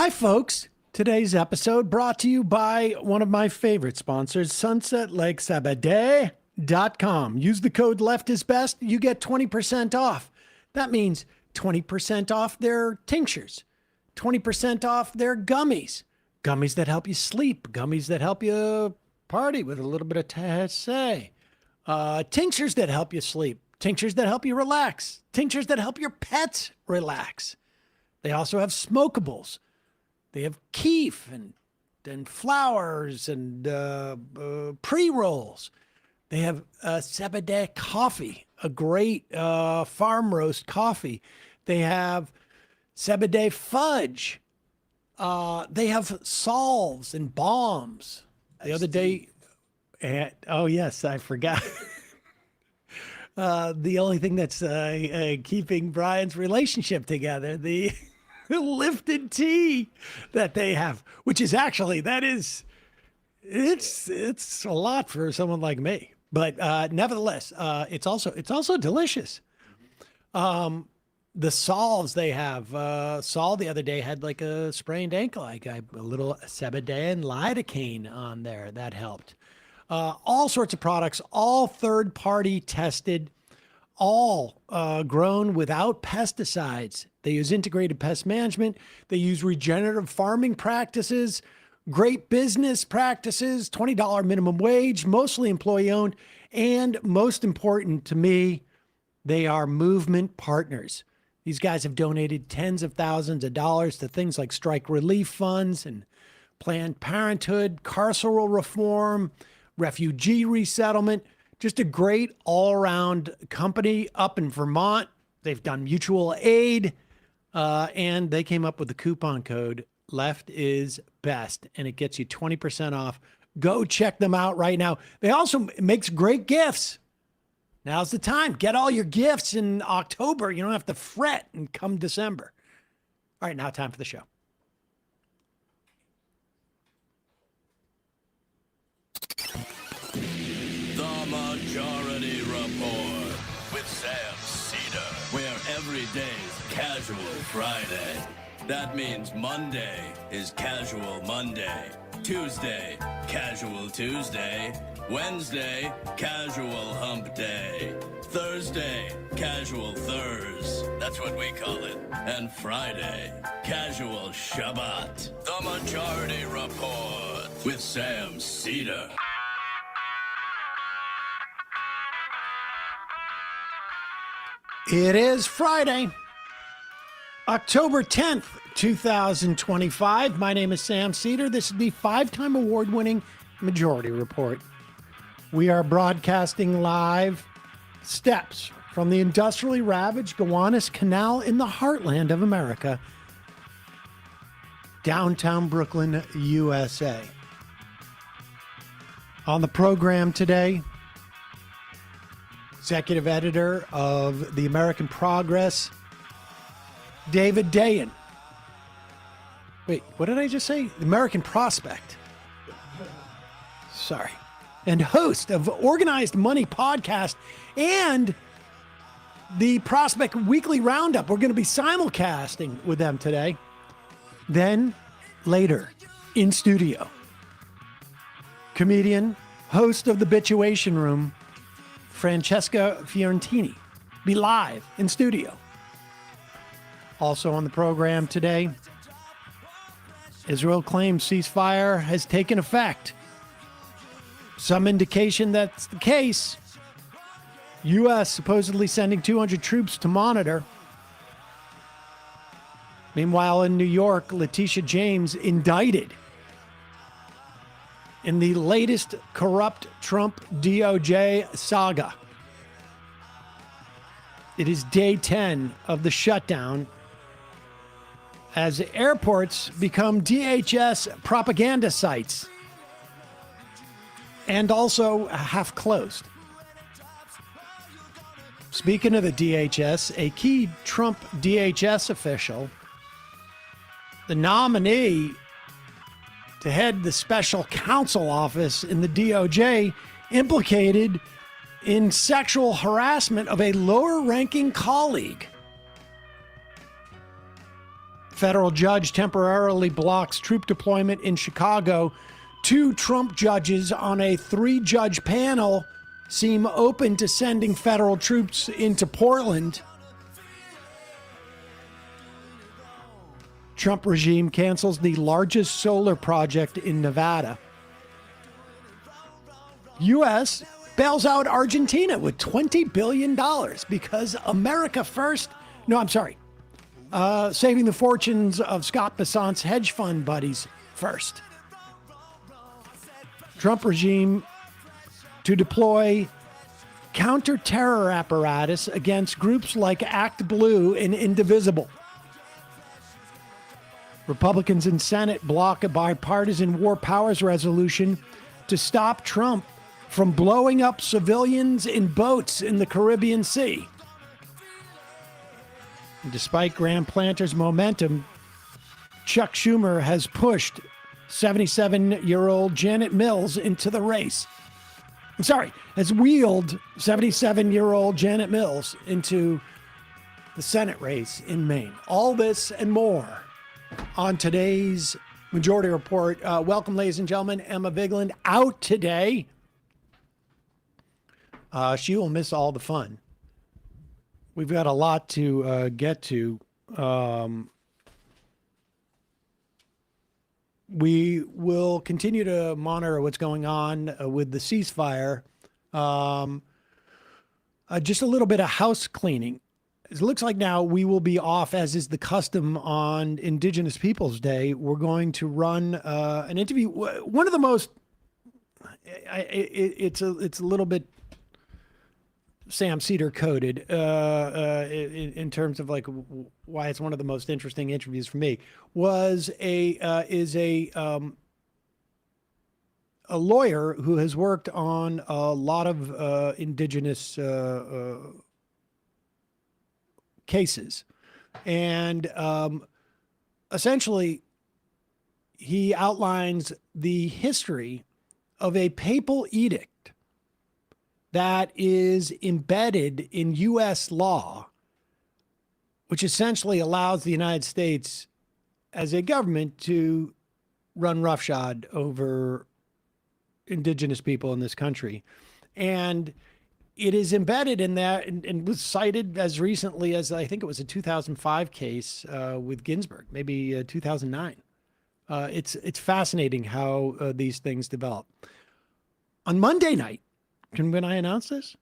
Hi, folks. Today's episode brought to you by one of my favorite sponsors, sunsetlakesabade.com. Use the code LEFTISBEST. You get 20% off. That means 20% off their tinctures, 20% off their gummies, gummies that help you sleep, gummies that help you party with a little bit of THC, tinctures that help you sleep, tinctures that help you relax, tinctures that help your pets relax. They also have smokables. They have keef and flowers and pre-rolls. They have Sebede coffee, a great farm roast coffee. They have Sebede fudge. They have salves and balms. The other day, oh yes, I forgot. The only thing that's keeping Brian's relationship together, the lifted tea that they have, which is actually, it's a lot for someone like me, but nevertheless, it's also delicious. The salves they have, Saul the other day had like a sprained ankle. I got a little Sebede and lidocaine on there. That helped. All sorts of products, all third-party tested, all grown without pesticides. They use integrated pest management. They use regenerative farming practices, great business practices, $20 minimum wage, mostly employee-owned, and most important to me, they are movement partners. These guys have donated tens of thousands of dollars to things like strike relief funds and Planned Parenthood, carceral reform, refugee resettlement. Just a great all-around company up in Vermont. They've done mutual aid, and they came up with the coupon code LEFTISBEST, and it gets you 20% off. Go check them out right now. They also makes great gifts. Now's the time. Get all your gifts in October. You don't have to fret and come December. All right, now time for the show. The Majority Report with Sam Seder, where every day's Casual Friday. That means Monday is Casual Monday, Tuesday, Casual Tuesday, Wednesday, Casual Hump Day, Thursday, Casual Thurs, that's what we call it, and Friday, Casual Shabbat. The Majority Report with Sam Seder. It is Friday, October 10th, 2025. My name is Sam Seder. This is the 5-time award-winning Majority Report. We are broadcasting live steps from the industrially ravaged Gowanus Canal in the heartland of America, downtown Brooklyn, USA. On the program today, executive editor of the American Progress, David Dayen. Wait, what did I just say? The American Prospect. Sorry. And host of Organized Money podcast and the Prospect Weekly Roundup. We're going to be simulcasting with them today. Then later in studio, comedian, host of the Bitchuation Room, Francesca Fiorentini, be live in studio. Also on the program today, Israel claims ceasefire has taken effect. Some indication that's the case. U.S. supposedly sending 200 troops to monitor. Meanwhile, in New York, Letitia James indicted in the latest corrupt Trump DOJ saga. It is day 10 of the shutdown as airports become DHS propaganda sites and also half closed. Speaking of the DHS, a key Trump DHS official, the nominee to head the special counsel office in the DOJ, implicated in sexual harassment of a lower-ranking colleague. Federal judge temporarily blocks troop deployment in Chicago. 2 Trump judges on a 3-judge panel seem open to sending federal troops into Portland. Trump regime cancels the largest solar project in Nevada. U.S. bails out Argentina with $20 billion because America first. No, I'm sorry. Saving the fortunes of Scott Bessant's hedge fund buddies first. Trump regime to deploy counter-terror apparatus against groups like Act Blue and Indivisible. Republicans in Senate block a bipartisan war powers resolution to stop Trump from blowing up civilians in boats in the Caribbean Sea. And despite Graham Planter's momentum, Chuck Schumer has pushed 77-year-old Janet Mills into the race. I'm sorry, has wheeled 77-year-old Janet Mills into the Senate race in Maine. All this and more on today's Majority Report. Welcome, ladies and gentlemen. Emma Vigeland out today. She will miss all the fun. We've got a lot to get to. We will continue to monitor what's going on with the ceasefire. Just a little bit of house cleaning. It looks like now we will be off, as is the custom on Indigenous Peoples Day. We're going to run an interview. One of the most, it's a little bit Sam Seder coded in terms of like why it's one of the most interesting interviews for me. Is a lawyer who has worked on a lot of Indigenous cases, and essentially he outlines the history of a papal edict that is embedded in U.S. law, which essentially allows the United States as a government to run roughshod over Indigenous people in this country. And it is embedded in that and was cited as recently as, I think it was a 2005 case with Ginsburg, maybe 2009. It's fascinating how these things develop. On Monday night, can I announce this?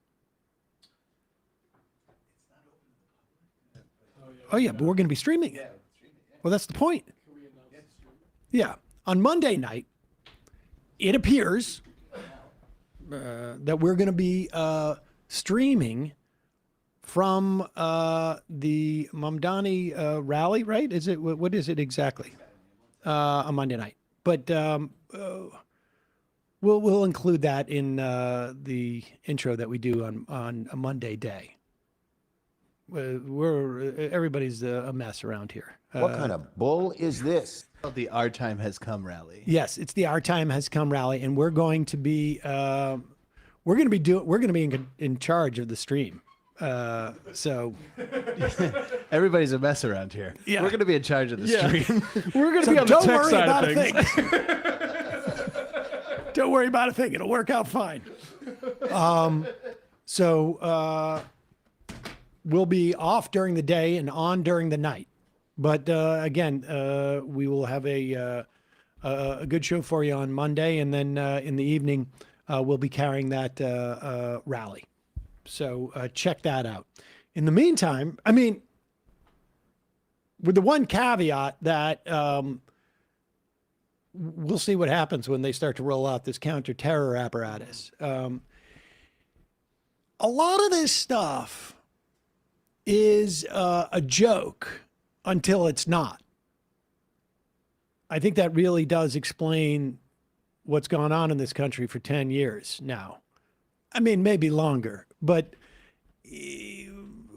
Oh, yeah, but we're going to be streaming it. Well, that's the point. Yeah. On Monday night, it appears that we're going to be streaming from the Mamdani rally, right? What is it exactly? On Monday night. But we'll include that in the intro that we do on a Monday day. Everybody's a mess around here. What kind of bull is this? The Our Time Has Come rally. Yes, it's the Our Time Has Come rally, and we're going to be in charge of the stream. So everybody's a mess around here. Yeah. We're going to be in charge of the stream. We're going to be on the tech side of things. Don't worry about a thing. It'll work out fine. So we'll be off during the day and on during the night. But again, we will have a good show for you on Monday, and then in the evening we'll be carrying that rally. So check that out. In the meantime, I mean, with the one caveat that we'll see what happens when they start to roll out this counter-terror apparatus. A lot of this stuff is a joke until it's not. I think that really does explain what's gone on in this country for 10 years now. I mean, maybe longer, but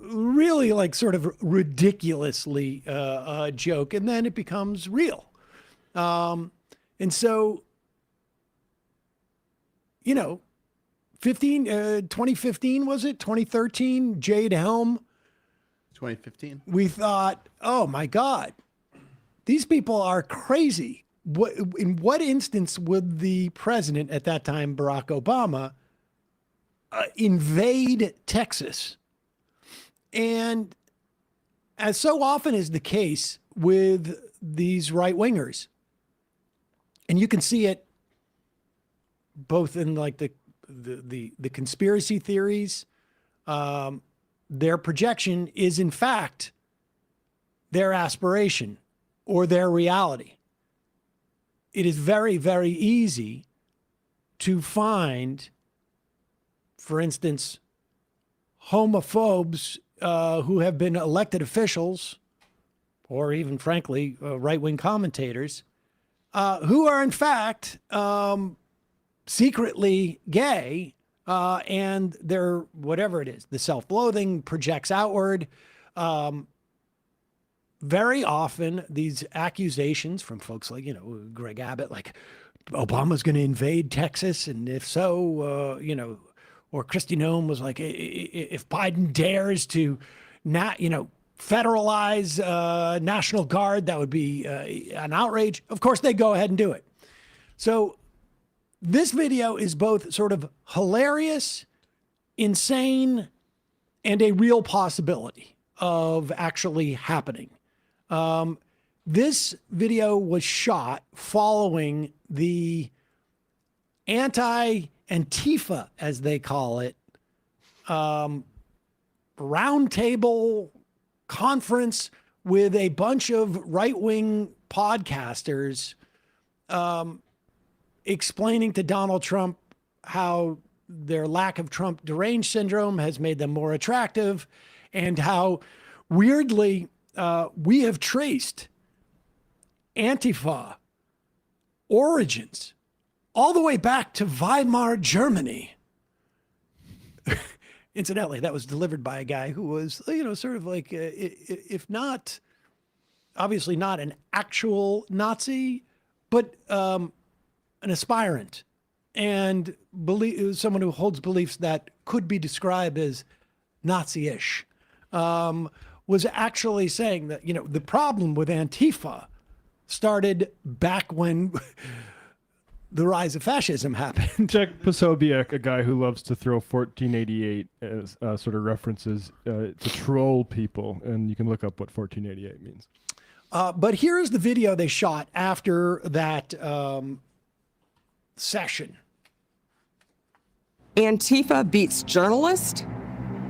really like sort of ridiculously a joke, and then it becomes real. And so, 2015, was it? 2013, Jade Helm. 2015. We thought, oh my God, These people are crazy. In what instance would the president at that time, Barack Obama, invade Texas? And as so often is the case with these right-wingers, and you can see it both in like the conspiracy theories, their projection is in fact their aspiration or their reality. It is very, very easy to find, for instance, homophobes who have been elected officials, or even, frankly, right-wing commentators, who are in fact secretly gay, and they're, whatever it is, the self-loathing projects outward. Very often, these accusations from folks like, Greg Abbott, like Obama's going to invade Texas, and if so, or Kristi Noem was like, if Biden dares to not, federalize National Guard, that would be an outrage. Of course, they go ahead and do it. So this video is both sort of hilarious, insane, and a real possibility of actually happening. This video was shot following the anti-Antifa, as they call it, roundtable conference with a bunch of right-wing podcasters explaining to Donald Trump how their lack of Trump deranged syndrome has made them more attractive, and how weirdly we have traced Antifa origins all the way back to Weimar, Germany. Incidentally, that was delivered by a guy who was, sort of like, if not, obviously not an actual Nazi, but an aspirant, and someone who holds beliefs that could be described as Nazi-ish, was actually saying that, the problem with Antifa started back when the rise of fascism happened. Jack Posobiec, a guy who loves to throw 1488 as sort of references to troll people, and you can look up what 1488 means. But here's the video they shot after that session. Antifa beats journalists.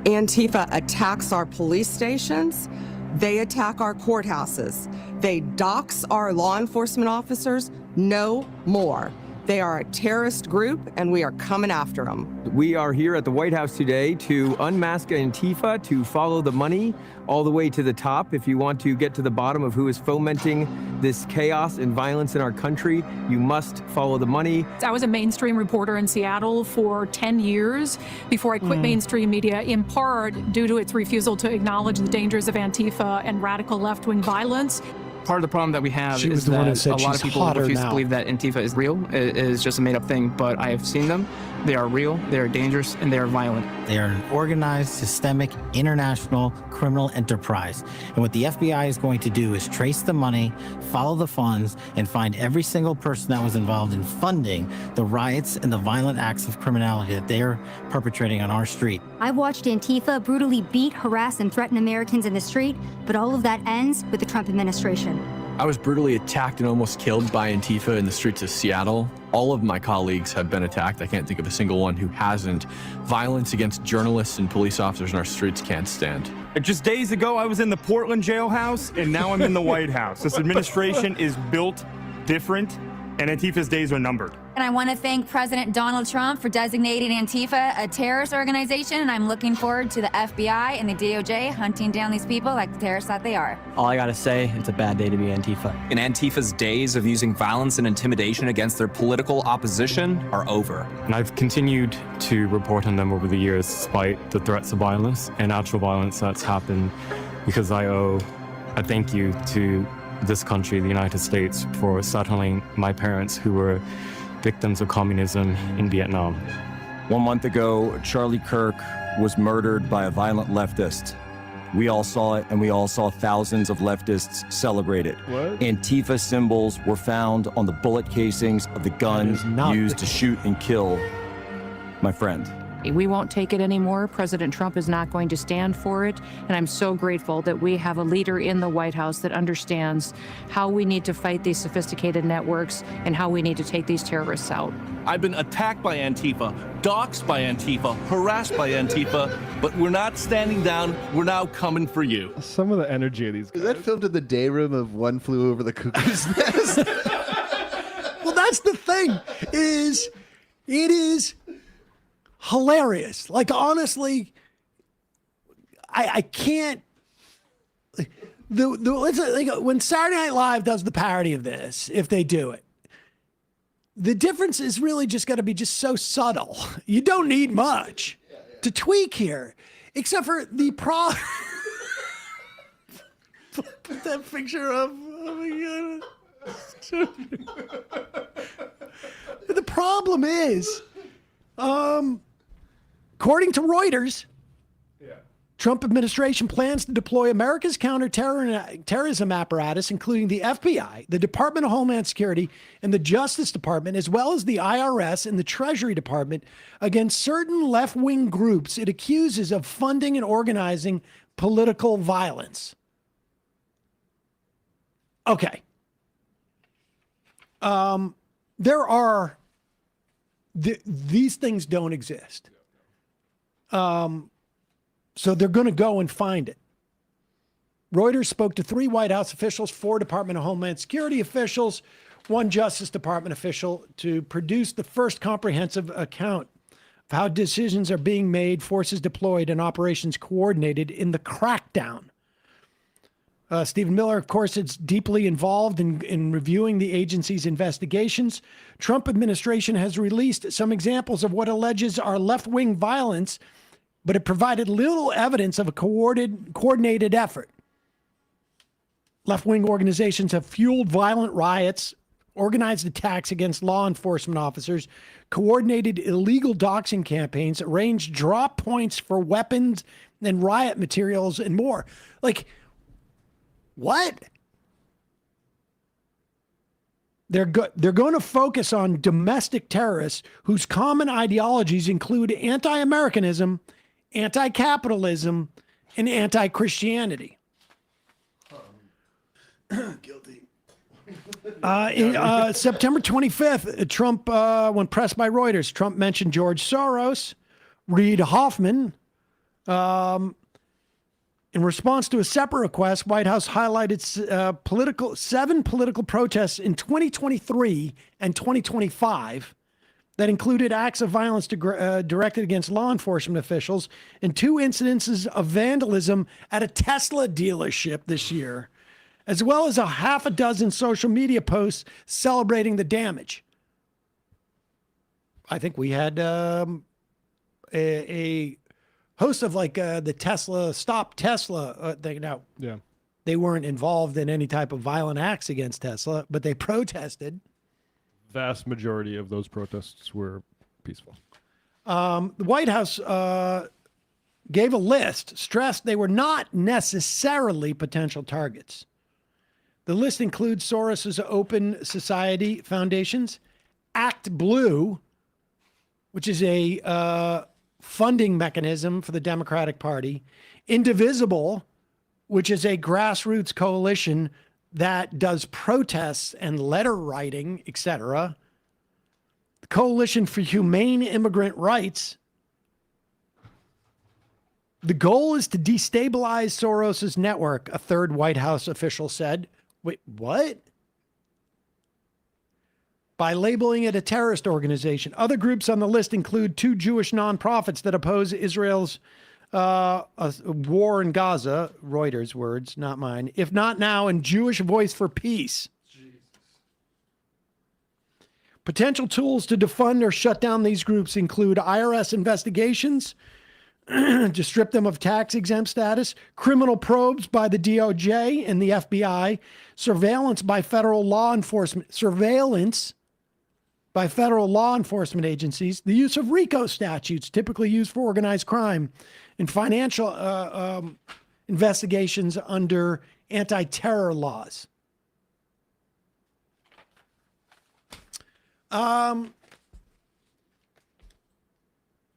Antifa attacks our police stations. They attack our courthouses. They dox our law enforcement officers. No more. They are a terrorist group, and we are coming after them. We are here at the White House today to unmask Antifa, to follow the money all the way to the top. If you want to get to the bottom of who is fomenting this chaos and violence in our country, you must follow the money. I was a mainstream reporter in Seattle for 10 years before I quit mainstream media, in part due to its refusal to acknowledge the dangers of Antifa and radical left-wing violence. Part of the problem that we have is that a lot of people refuse to believe that Antifa is real. It is just a made-up thing, but I have seen them. They are real, they are dangerous, and they are violent. They are an organized, systemic, international criminal enterprise. And what the FBI is going to do is trace the money, follow the funds, and find every single person that was involved in funding the riots and the violent acts of criminality that they are perpetrating on our street. I've watched Antifa brutally beat, harass, and threaten Americans in the street, but all of that ends with the Trump administration. I was brutally attacked and almost killed by Antifa in the streets of Seattle. All of my colleagues have been attacked. I can't think of a single one who hasn't. Violence against journalists and police officers in our streets can't stand. Just days ago, I was in the Portland jailhouse, and now I'm in the White House. This administration is built different, and Antifa's days are numbered. And I want to thank President Donald Trump for designating Antifa a terrorist organization, and I'm looking forward to the FBI and the DOJ hunting down these people like the terrorists that they are. All I gotta say, it's a bad day to be Antifa. And Antifa's days of using violence and intimidation against their political opposition are over. And I've continued to report on them over the years, despite the threats of violence and actual violence that's happened, because I owe a thank you to this country, the United States, for settling my parents who were victims of communism in Vietnam. 1 month ago, Charlie Kirk was murdered by a violent leftist. We all saw it, and we all saw thousands of leftists celebrate it. What? Antifa symbols were found on the bullet casings of the guns used to shoot and kill my friend. We won't take it anymore. President Trump is not going to stand for it. And I'm so grateful that we have a leader in the White House that understands how we need to fight these sophisticated networks and how we need to take these terrorists out. I've been attacked by Antifa, doxxed by Antifa, harassed by Antifa, but we're not standing down. We're now coming for you. Some of the energy of these guys. Is that filmed in the day room of One Flew Over the Cuckoo's Nest? Well, that's the thing, is it is hilarious. Like, honestly, I can't. When Saturday Night Live does the parody of this, if they do it, the difference is really just going to be just so subtle. You don't need much to tweak here, except for the Put that picture up. Oh my God. The problem is, according to Reuters, Trump administration plans to deploy America's counterterrorism apparatus, including the FBI, the Department of Homeland Security, and the Justice Department, as well as the IRS and the Treasury Department, against certain left-wing groups it accuses of funding and organizing political violence. Okay. These things don't exist. So they're going to go and find it. Reuters spoke to 3 White House officials, 4 Department of Homeland Security officials, 1 Justice Department official to produce the first comprehensive account of how decisions are being made, forces deployed, and operations coordinated in the crackdown. Stephen Miller, of course, is deeply involved in reviewing the agency's investigations. Trump administration has released some examples of what alleges are left-wing violence, but it provided little evidence of a coordinated effort. Left-wing organizations have fueled violent riots, organized attacks against law enforcement officers, coordinated illegal doxing campaigns, arranged drop points for weapons and riot materials, and more. Like, what? They're going to focus on domestic terrorists whose common ideologies include anti-Americanism, anti-capitalism, and anti-Christianity. Guilty. September 25th, Trump, when pressed by Reuters, Trump mentioned George Soros, Reid Hoffman. In response to a separate request, White House highlighted 7 political protests in 2023 and 2025 that included acts of violence directed against law enforcement officials and 2 incidences of vandalism at a Tesla dealership this year, as well as a half a dozen social media posts celebrating the damage. I think we had a host of the Tesla Stop Tesla thing. Now, yeah, they weren't involved in any type of violent acts against Tesla, but they protested. Vast majority of those protests were peaceful. The White House gave a list, stressed they were not necessarily potential targets. The list includes Soros's Open Society Foundations, Act Blue, which is a funding mechanism for the Democratic Party, Indivisible, which is a grassroots coalition that does protests and letter writing, etc. The Coalition for Humane Immigrant Rights. The goal is to destabilize Soros's network, a 3rd White House official said. Wait, what? By labeling it a terrorist organization. Other groups on the list include 2 Jewish nonprofits that oppose Israel's war in Gaza, Reuters words, not mine, if not now, and Jewish Voice for Peace. Jesus. Potential tools to defund or shut down these groups include IRS investigations to strip them of tax-exempt status, criminal probes by the DOJ and the FBI, surveillance by federal law enforcement agencies, the use of RICO statutes, typically used for organized crime, and financial investigations under anti-terror laws.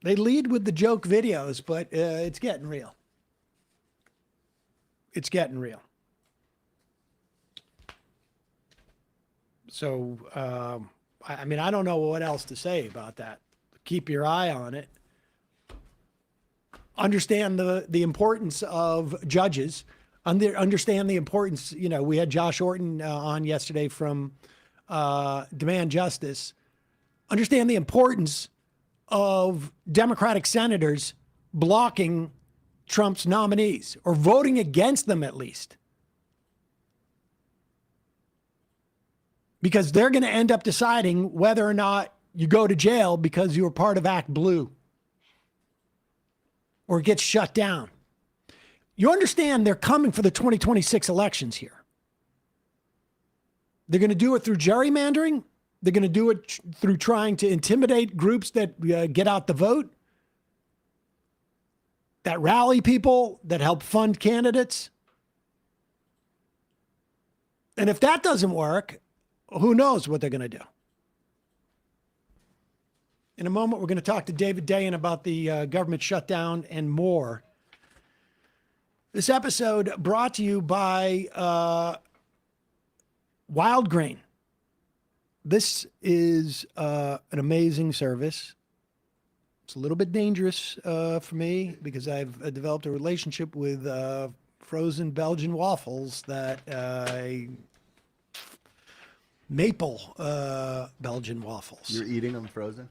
They lead with the joke videos, but it's getting real. It's getting real. So, I mean, I don't know what else to say about that. Keep your eye on it. Understand the importance of judges. Understand the importance. You know, we had Josh Orton on yesterday from Demand Justice. Understand the importance of Democratic senators blocking Trump's nominees or voting against them at least. Because they're going to end up deciding whether or not you go to jail because you were part of Act Blue or get shut down. You understand they're coming for the 2026 elections here. They're going to do it through gerrymandering. They're going to do it through trying to intimidate groups that get out the vote, that rally people, that help fund candidates. And if that doesn't work, who knows what they're going to do. In a moment, we're going to talk to David Dayen about the government shutdown and more. This episode brought to you by Wild Grain. This is an amazing service. It's a little bit dangerous for me because I've developed a relationship with frozen Belgian waffles that maple Belgian waffles. You're eating them frozen?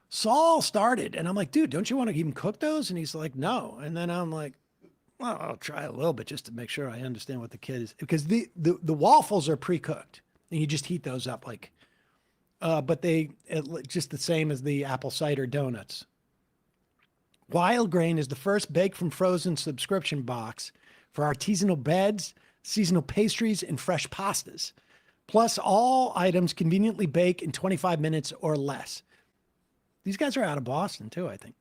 Saul started, and I'm like, dude, don't you want to even cook those? And he's like, no. And then I'm like, well, I'll try a little bit just to make sure I understand what the kid is. Because the waffles are pre-cooked, and you just heat those up like, but they just the same as the apple cider donuts. Wild Grain is the first baked from frozen subscription box for artisanal breads, seasonal pastries, and fresh pastas. Plus, all items conveniently bake in 25 minutes or less. These guys are out of Boston, too, I think.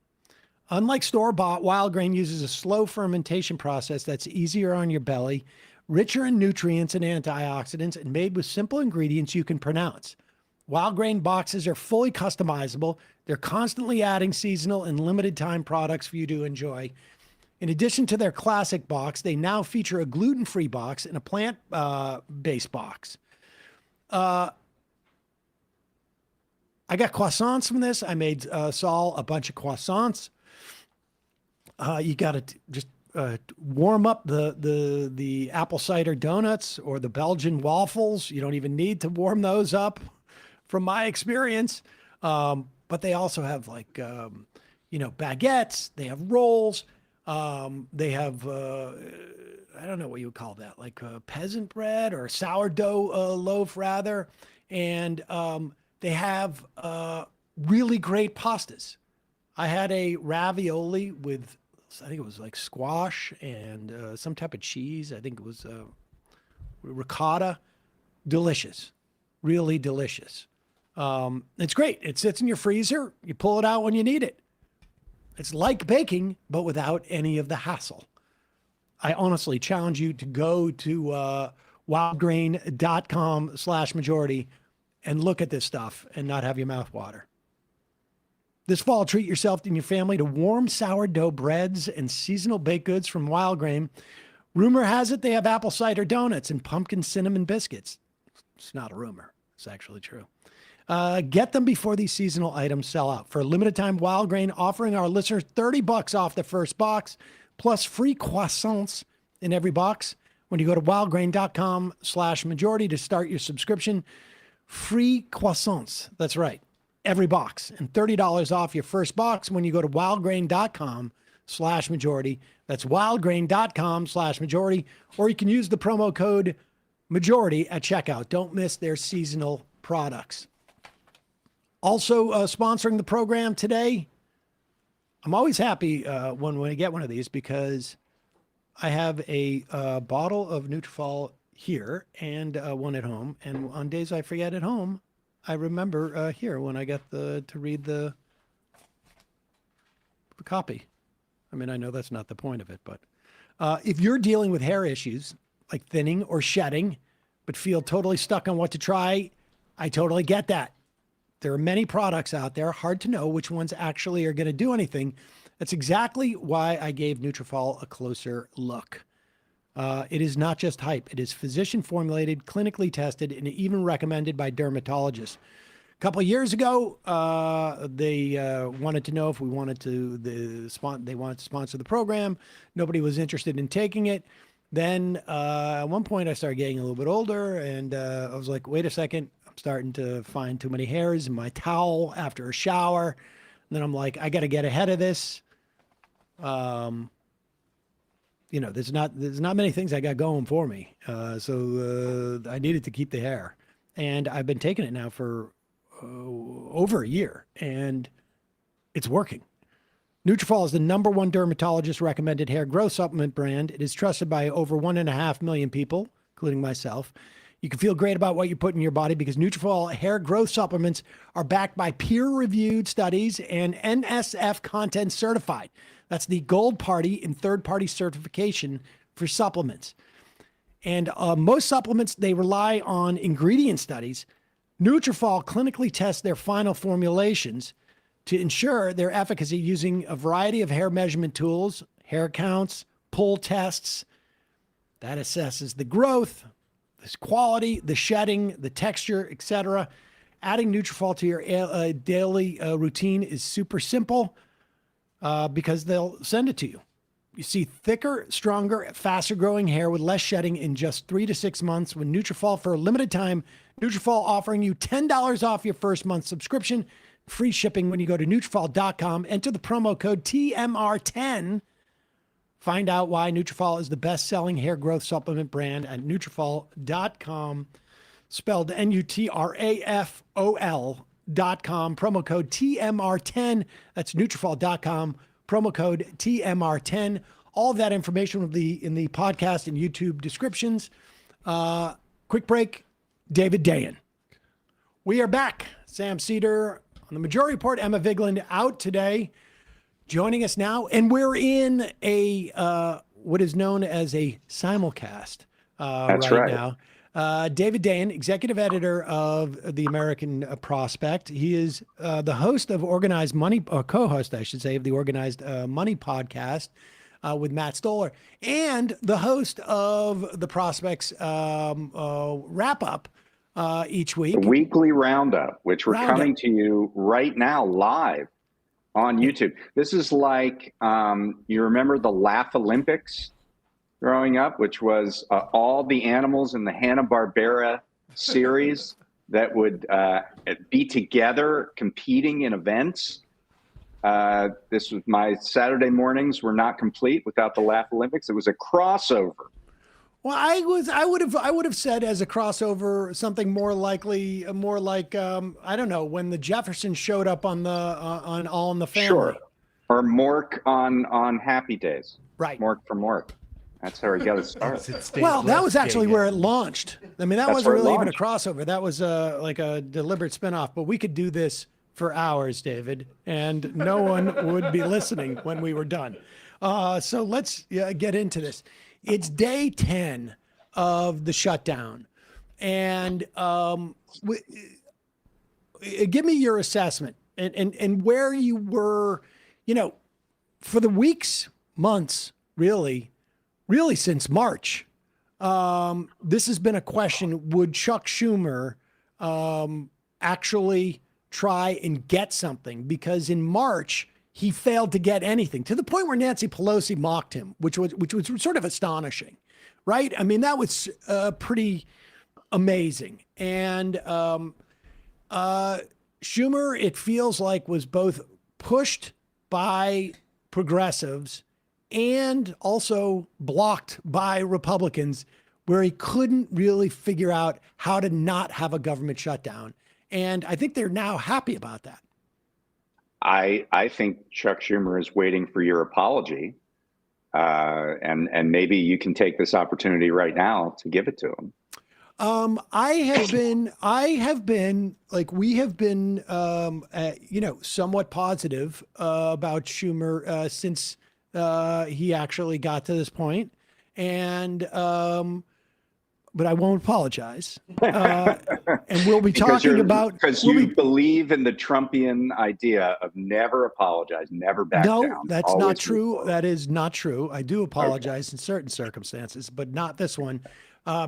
Unlike store-bought, Wild Grain uses a slow fermentation process that's easier on your belly, richer in nutrients and antioxidants, and made with simple ingredients you can pronounce. Wild Grain boxes are fully customizable. They're constantly adding seasonal and limited-time products for you to enjoy. In addition to their classic box, they now feature a gluten-free box and a plant-based box. I got croissants from this. I made Saul a bunch of croissants. You got to just warm up the apple cider donuts or the Belgian waffles. You don't even need to warm those up, from my experience. But they also have like baguettes. They have rolls. They have I don't know what you would call that, like peasant bread or sourdough loaf rather, and they have really great pastas. I had a ravioli with, I think it was like squash and some type of cheese. I think it was ricotta. Delicious. Really delicious. It's great. It sits in your freezer. You pull it out when you need it. It's like baking, but without any of the hassle. I honestly challenge you to go to wildgrain.com/majority and look at this stuff and not have your mouth water. This fall, treat yourself and your family to warm sourdough breads and seasonal baked goods from Wild Grain. Rumor has it they have apple cider donuts and pumpkin cinnamon biscuits. It's not a rumor. It's actually true. Get them before these seasonal items sell out. For a limited time, Wild Grain offering our listeners $30 off the first box, plus free croissants in every box. When you go to wildgrain.com/majority to start your subscription, free croissants. That's right. Every box, and $30 off your first box when you go to wildgrain.com/majority. That's wildgrain.com/majority, or you can use the promo code majority at checkout. Don't miss their seasonal products. Also sponsoring the program today, I'm always happy when I get one of these because I have a bottle of Nutrafol here and one at home. And on days I forget at home, I remember here when I get to read the copy. I mean, I know that's not the point of it, but If you're dealing with hair issues like thinning or shedding, but feel totally stuck on what to try, I totally get that. There are many products out there, hard to know which ones actually are going to do anything. That's exactly why I gave Nutrafol a closer look. It is not just hype. It is physician formulated, clinically tested, and even recommended by dermatologists. A couple of years ago, they wanted to know if we wanted to, they wanted to sponsor the program. Nobody was interested in taking it. Then at one point I started getting a little bit older and I was like, wait a second, I'm starting to find too many hairs in my towel after a shower. And then I'm like, I got to get ahead of this. You know, there's not many things I got going for me. So I needed to keep the hair. And I've been taking it now for over a year and it's working. Nutrafol is the #1 dermatologist recommended hair growth supplement brand. It is trusted by over 1.5 million people, including myself. You can feel great about what you put in your body because Nutrafol hair growth supplements are backed by peer-reviewed studies and NSF content certified. That's the gold party and third-party certification for supplements. And most supplements, they rely on ingredient studies. Nutrafol clinically tests their final formulations to ensure their efficacy using a variety of hair measurement tools, hair counts, pull tests. That assesses the growth, the quality, the shedding, the texture, etc. Adding Nutrafol to your daily routine is super simple because they'll send it to you. You see thicker, stronger, faster growing hair with less shedding in just 3 to 6 months when Nutrafol for a limited time. Nutrafol offering you $10 off your first month subscription. Free shipping when you go to Nutrafol.com. Enter the promo code TMR10. Find out why Nutrafol is the best-selling hair growth supplement brand at Nutrafol.com. Spelled Nutrafol.com. Promo code TMR10. That's Nutrafol.com. Promo code TMR10. All of that information will be in the podcast and YouTube descriptions. Quick break. David Dayen. We are back. Sam Seder on the Majority Report. Emma Vigeland out today. Joining us now, and we're in a what is known as a simulcast right now. David Dayen, executive editor of the American Prospect. He is the host of Organized Money, or co-host, I should say, of the Organized Money podcast with Matt Stoller, and the host of the Prospect's wrap-up each week. The weekly roundup, which we're coming to you right now live on YouTube. This is like, you remember the Laugh Olympics growing up, which was all the animals in the Hanna-Barbera series that would be together competing in events. This was my Saturday mornings were not complete without the Laugh Olympics. It was a crossover. Well, I would have said as a crossover something more like I don't know, when the Jeffersons showed up on All in the Family. Sure. Or Mork on Happy Days. Right. Mork from Mork. That's how he got it started. Well, that was actually where it launched. I mean, that That's wasn't where it really even a launched. crossover. That was like a deliberate spinoff. But we could do this for hours, David, and no one would be listening when we were done. So let's get into this. It's day 10 of the shutdown. And give me your assessment and where you were, for the weeks, months, really since March. This has been a question. Would Chuck Schumer actually try and get something? Because in March, he failed to get anything, to the point where Nancy Pelosi mocked him, which was sort of astonishing, right? I mean, that was pretty amazing. And Schumer, it feels like, was both pushed by progressives and also blocked by Republicans, where he couldn't really figure out how to not have a government shutdown. And I think they're now happy about that. I think Chuck Schumer is waiting for your apology, and maybe you can take this opportunity right now to give it to him. We have been somewhat positive about Schumer since he actually got to this point, and but I won't apologize. And we'll be talking about because you believe in the Trumpian idea of never apologize, never back down. No, that's not true. That is not true. I do apologize in certain circumstances, but not this one,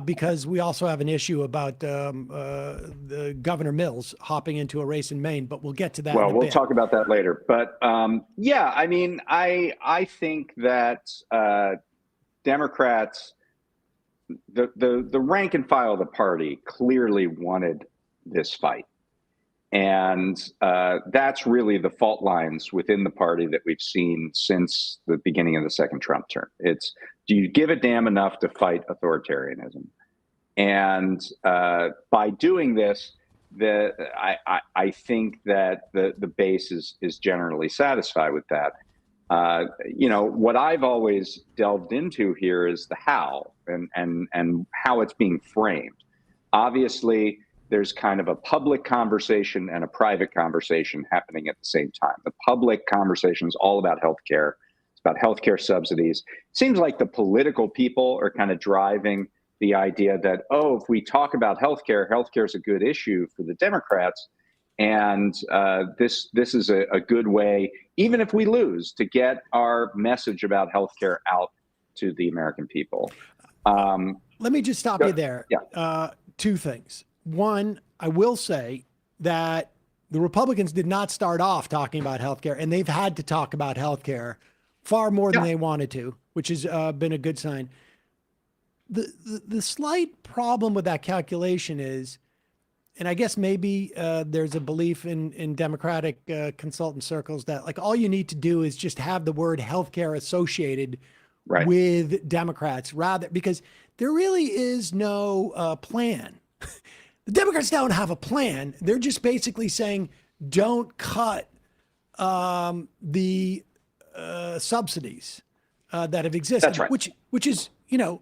because we also have an issue about the Governor Mills hopping into a race in Maine. But we'll get to that. Well, in a we'll bit. talk about that later. But yeah, I mean, I think that Democrats, the rank and file of the party clearly wanted this fight. And that's really the fault lines within the party that we've seen since the beginning of the second Trump term. It's, do you give a damn enough to fight authoritarianism? And by doing this, I think that the base is generally satisfied with that. You know, what I've always delved into here is the how and how it's being framed. Obviously, there's kind of a public conversation and a private conversation happening at the same time. The public conversation is all about healthcare. It's about healthcare subsidies. It seems like the political people are kind of driving the idea that, oh, if we talk about healthcare, healthcare is a good issue for the Democrats. And this is a good way, even if we lose, to get our message about healthcare out to the American people. Let me just stop you there. Yeah. Two things. One, I will say that the Republicans did not start off talking about healthcare, and they've had to talk about healthcare far more than they wanted to, which has been a good sign. The slight problem with that calculation is, and I guess maybe there's a belief in Democratic consultant circles that like all you need to do is just have the word healthcare associated with Democrats, rather, because there really is no plan. The Democrats don't have a plan. They're just basically saying, don't cut the subsidies that have existed. That's right. Which is, you know,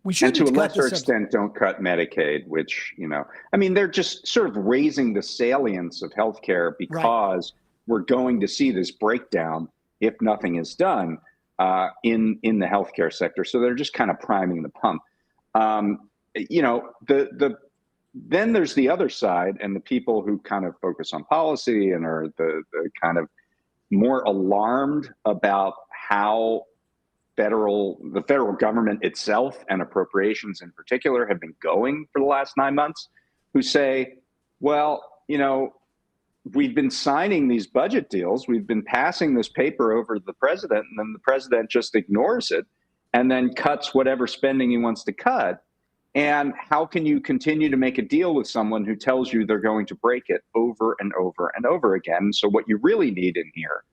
we shouldn't. And to a lesser extent, don't cut Medicaid, which, you know, I mean, they're just sort of raising the salience of healthcare because we're going to see this breakdown if nothing is done in the healthcare sector. So they're just kind of priming the pump. You know, then there's the other side, and the people who kind of focus on policy and are the kind of more alarmed about how the federal government itself and appropriations in particular have been going for the last 9 months, who say, well, you know, we've been signing these budget deals, we've been passing this paper over to the president, and then the president just ignores it and then cuts whatever spending he wants to cut. And how can you continue to make a deal with someone who tells you they're going to break it over and over and over again? So what you really need in here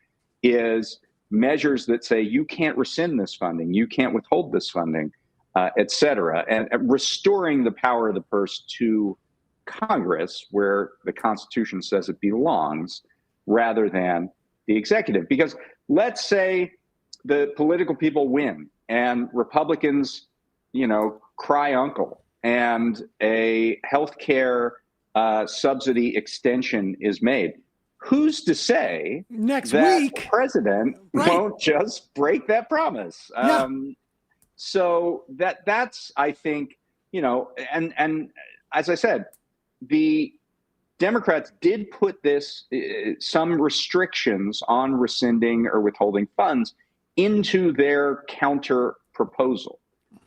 is measures that say you can't rescind this funding, you can't withhold this funding, et cetera, and restoring the power of the purse to Congress, where the Constitution says it belongs, rather than the executive. Because let's say the political people win and Republicans, you know, cry uncle, and a healthcare subsidy extension is made. Who's to say next that week the president won't just break that promise? So that's, I think, you know, and as I said, the Democrats did put this some restrictions on rescinding or withholding funds into their counter proposal.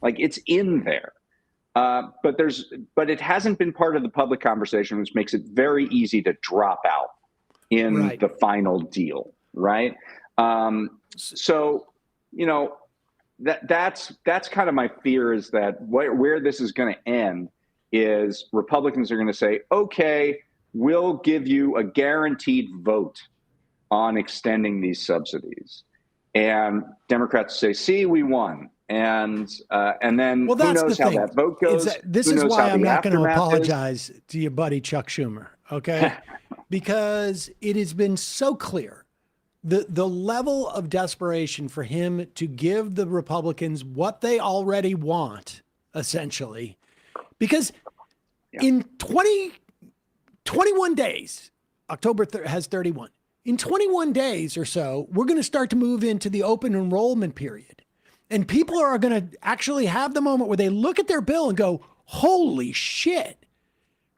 Like, it's in there. But it hasn't been part of the public conversation, which makes it very easy to drop out in the final deal, right? So, you know, that's kind of my fear, is that where this is going to end is Republicans are going to say, okay, we'll give you a guaranteed vote on extending these subsidies. And Democrats say, see, we won. And then who knows how that vote goes. This is why I'm not going to apologize to your buddy Chuck Schumer, okay? Because it has been so clear, the level of desperation for him to give the Republicans what they already want, essentially. Because in 21 days, October has 31. In 21 days or so, we're going to start to move into the open enrollment period. And people are going to actually have the moment where they look at their bill and go, holy shit.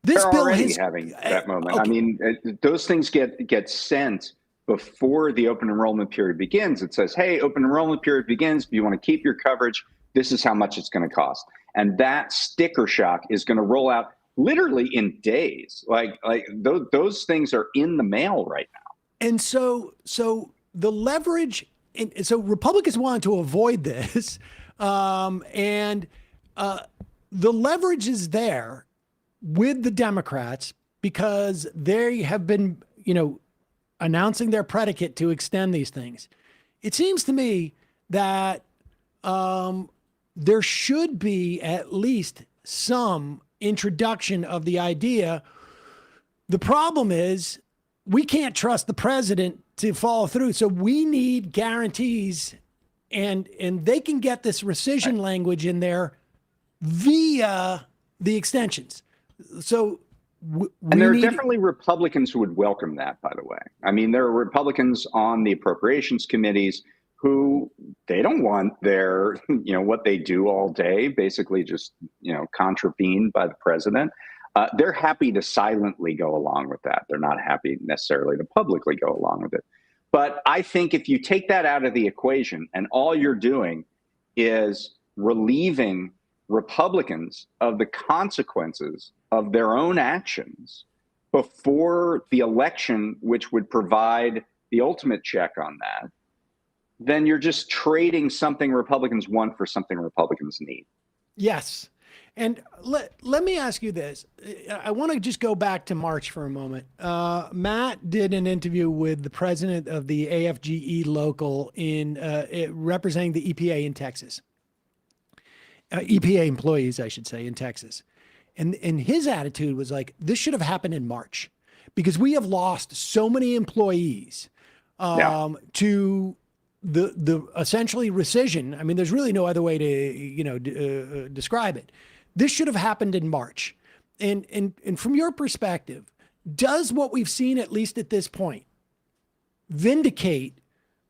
This They're bill already has, having that moment. okay. I mean, those things get sent before the open enrollment period begins. It says, hey, open enrollment period begins. If you want to keep your coverage, this is how much it's going to cost. And that sticker shock is going to roll out literally in days. Like those things are in the mail right now. And so the leverage, and so Republicans wanted to avoid this, and the leverage is there with the Democrats because they have been, announcing their predicate to extend these things. It seems to me that there should be at least some introduction of the idea. The problem is we can't trust the president to follow through. So we need guarantees, and they can get this rescission language in there via the extensions. So and there are definitely Republicans who would welcome that, by the way. I mean, there are Republicans on the appropriations committees who they don't want their, what they do all day, basically just, contravened by the president. They're happy to silently go along with that. They're not happy necessarily to publicly go along with it. But I think if you take that out of the equation and all you're doing is relieving Republicans of the consequences of their own actions before the election, which would provide the ultimate check on that, then you're just trading something Republicans want for something Republicans need. Yes. And let me ask you this. I want to just go back to March for a moment. Matt did an interview with the president of the AFGE local in representing the EPA in Texas. EPA employees, I should say, in Texas. And his attitude was like, this should have happened in March because we have lost so many employees to the essentially rescission. I mean, there's really no other way to, describe it. This should have happened in March. And from your perspective, does what we've seen, at least at this point, vindicate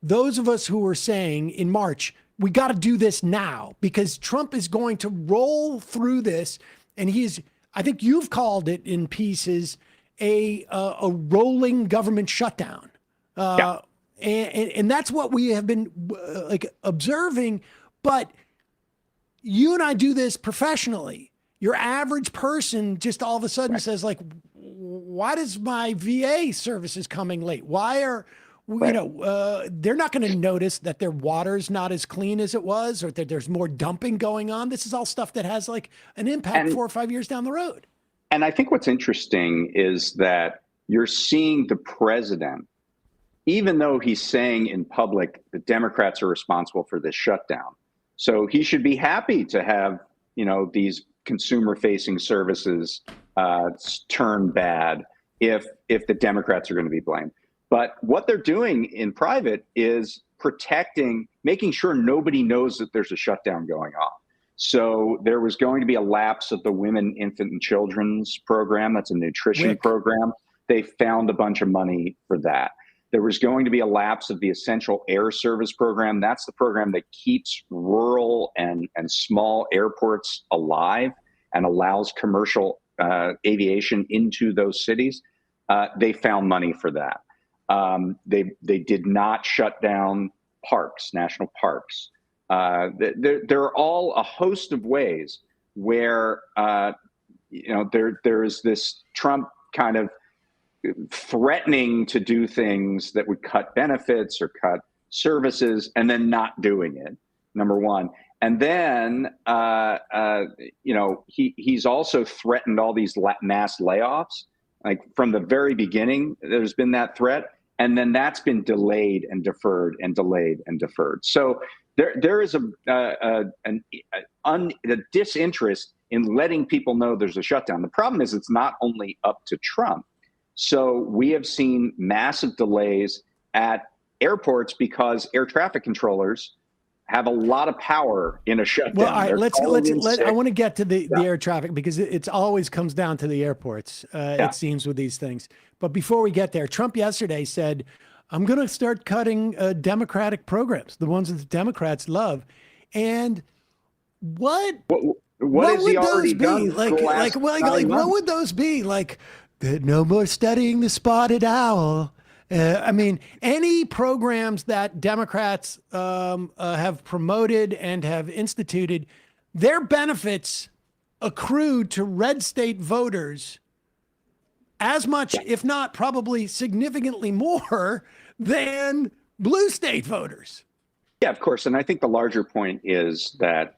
those of us who were saying in March, we got to do this now because Trump is going to roll through this. And I think you've called it in pieces, a rolling government shutdown. And that's what we have been observing. But you and I do this professionally. Your average person just all of a sudden says, like, why does my VA services coming late? Why are, they're not going to notice that their water's not as clean as it was or that there's more dumping going on. This is all stuff that has like an impact 4 or 5 years down the road. And I think what's interesting is that you're seeing the president, even though he's saying in public the Democrats are responsible for this shutdown. So he should be happy to have, these consumer-facing services turn bad if the Democrats are going to be blamed. But what they're doing in private is making sure nobody knows that there's a shutdown going on. So there was going to be a lapse of the Women, Infant, and Children's program. That's a nutrition program. They found a bunch of money for that. There was going to be a lapse of the Essential Air Service program. That's the program that keeps rural and small airports alive and allows commercial aviation into those cities. They found money for that. They did not shut down parks, national parks. There are all a host of ways where there is this Trump kind of threatening to do things that would cut benefits or cut services and then not doing it, number one. And then, he's also threatened all these mass layoffs. Like from the very beginning, there's been that threat. And then that's been delayed and deferred and delayed and deferred. So there is a disinterest in letting people know there's a shutdown. The problem is it's not only up to Trump. So we have seen massive delays at airports because air traffic controllers have a lot of power in a shutdown. Well, all right, They're I want to get to the air traffic because it's always comes down to the airports, it seems, with these things. But before we get there, Trump yesterday said, I'm going to start cutting Democratic programs, the ones that the Democrats love. And what has he would already those be? done for the last 9 What months? would those be? Like, no more studying the spotted owl. I mean, any programs that Democrats have promoted and have instituted, their benefits accrue to red state voters as much, if not probably significantly more, than blue state voters. Yeah, of course. And I think the larger point is that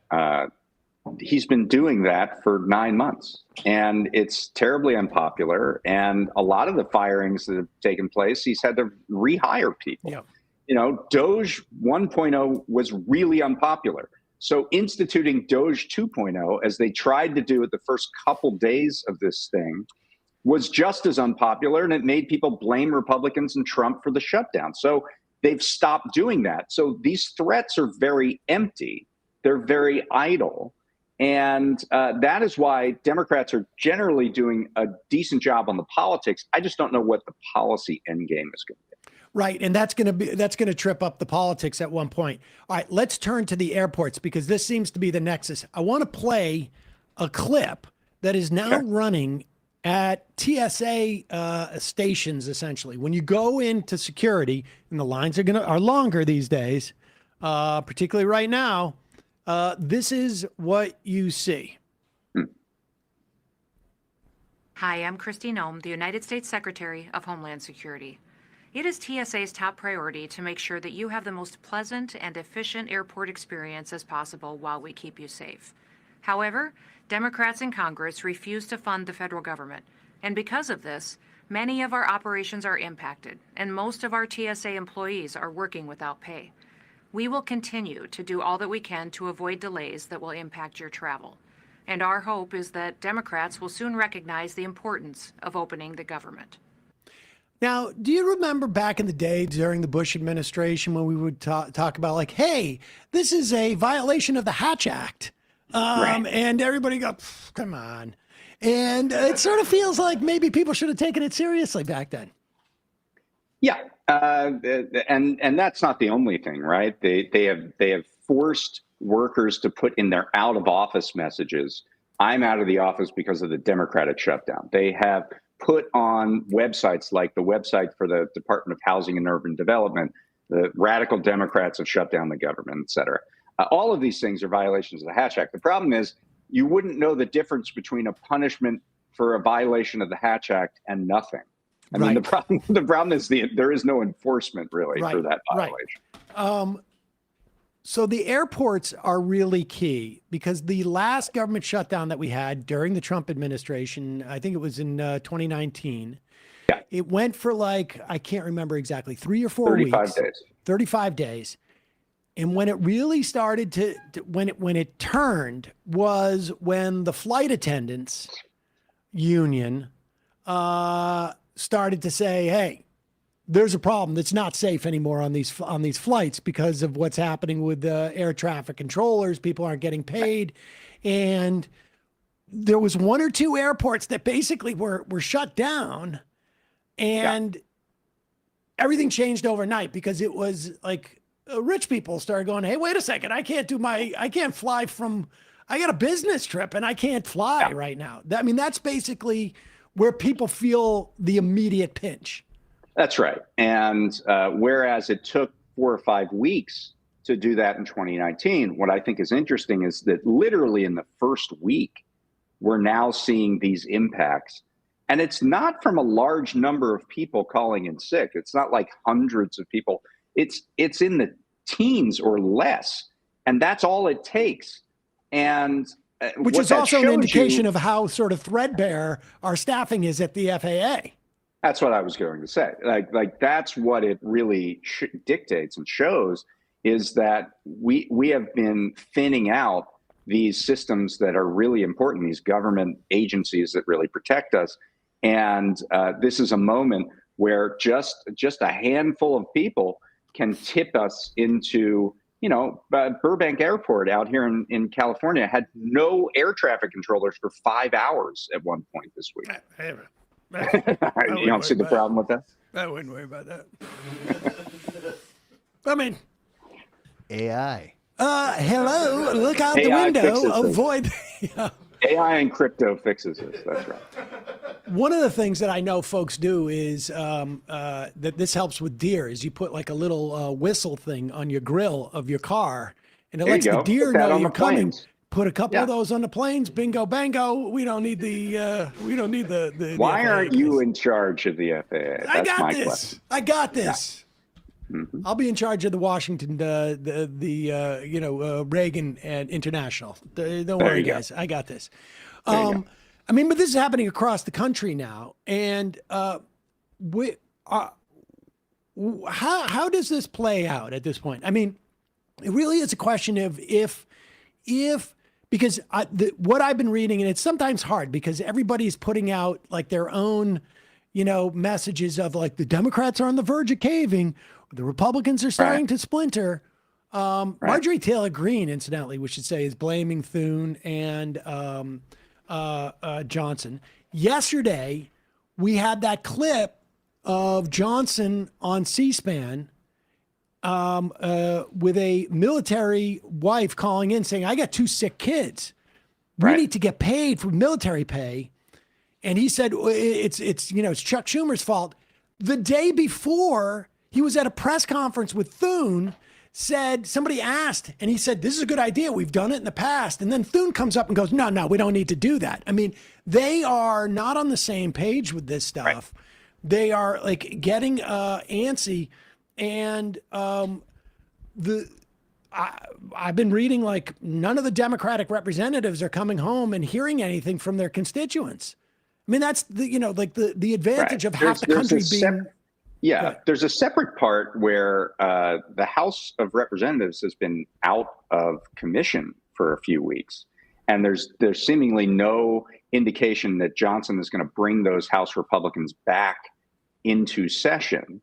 he's been doing that for 9 months, and it's terribly unpopular. And a lot of the firings that have taken place, he's had to rehire people. Yeah. You know, Doge 1.0 was really unpopular. So instituting Doge 2.0, as they tried to do at the first couple days of this thing, was just as unpopular, and it made people blame Republicans and Trump for the shutdown. So they've stopped doing that. So these threats are very empty. They're very idle. And that is why Democrats are generally doing a decent job on the politics. I just don't know what the policy endgame is going to be. Right, and that's going to trip up the politics at one point. All right, let's turn to the airports because this seems to be the nexus. I want to play a clip that is now running at TSA stations. Essentially, when you go into security, and the lines are longer these days, particularly right now. This is what you see. Hi, I'm Christine Ohm, the United States Secretary of Homeland Security. It is TSA's top priority to make sure that you have the most pleasant and efficient airport experience as possible while we keep you safe. However, Democrats in Congress refuse to fund the federal government, and because of this, many of our operations are impacted, and most of our TSA employees are working without pay. We will continue to do all that we can to avoid delays that will impact your travel. And our hope is that Democrats will soon recognize the importance of opening the government. Now, do you remember back in the day during the Bush administration when we would talk about like, hey, this is a violation of the Hatch Act? And everybody go, come on. And it sort of feels like maybe people should have taken it seriously back then. Yeah. And that's not the only thing, right? They have forced workers to put in their out of office messages, I'm out of the office because of the Democratic shutdown. They have put on websites like the website for the Department of Housing and Urban Development, the radical Democrats have shut down the government, et cetera. All of these things are violations of the Hatch Act. The problem is you wouldn't know the difference between a punishment for a violation of the Hatch Act and nothing. I mean, the problem is there is no enforcement really for that violation. So the airports are really key because the last government shutdown that we had during the Trump administration, I think it was in 2019. Yeah. It went for like, I can't remember exactly, 3 or 4 weeks. 35 days. 35 days. And when it really started when it turned was when the flight attendants union started to say, hey, there's a problem. It's not safe anymore on these flights because of what's happening with the air traffic controllers. People aren't getting paid. And there was 1 or 2 airports that basically were shut down, and everything changed overnight because it was like rich people started going, hey, wait a second. I can't fly I got a business trip and I can't fly right now. I mean, that's basically where people feel the immediate pinch. That's right. And whereas it took 4 or 5 weeks to do that in 2019, what I think is interesting is that literally in the first week, we're now seeing these impacts. And it's not from a large number of people calling in sick. It's not like hundreds of people. It's in the teens or less. And that's all it takes. And which is also an indication of how sort of threadbare our staffing is at the FAA. That's what I was going to say. Like that's what it really dictates and shows is that we have been thinning out these systems that are really important, these government agencies that really protect us. And this is a moment where just a handful of people can tip us into Burbank Airport out here in California had no air traffic controllers for 5 hours at one point this week. You don't see the problem with that? I wouldn't worry about that. I mean, AI. Hello, look out the AI window, avoid. AI and crypto fixes this. That's right. One of the things that I know folks do is that this helps with deer is you put like a little whistle thing on your grill of your car, and it lets the deer know you're coming. Put a couple of those on the planes. Bingo, bango. We don't need the. Why aren't you in charge of the FAA? I got this. I got this. Mm-hmm. I'll be in charge of the Washington, Reagan and International. Don't worry, guys. I got this. I mean, but this is happening across the country now, and how does this play out at this point? I mean, it really is a question of if because what I've been reading, and it's sometimes hard because everybody's putting out like their own, messages of like the Democrats are on the verge of caving. The Republicans are starting to splinter. Marjorie Taylor Greene, incidentally, we should say, is blaming Thune and Johnson. Yesterday, we had that clip of Johnson on C-SPAN with a military wife calling in saying, I got 2 sick kids. We need to get paid for military pay. And he said, it's Chuck Schumer's fault. The day before, he was at a press conference with Thune, said, somebody asked, and he said, this is a good idea. We've done it in the past. And then Thune comes up and goes, no, we don't need to do that. I mean, they are not on the same page with this stuff. They are like getting antsy. And I've been reading like none of the Democratic representatives are coming home and hearing anything from their constituents. I mean, that's the advantage of half the country being. There's a separate part where the House of Representatives has been out of commission for a few weeks, and there's seemingly no indication that Johnson is going to bring those House Republicans back into session.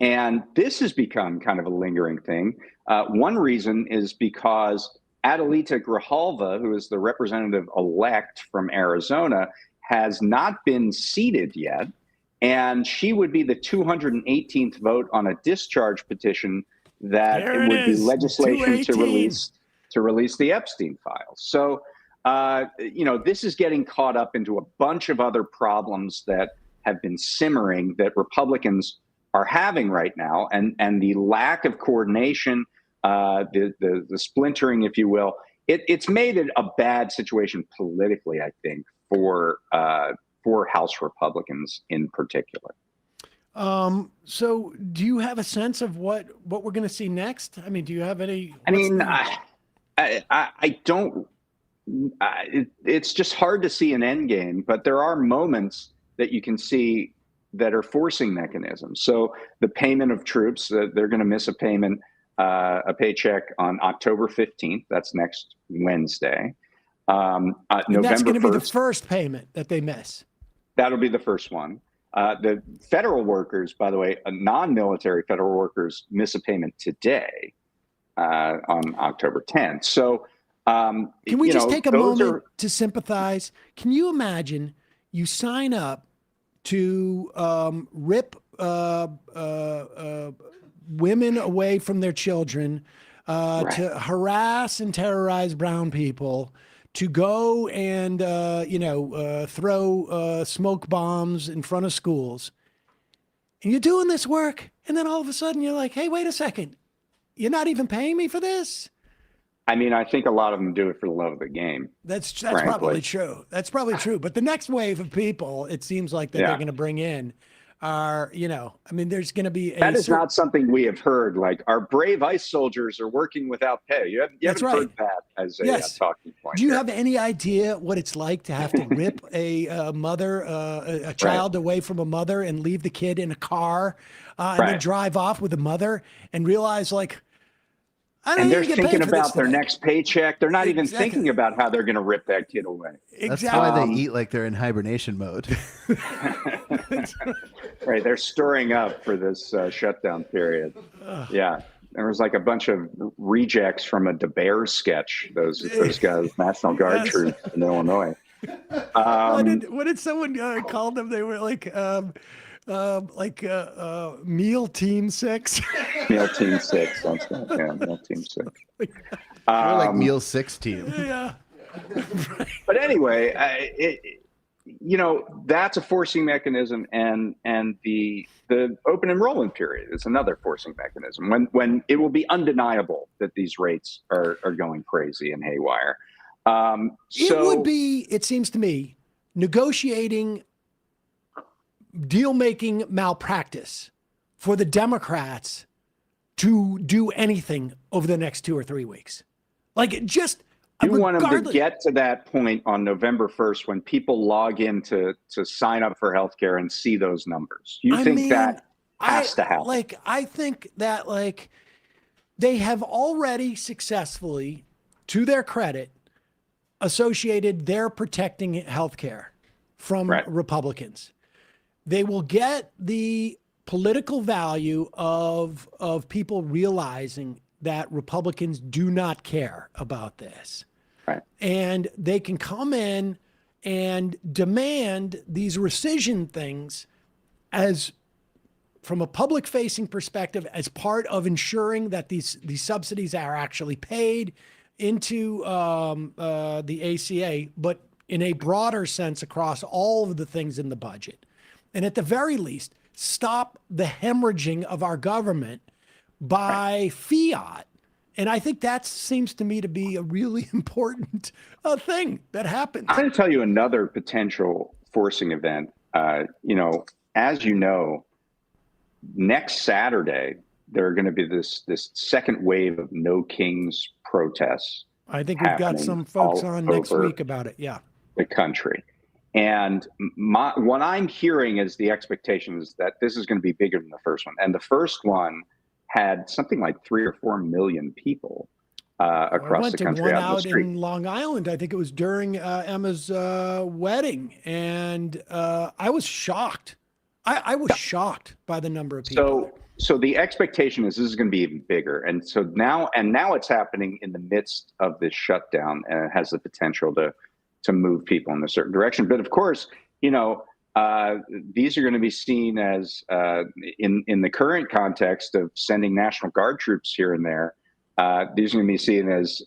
And this has become kind of a lingering thing. One reason is because Adelita Grijalva, who is the representative-elect from Arizona, has not been seated yet. And she would be the 218th vote on a discharge petition that it would be legislation to release the Epstein files. So, this is getting caught up into a bunch of other problems that have been simmering that Republicans are having right now, and the lack of coordination, the splintering, if you will, it's made it a bad situation politically, I think, for House Republicans in particular. So do you have a sense of what we're going to see next? I mean, do you have any? I don't. It's just hard to see an end game, but there are moments that you can see that are forcing mechanisms. So the payment of troops, they're going to miss a payment, a paycheck on October 15th. That's next Wednesday. And that's going to be the first payment that they miss. That'll be the first one. The federal workers, by the way, non-military federal workers miss a payment today on October 10th. So can we just take a moment to sympathize? Can you imagine you sign up to rip women away from their children, to harass and terrorize brown people, to go and throw smoke bombs in front of schools, and you're doing this work, and then all of a sudden you're like, hey, wait a second, you're not even paying me for this? I mean, I think a lot of them do it for the love of the game. That's probably true. That's probably true. But the next wave of people, it seems like that they're going to bring in are, there's going to be that is not something we have heard. Like, our brave ICE soldiers are working without pay. You haven't heard that as a talking point. Do you have any idea what it's like to have to rip a mother, a child away from a mother and leave the kid in a car and then drive off with the mother and realize, like, and they're thinking about their next paycheck. They're not even thinking about how they're going to rip that kid away. That's why they eat like they're in hibernation mode. Right. They're storing up for this shutdown period. Yeah. there was like a bunch of rejects from a DeBear sketch. Those guys, National Guard troops in Illinois. What did someone call them? They were like Meal Team 6. Meal Team 6. That's right. Yeah, Meal Team 6. We're like Meal 6 team. Yeah. But anyway, that's a forcing mechanism, and the open enrollment period is another forcing mechanism when it will be undeniable that these rates are going crazy and haywire. It would be, it seems to me, negotiating, deal-making malpractice for the Democrats to do anything over the next 2 or 3 weeks. Like, just you want them to get to that point on November 1st when people log in to sign up for healthcare and see those numbers. You think that has to happen? I think that they have already successfully, to their credit, associated their protecting healthcare from Republicans. They will get the political value of people realizing that Republicans do not care about this. Right. And they can come in and demand these rescission things as, from a public facing perspective, as part of ensuring that these subsidies are actually paid into the ACA, but in a broader sense across all of the things in the budget. And at the very least, stop the hemorrhaging of our government by fiat. And I think that seems to me to be a really important thing that happens. I'm going to tell you another potential forcing event. As you know, next Saturday, there are going to be this second wave of No Kings protests. I think we've got some folks on next week about it. Yeah. The country. And what I'm hearing is the expectation is that this is going to be bigger than the first one. And the first one had something like 3 or 4 million people across the country out in the street. I went to one out in Long Island. I think it was during Emma's wedding. And I was shocked. I was shocked by the number of people. So the expectation is this is going to be even bigger. And so now it's happening in the midst of this shutdown, and it has the potential to move people in a certain direction. But of course, these are going to be seen as, in the current context of sending National Guard troops here and there, these are going to be seen as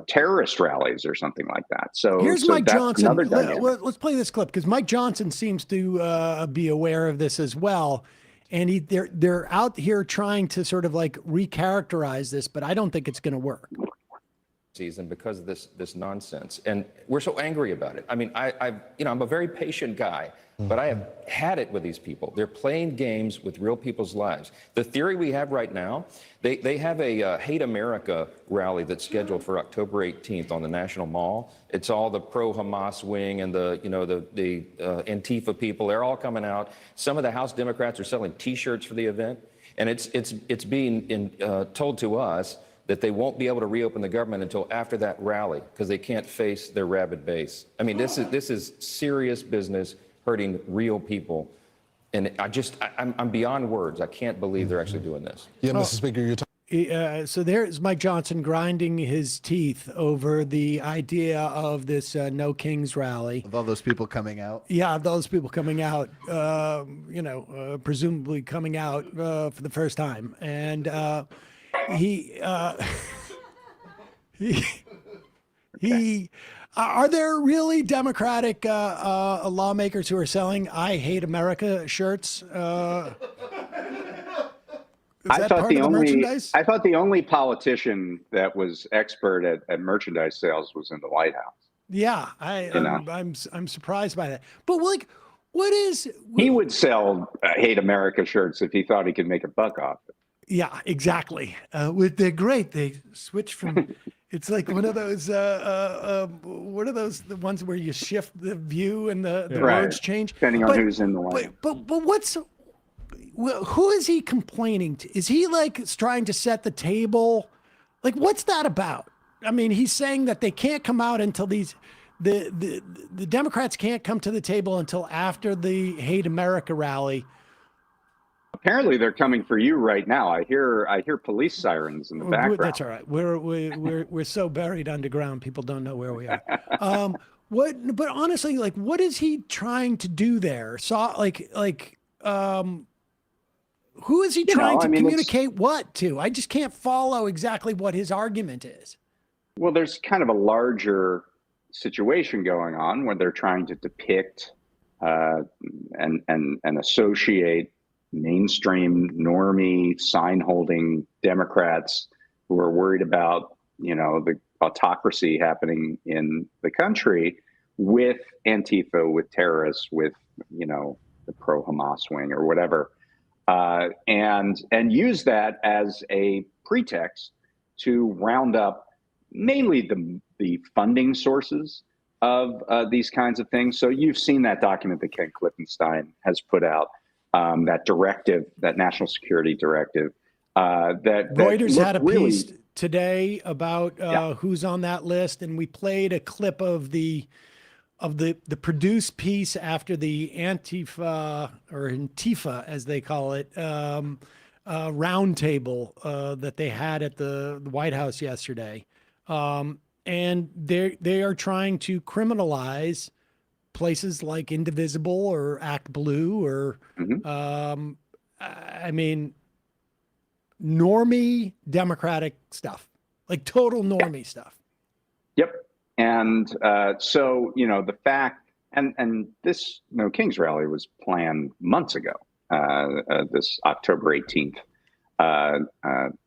terrorist rallies or something like that. So here's Mike Johnson. Let's play this clip because Mike Johnson seems to be aware of this as well. And they're out here trying to sort of like recharacterize this, but I don't think it's going to work. Season because of this nonsense, and we're so angry about it. I mean, I'm a very patient guy, but I have had it with these people. They're playing games with real people's lives. The theory we have right now, they have a Hate America rally that's scheduled for October 18th on the National Mall. It's all the pro-Hamas wing and the Antifa people. They're all coming out. Some of the House Democrats are selling T-shirts for the event, and it's being told to us that they won't be able to reopen the government until after that rally because they can't face their rabid base. I mean, this is serious business hurting real people. And I'm beyond words. I can't believe they're actually doing this. Yeah, Mr. Speaker, you're talking. So there's Mike Johnson grinding his teeth over the idea of this No Kings rally. Of all those people coming out. Yeah, those people coming out, presumably coming out for the first time. And are there really Democratic lawmakers who are selling "I Hate America" shirts? I thought the only politician that was expert at merchandise sales was in the White House. Yeah, I'm surprised by that. But like, he would sell "Hate America" shirts if he thought he could make a buck off it. Yeah, exactly. They're great. They switch from. It's like one of those. What are those? The ones where you shift the view and the words change depending on who's in the way. But who is he complaining to? Is he like trying to set the table? Like, what's that about? I mean, he's saying that they can't come out until the Democrats can't come to the table until after the Hate America rally. Apparently, they're coming for you right now. I hear police sirens in the background. That's all right. We're so buried underground, people don't know where we are. But honestly, like, what is he trying to do there? Who is he trying to communicate what to? I just can't follow exactly what his argument is. Well, there's kind of a larger situation going on where they're trying to depict and associate mainstream normie sign-holding Democrats who are worried about, the autocracy happening in the country with Antifa, with terrorists, with, the pro-Hamas wing or whatever, and use that as a pretext to round up mainly the funding sources of these kinds of things. So you've seen that document that Ken Klippenstein has put out, that directive, that national security directive. That Reuters had a piece today about who's on that list, and we played a clip of the produced piece after the Antifa, or Antifa as they call it, roundtable that they had at the White House yesterday. And they are trying to criminalize places like Indivisible or Act Blue or, normie Democratic stuff, like total normie stuff. Yep. And so, the fact, and this King's rally was planned months ago, this October 18th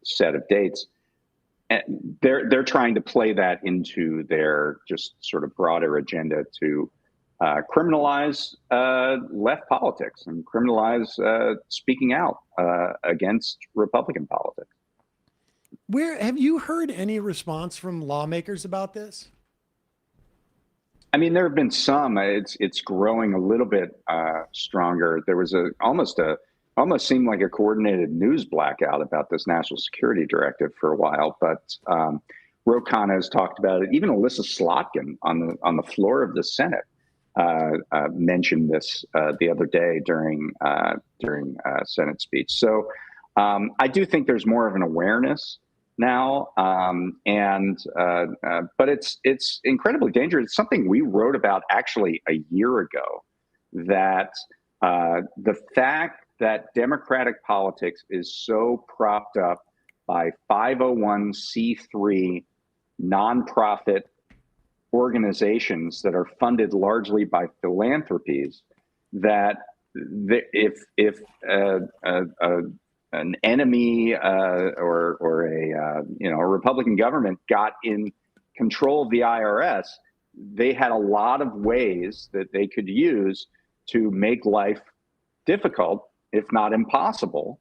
set of dates. And they're trying to play that into their just sort of broader agenda to criminalize left politics and criminalize speaking out against Republican politics. Where have you heard any response from lawmakers about this? I mean, there have been some. It's growing a little bit stronger. There was almost seemed like a coordinated news blackout about this national security directive for a while. But Ro Khanna has talked about it. Even Alyssa Slotkin on the floor of the Senate mentioned this the other day during Senate speech. So I do think there's more of an awareness now, but it's incredibly dangerous. It's something we wrote about actually a year ago, that the fact that Democratic politics is so propped up by 501c3 nonprofit organizations that are funded largely by philanthropies, that if an enemy or a Republican government got in control of the IRS, they had a lot of ways that they could use to make life difficult, if not impossible,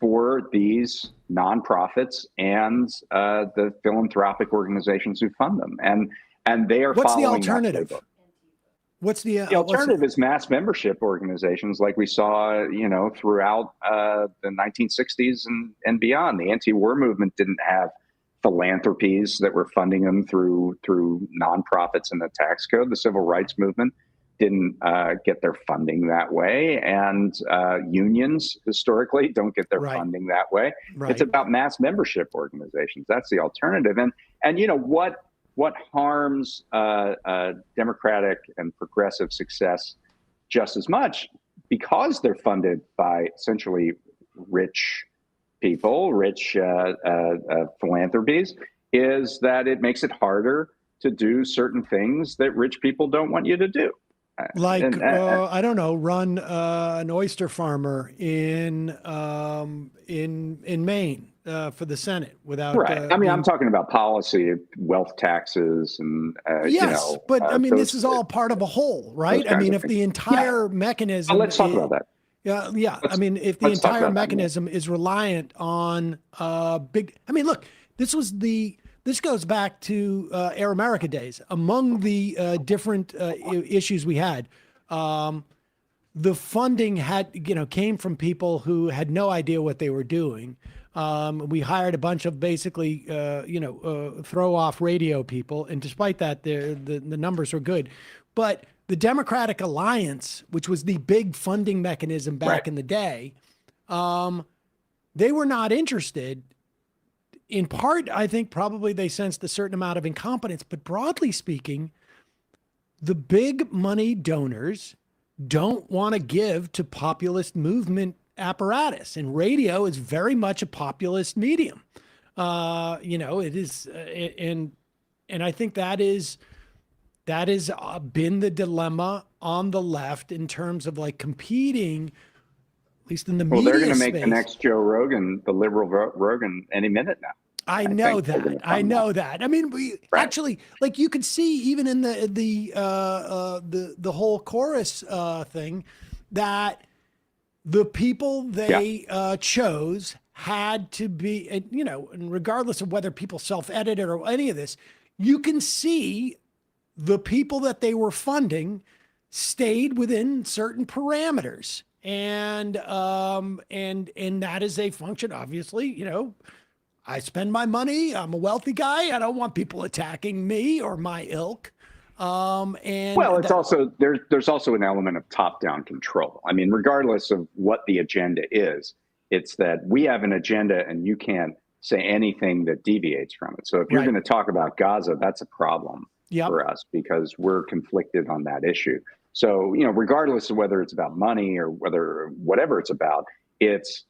for these nonprofits and the philanthropic organizations who fund them. And they are What's the following alternative? What's the alternative is mass membership organizations like we saw, throughout the 1960s and beyond. The anti-war movement didn't have philanthropies that were funding them through nonprofits in the tax code. The civil rights movement didn't get their funding that way, and unions historically don't get their funding that way. Right. It's about mass membership organizations. That's the alternative. And what harms democratic and progressive success just as much, because they're funded by essentially rich people, rich philanthropies, is that it makes it harder to do certain things that rich people don't want you to do. Like, I don't know, run an oyster farmer in Maine for the Senate without. Right. I'm talking about policy, wealth taxes, and yes, but this is all part of a whole, right? If the entire mechanism. Let's talk about that. Yeah. If the entire mechanism is reliant on big. Look, this goes back to Air America days. Among the different issues we had, the funding came from people who had no idea what they were doing. We hired a bunch of basically, throw off radio people, and despite that, the numbers were good. But the Democratic Alliance, which was the big funding mechanism back in the day, They were not interested. In part, I think probably they sensed a certain amount of incompetence, but broadly speaking, the big money donors don't want to give to populist movement apparatus, and radio is very much a populist medium. It is, and I think that has been the dilemma on the left in terms of like competing, at least in the media space. Well, they're going to make the next Joe Rogan, the liberal Rogan, any minute now. I know that. I mean, we actually, like, you could see even in the whole chorus thing that the people they chose had to be, and regardless of whether people self-edited or any of this, you can see the people that they were funding stayed within certain parameters. And that is a function, obviously, I spend my money. I'm a wealthy guy. I don't want people attacking me or my ilk. Well, it's also, there's also an element of top-down control. I mean, regardless of what the agenda is, it's that we have an agenda and you can't say anything that deviates from it. So if you're going to talk about Gaza, that's a problem for us because we're conflicted on that issue. So, regardless of whether it's about money or whatever it's about, it's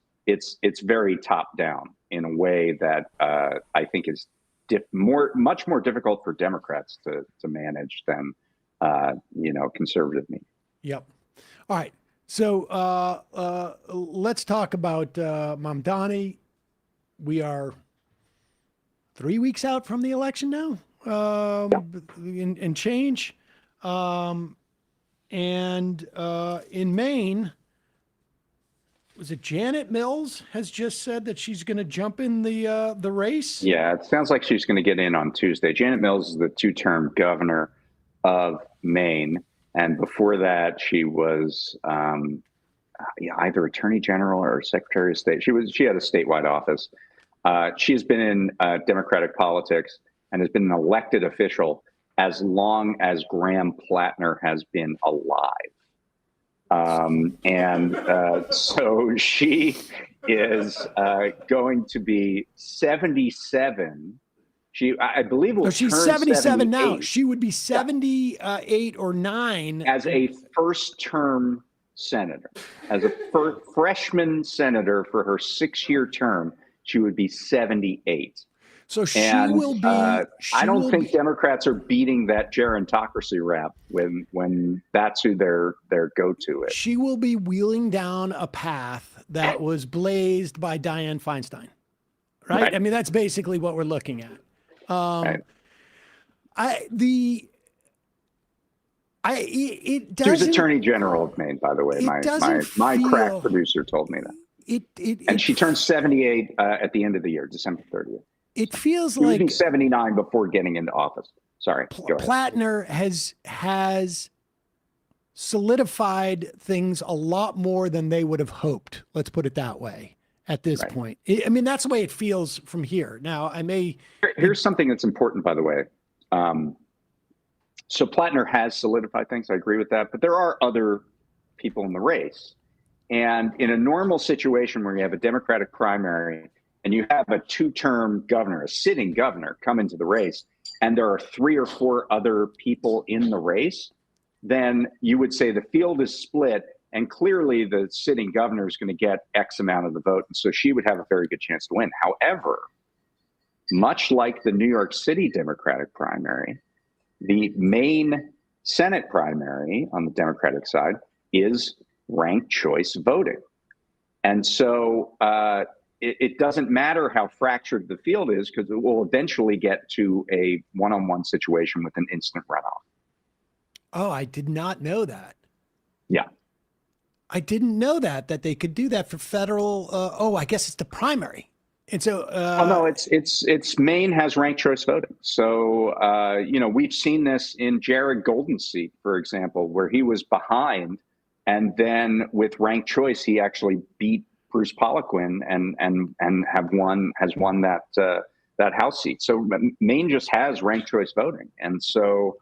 very top down in a way that I think is much more difficult for Democrats to manage than conservative media. Yep. All right. So let's talk about Mamdani. We are 3 weeks out from the election now, and change. And in Maine, was it Janet Mills has just said that she's going to jump in the race? Yeah, it sounds like she's going to get in on Tuesday. Janet Mills is the two-term governor of Maine, and before that, she was either Attorney General or Secretary of State. She had a statewide office. She has been in Democratic politics and has been an elected official as long as Graham Plattner has been alive. So she is going to be 77. I believe, will she's 77 now. She would be 78 or 9 as a first-term senator, as a freshman senator for her 6-year term. She would be 78. So she will be. I don't think Democrats are beating that gerontocracy rap when that's who their go-to is. She will be wheeling down a path that was blazed by Dianne Feinstein, right? I mean, that's basically what we're looking at. It doesn't. She was Attorney General of Maine, by the way. My crack producer told me that. And she turns 78 at the end of the year, December 30th. It feels like she was 79 before getting into office. Sorry, go ahead. Plattner has solidified things a lot more than they would have hoped. Let's put it that way. At this point, I mean, that's the way it feels from here. Now, Here's something that's important, by the way. So Plattner has solidified things. I agree with that, but there are other people in the race. And in a normal situation where you have a Democratic primary and you have a two-term governor, a sitting governor, come into the race, and there are 3 or 4 other people in the race, then you would say the field is split, and clearly the sitting governor is going to get X amount of the vote, and so she would have a very good chance to win. However, much like the New York City Democratic primary, the Maine Senate primary on the Democratic side is ranked choice voting. And so it doesn't matter how fractured the field is, because it will eventually get to a one-on-one situation with an instant runoff. Oh, I did not know that. Yeah. I didn't know that they could do that for federal. I guess it's the primary. And so, no, it's Maine has ranked choice voting. So, we've seen this in Jared Golden's seat, for example, where he was behind, and then with ranked choice, he actually beat Bruce Poliquin and has won that House seat. So Maine just has ranked choice voting, and so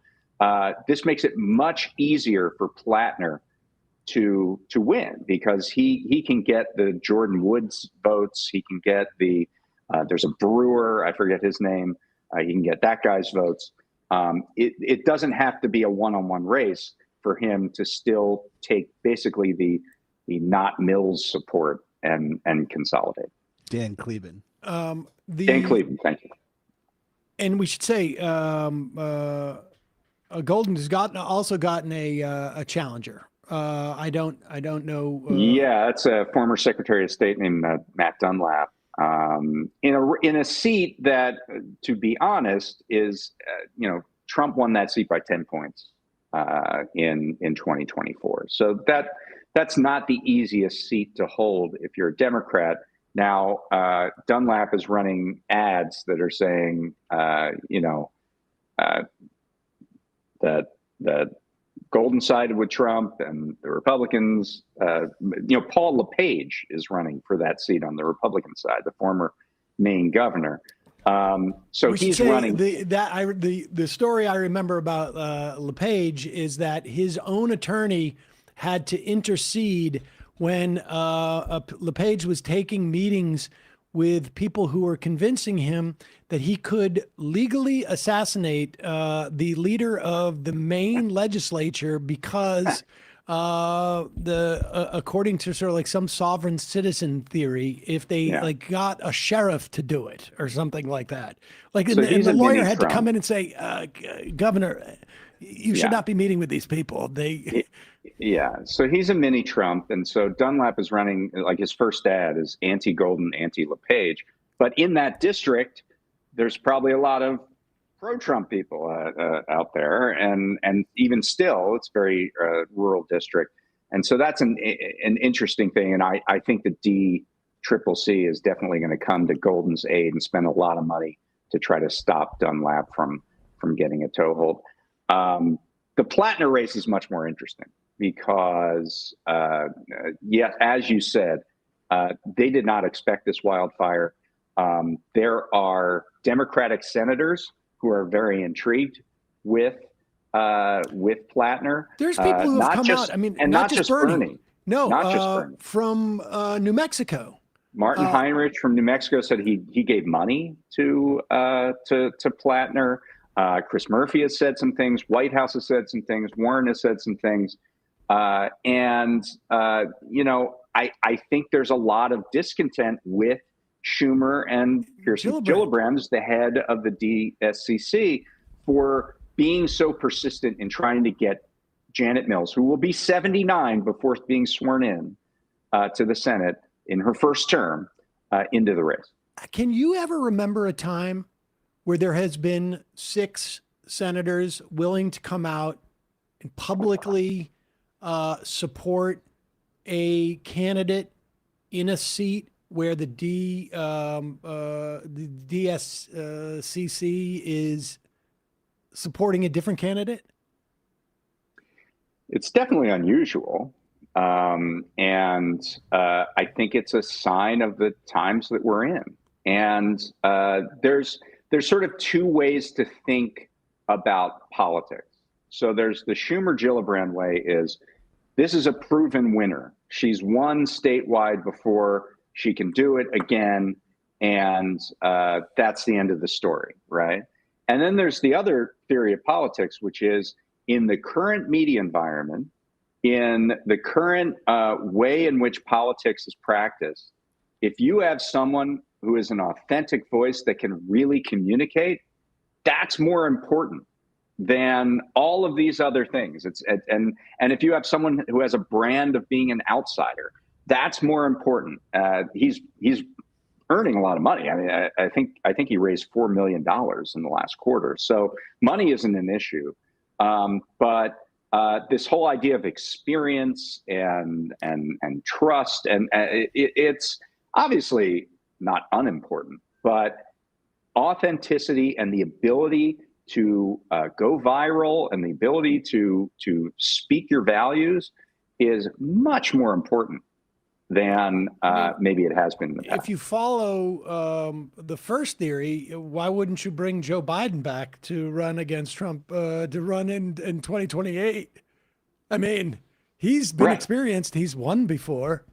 this makes it much easier for Plattner to win, because he can get the Jordan Woods votes. He can get there's a brewer, I forget his name. He can get that guy's votes. It doesn't have to be a one-on-one race for him to still take basically the not Mills support and consolidate. Dan Cleben. Dan Cleben, thank you. And we should say, Golden has also gotten a challenger. I don't know. Yeah, that's a former Secretary of State named Matt Dunlap. In a seat that, to be honest, is Trump won that seat by 10 points in 2024. So that's not the easiest seat to hold if you're a Democrat. Now, Dunlap is running ads that are saying, that Golden sided with Trump and the Republicans. Paul LePage is running for that seat on the Republican side, the former Maine governor. So he's running. The story I remember about LePage is that his own attorney had to intercede when LePage was taking meetings with people who were convincing him that he could legally assassinate the leader of the Maine legislature because according to sort of like some sovereign citizen theory, if they got a sheriff to do it or something like that, and the lawyer had to come in and say, Governor, you should not be meeting with these people. So he's a mini Trump. And so Dunlap is running, like his first ad is anti-Golden, anti-LePage. But in that district, there's probably a lot of pro-Trump people out there. And even still, it's very rural district. And so that's an interesting thing. And I think the DCCC is definitely going to come to Golden's aid and spend a lot of money to try to stop Dunlap from getting a toehold. The Plattner race is much more interesting because, as you said, they did not expect this wildfire. There are Democratic senators who are very intrigued with Plattner. There's people who have come out. I mean, and not just Bernie. No, not just Bernie. From New Mexico. Martin Heinrich from New Mexico said he gave money to Plattner. Chris Murphy has said some things. White House has said some things. Warren has said some things. I think there's a lot of discontent with Schumer and Kirsten Gillibrand, the head of the DSCC, for being so persistent in trying to get Janet Mills, who will be 79 before being sworn in to the Senate in her first term, into the race. Can you ever remember a time where there has been 6 senators willing to come out and publicly support a candidate in a seat where the DSCC is supporting a different candidate? It's definitely unusual. And I think it's a sign of the times that we're in. And there's sort of 2 ways to think about politics. So there's the Schumer-Gillibrand way is, this is a proven winner. She's won statewide before. She can do it again. And that's the end of the story, right? And then there's the other theory of politics, which is, in the current media environment, in the current way in which politics is practiced, if you have someone who is an authentic voice that can really communicate, that's more important than all of these other things. And if you have someone who has a brand of being an outsider, that's more important. He's earning a lot of money. I mean, I think he raised $4 million in the last quarter. So money isn't an issue, but this whole idea of experience and trust, and it's obviously not unimportant, but authenticity and the ability to go viral and the ability to speak your values is much more important than maybe it has been in the past. If you follow the first theory, why wouldn't you bring Joe Biden back to run against Trump, to run in 2028? I mean, He's been experienced. He's won before.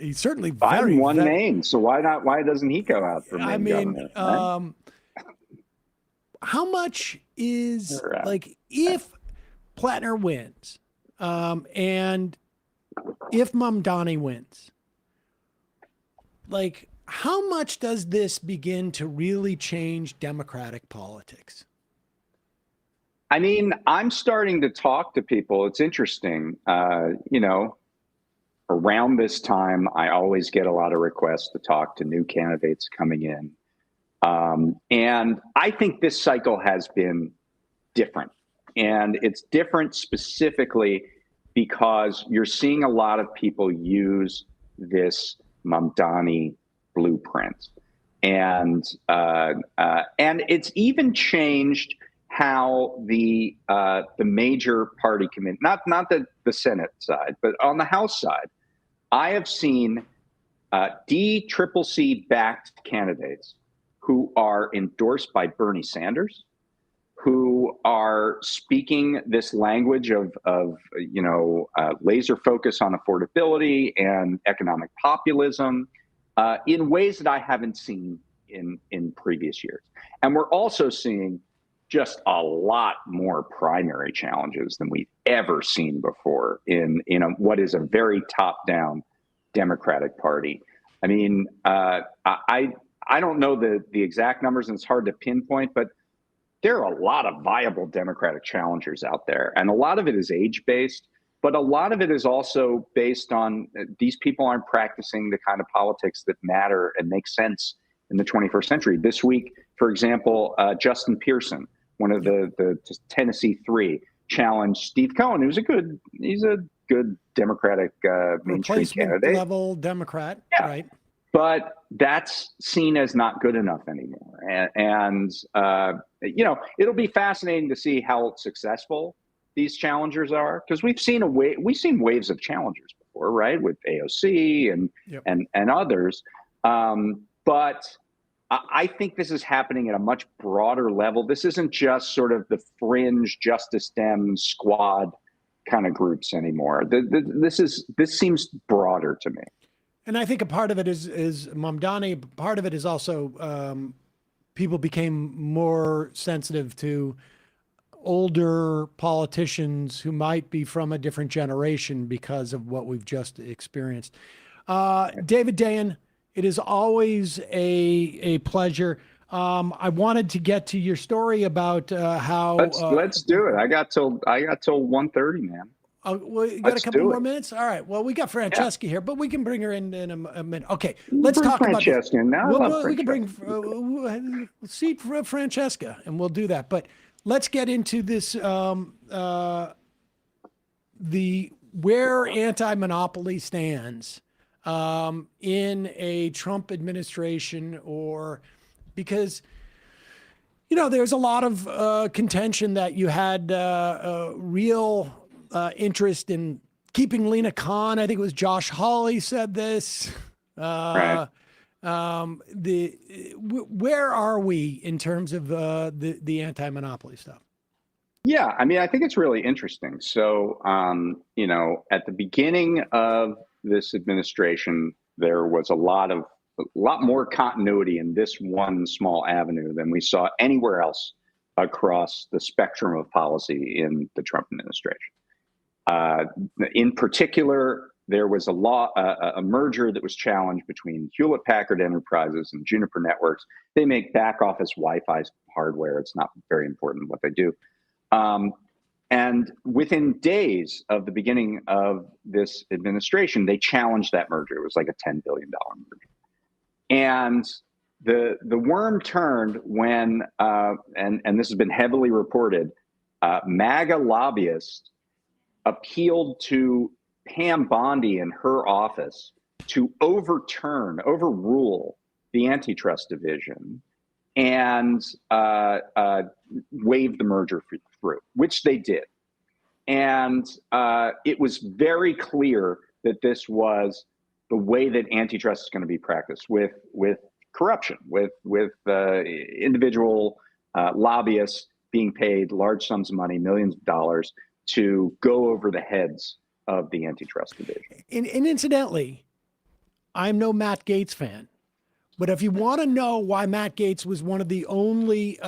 He's certainly Biden won Maine, so why not? Why doesn't he go out for Maine governor? Right? How much is like if Plattner wins, and if Mamdani wins, like how much does this begin to really change Democratic politics? I mean, I'm starting to talk to people. It's interesting. You know, around this time, I always get a lot of requests to talk to new candidates coming in. And I think this cycle has been different. And it's different specifically because you're seeing a lot of people use this Mamdani blueprint. And it's even changed how the major party committee, not the Senate side, but on the House side, I have seen DCCC backed candidates who are endorsed by Bernie Sanders, who are speaking this language of laser focus on affordability and economic populism in ways that I haven't seen in previous years. And we're also seeing just a lot more primary challenges than we've ever seen before in what is a very top-down Democratic Party. I mean, I don't know the exact numbers, and it's hard to pinpoint, but there are a lot of viable Democratic challengers out there. And a lot of it is age-based, but a lot of it is also based on these people aren't practicing the kind of politics that matter and make sense in the 21st century. This week, for example, Justin Pearson, one of the Tennessee Three, challenged Steve Cohen, who's he's a good Democratic mainstream candidate. Level Democrat, yeah. Right? But that's seen as not good enough anymore. And it'll be fascinating to see how successful these challengers are, because we've seen waves of challengers before, right? With AOC and others. But I think this is happening at a much broader level. This isn't just sort of the fringe Justice Dem squad kind of groups anymore. This seems broader to me. And I think a part of it is Mamdani. Part of it is also people became more sensitive to older politicians who might be from a different generation because of what we've just experienced. David Dayen, it is always a pleasure. I wanted to get to your story about how. Let's do it. I got till 1:30, man. Well, you got a couple more minutes? All right. Well, we got Francesca here, but we can bring her in a minute. Okay, let's talk about Francesca now. We can bring seat for Francesca, and we'll do that. But let's get into this where anti-monopoly stands in a Trump administration, or because there's a lot of contention that you had real interest in keeping Lena Khan. I think it was Josh Hawley said this. Right. Where are we in terms of the anti-monopoly stuff? Yeah, I mean, I think it's really interesting. So, at the beginning of this administration, there was a lot more continuity in this one small avenue than we saw anywhere else across the spectrum of policy in the Trump administration. In particular, there was a merger that was challenged between Hewlett Packard Enterprises and Juniper Networks. They make back office Wi-Fi hardware. It's not very important what they do. And within days of the beginning of this administration, they challenged that merger. It was like a $10 billion merger. And the worm turned when, and this has been heavily reported, MAGA lobbyists appealed to Pam Bondi in her office to overrule the antitrust division and wave the merger through, which they did. And it was very clear that this was the way that antitrust is going to be practiced, with corruption, with individual lobbyists being paid large sums of money, millions of dollars, to go over the heads of the antitrust division. And incidentally, I'm no Matt Gaetz fan, but if you want to know why Matt Gaetz was one of the only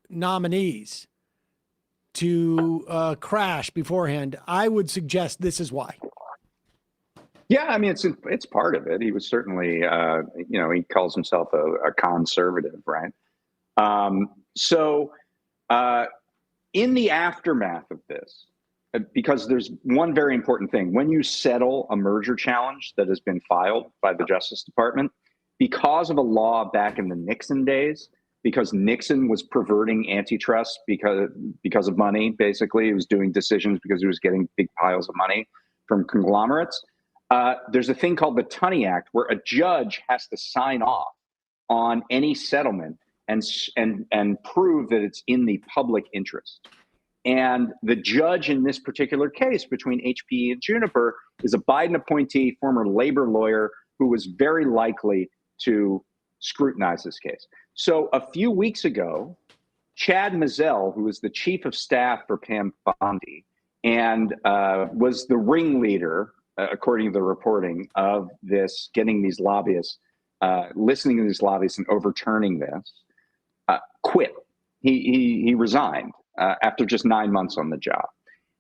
nominees to crash beforehand, I would suggest this is why. Yeah, I mean, it's part of it. He was certainly, he calls himself a conservative, right? In the aftermath of this, because there's one very important thing. When you settle a merger challenge that has been filed by the Justice Department, because of a law back in the Nixon days, because Nixon was perverting antitrust because of money, basically, he was doing decisions because he was getting big piles of money from conglomerates. There's a thing called the Tunney Act, where a judge has to sign off on any settlement and prove that it's in the public interest. And the judge in this particular case between HPE and Juniper is a Biden appointee, former labor lawyer, who was very likely to scrutinize this case. So a few weeks ago, Chad Mizell, who was the chief of staff for Pam Bondi and was the ringleader, according to the reporting, of this, getting these lobbyists, listening to these lobbyists and overturning this, quit. He resigned after just 9 months on the job.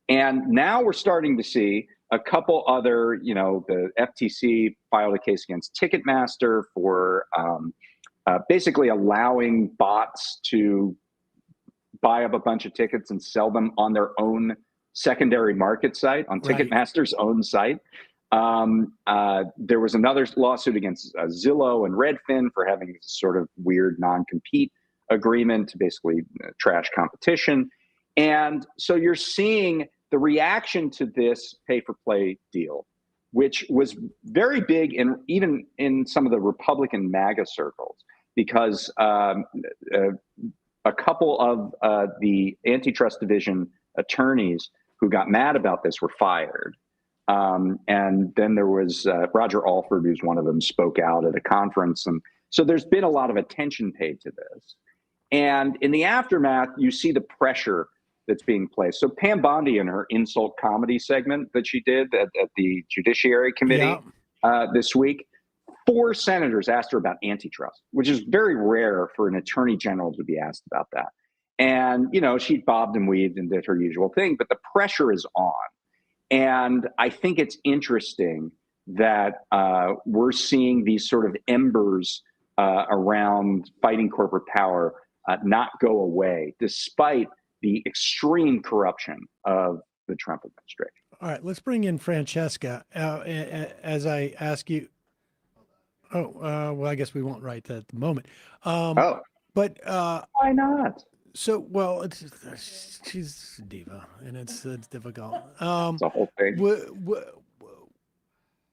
And now we're starting to see a couple other, the FTC filed a case against Ticketmaster for basically allowing bots to buy up a bunch of tickets and sell them on their own secondary market site, on Ticketmaster's own site. There was another lawsuit against Zillow and Redfin for having this sort of weird non-compete agreement to basically trash competition. And so you're seeing the reaction to this pay-for-play deal, which was very big even in some of the Republican MAGA circles, because a couple of the antitrust division attorneys who got mad about this were fired. And then there was Roger Alford, who's one of them, spoke out at a conference. And so there's been a lot of attention paid to this. And in the aftermath, you see the pressure that's being placed. So Pam Bondi, in her insult comedy segment that she did at the Judiciary Committee this week, 4 senators asked her about antitrust, which is very rare for an attorney general to be asked about that. And, she bobbed and weaved and did her usual thing, but the pressure is on. And I think it's interesting that we're seeing these sort of embers around fighting corporate power not go away, despite the extreme corruption of the Trump administration. All right, let's bring in Francesca as I ask you. Well, I guess we won't write that at the moment. But why not? So, well, she's a diva, and it's difficult. It's a whole thing.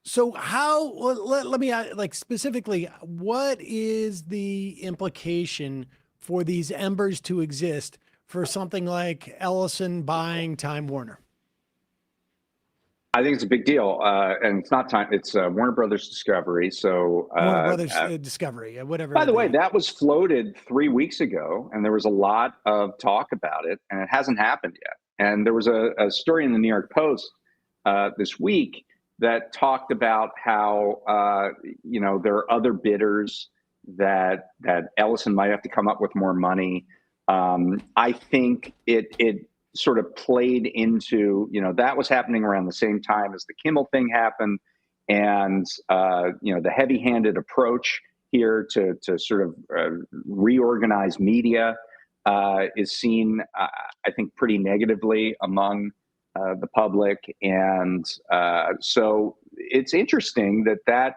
So how, let me specifically, what is the implication for these embers to exist for something like Ellison buying Time Warner? I think it's a big deal, and it's not Time. It's Warner Brothers Discovery. So Warner Brothers Discovery, whatever. By the way, that was floated 3 weeks ago, and there was a lot of talk about it, and it hasn't happened yet. And there was a story in the New York Post this week that talked about how there are other bidders, that Ellison might have to come up with more money. I think it sort of played into, that was happening around the same time as the Kimmel thing happened. And, the heavy-handed approach here to sort of reorganize media is seen, I think, pretty negatively among the public. And so it's interesting that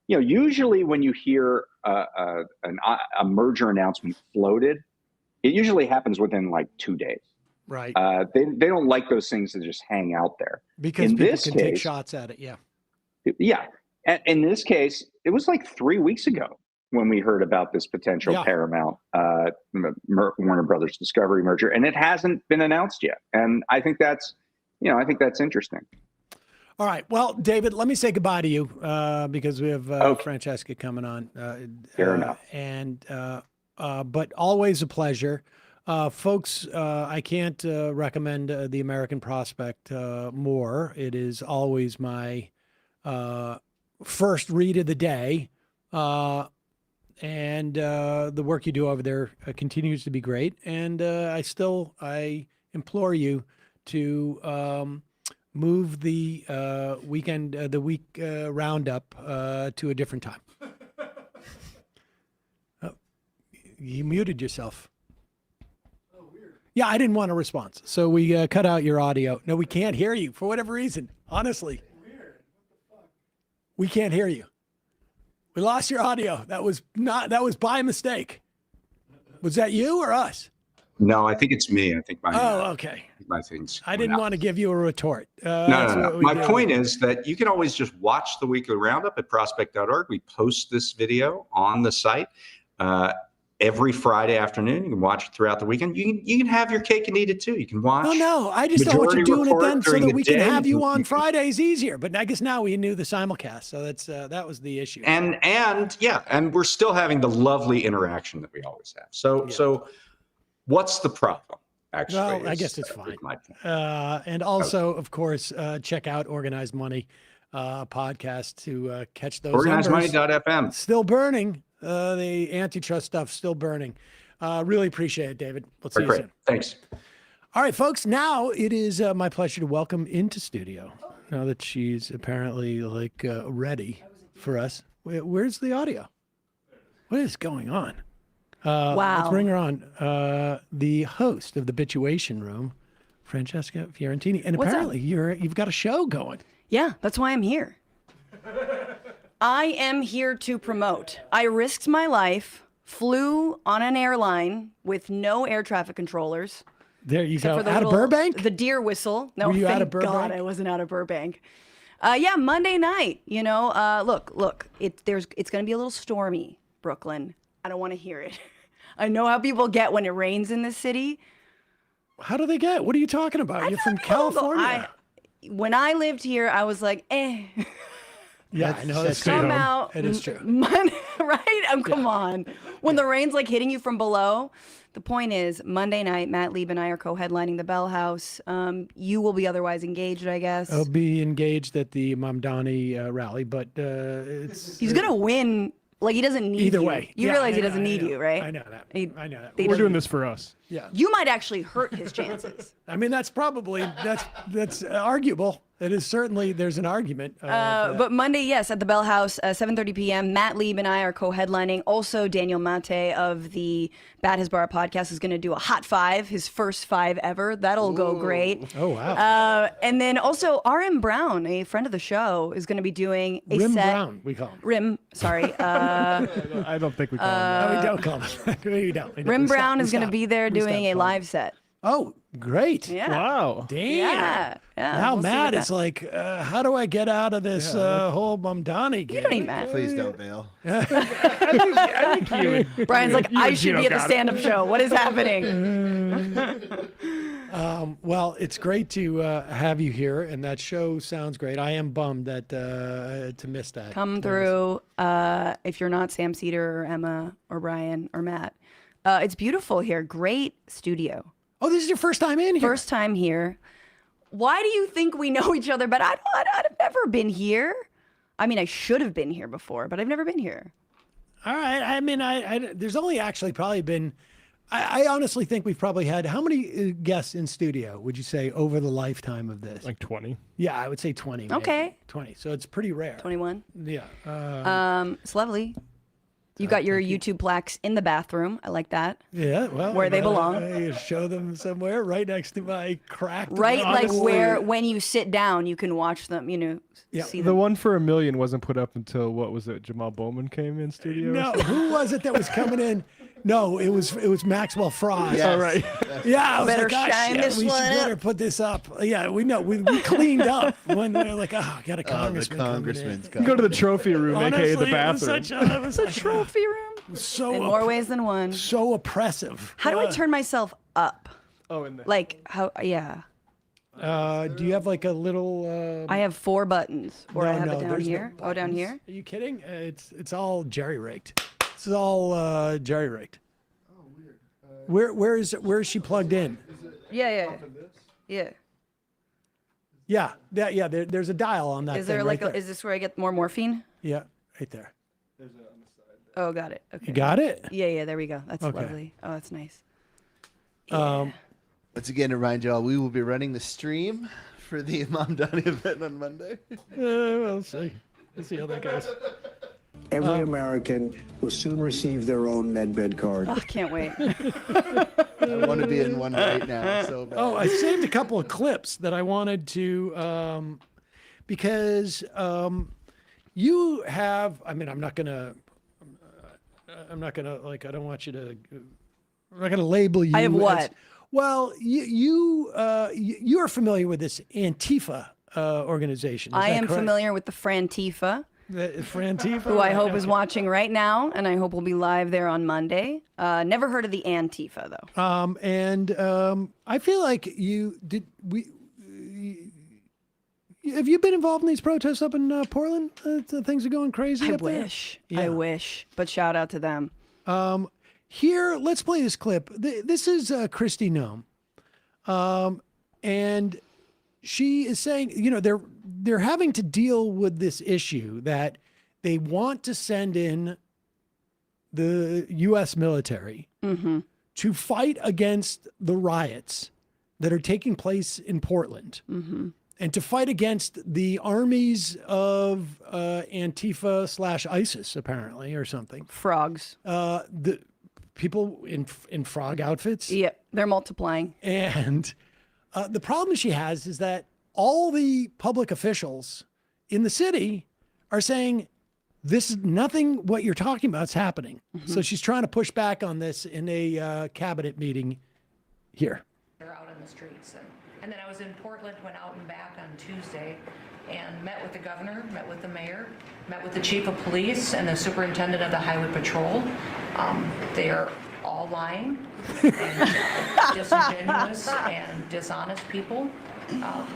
usually when you hear a merger announcement floated, it usually happens within like 2 days. Right. They don't like those things to just hang out there. Because in people this can case, take shots at it. Yeah. Yeah. And in this case, it was like 3 weeks ago when we heard about this potential Paramount Warner Brothers Discovery merger, and it hasn't been announced yet. And I think that's interesting. All right. Well, David, let me say goodbye to you because we have Francesca coming on. Fair enough. And but always a pleasure. Folks, I can't recommend The American Prospect more. It is always my first read of the day. And the work you do over there continues to be great. And I implore you to move the week roundup to a different time. You muted yourself. Oh, weird. Yeah, I didn't want a response, so we cut out your audio. No, we can't hear you for whatever reason. Honestly, weird. What the fuck? We can't hear you. We lost your audio. That was by mistake. Was that you or us? No, I think it's me. I think my okay. My things. I didn't want to give you a retort. No. My point is that you can always just watch the weekly roundup at prospect.org. We post this video on the site every Friday afternoon. You can watch it throughout the weekend. You can have your cake and eat it too. You can watch. Oh no, I just don't want you doing it then so that we can have you on day. Fridays easier. But I guess now we knew the simulcast, so that was the issue. And we're still having the lovely interaction that we always have. So what's the problem? Actually, well, I guess it's fine. And also, of course, check out Organized Money podcast to catch those. OrganizedMoney.fm. Still burning. The antitrust stuff still burning. Really appreciate it, David. We'll see you soon. Thanks. All right, folks. Now it is my pleasure to welcome into studio. Now that she's apparently ready for us. Where's the audio? What is going on? Wow. Let's bring her on. The host of the Bitchuation Room, Francesca Fiorentini, and apparently you've got a show going. Yeah, that's why I'm here. I am here to promote. I risked my life, flew on an airline with no air traffic controllers. There you go. Out of Burbank? The deer whistle. No, Were you thank out of Burbank? God I wasn't out of Burbank. Yeah, Monday night. Look. It's going to be a little stormy, Brooklyn. I don't want to hear it. I know how people get when it rains in this city. How do they get? What are you talking about? You're from California. When I lived here, I was like, eh. Yeah, I know. That's come out. It is true. Right? Come on. When the rain's hitting you from below. The point is, Monday night, Matt Lieb and I are co-headlining the Bell House. You will be otherwise engaged, I guess. I'll be engaged at the Mamdani rally, but he's gonna win. He doesn't need either you. way. You realize he doesn't need you, right? I know that. I know that. We're doing this for us. Yeah. You might actually hurt his chances. I mean, that's arguable. It is certainly, there's an argument. But Monday, yes, at the Bell House, 7:30 p.m. Matt Lieb and I are co-headlining. Also, Daniel Mate of the Bad Hezbollah podcast is going to do a hot five, his first 5 ever. That'll go great. Oh, wow. And then also R.M. Brown, a friend of the show, is going to be doing a Rim set. Brown, we call him. Rim, sorry. I don't think we call him that. No, we don't call him. We don't. Rim Brown is going to be there doing a live set. Oh, great. Yeah. Wow. Damn. Yeah. Now we'll see Matt what is like, how do I get out of this whole Mamdani game? You don't need Matt. Please don't bail. I think you Brian's like, you I and should Gino be at the got it. stand-up show. What is happening? Well, it's great to have you here, and that show sounds great. I am bummed that to miss that. Come through if you're not Sam Seder or Emma or Brian or Matt. It's beautiful here. Great studio. Oh, this is your first time in here? First time here. Why do you think we know each other? But I've never been here. I mean, I should have been here before, but I've never been here. All right. I mean, there's only actually probably been, I honestly think we've probably had, how many guests in studio would you say over the lifetime of this? Like 20. Yeah, I would say 20. Maybe. Okay. 20. So it's pretty rare. 21. Yeah. It's lovely. You got your YouTube plaques in the bathroom. I like that. Yeah, well, where they belong. You show them somewhere right next to my cracked. Right, like where when you sit down, you can watch them. See them. The one for $1 million wasn't put up until what was it? Jamal Bowman came in studio. No, who was it that was coming in? No, it was Maxwell Frost. Yes. All right. Yeah, I was Better like, shine this we one should better up. put this up. Yeah, we know. We cleaned up when we were like, I got a congressman. congressman's coming in. Go to the trophy room, aka the bathroom. It was It's a trophy room. so In more ways than one. so oppressive. How do I turn myself up? Oh, in there. Like how? Yeah. Do you have like a little? I have 4 buttons, or I have it down there's no here. Oh, down buttons. here. Are you kidding? It's all jerry rigged. This is all jerry rigged. Where is she plugged in? Yeah. Yeah. There's a dial on that. Is there thing like right there. is this where I get more morphine? Yeah, right there. Oh, got it. Okay. You got it? Yeah. There we go. That's Okay. lovely. Oh, that's nice. Once again, to remind y'all, we will be running the stream for the Imam Donnie event on Monday. We'll see. We'll see how that goes. Every American will soon receive their own MedBed card. Oh, can't wait. I want to be in one right now. So bad. Oh, I saved a couple of clips that I wanted to, because you have. I mean, I'm not gonna like. I don't want you to. I'm not gonna label you. I have what? Well, you are familiar with this Antifa organization. Is I that am correct? familiar with the Frantifa. Frantifa, who I hope is Okay. watching right now, and I hope will be live there on Monday. Never heard of the Antifa though. I feel like you did. Have you been involved in these protests up in Portland? Things are going crazy. I up there? wish. Yeah. I wish. But shout out to them. Here, let's play this clip. This is Kristi Noem, and she is saying, you know, they're having to deal with this issue that they want to send in the U.S. military to fight against the riots that are taking place in Portland. And to fight against the armies of Antifa / ISIS, apparently, or something. Frogs. The people in frog outfits. Yep, they're multiplying. And the problem she has is that all the public officials in the city are saying, this is nothing what you're talking about is happening. So she's trying to push back on this in a cabinet meeting here. They're out on the streets. And then I was in Portland, went out and back on Tuesday and met with the governor, met with the mayor, met with the chief of police and the superintendent of the highway patrol. They are all lying and disingenuous and dishonest people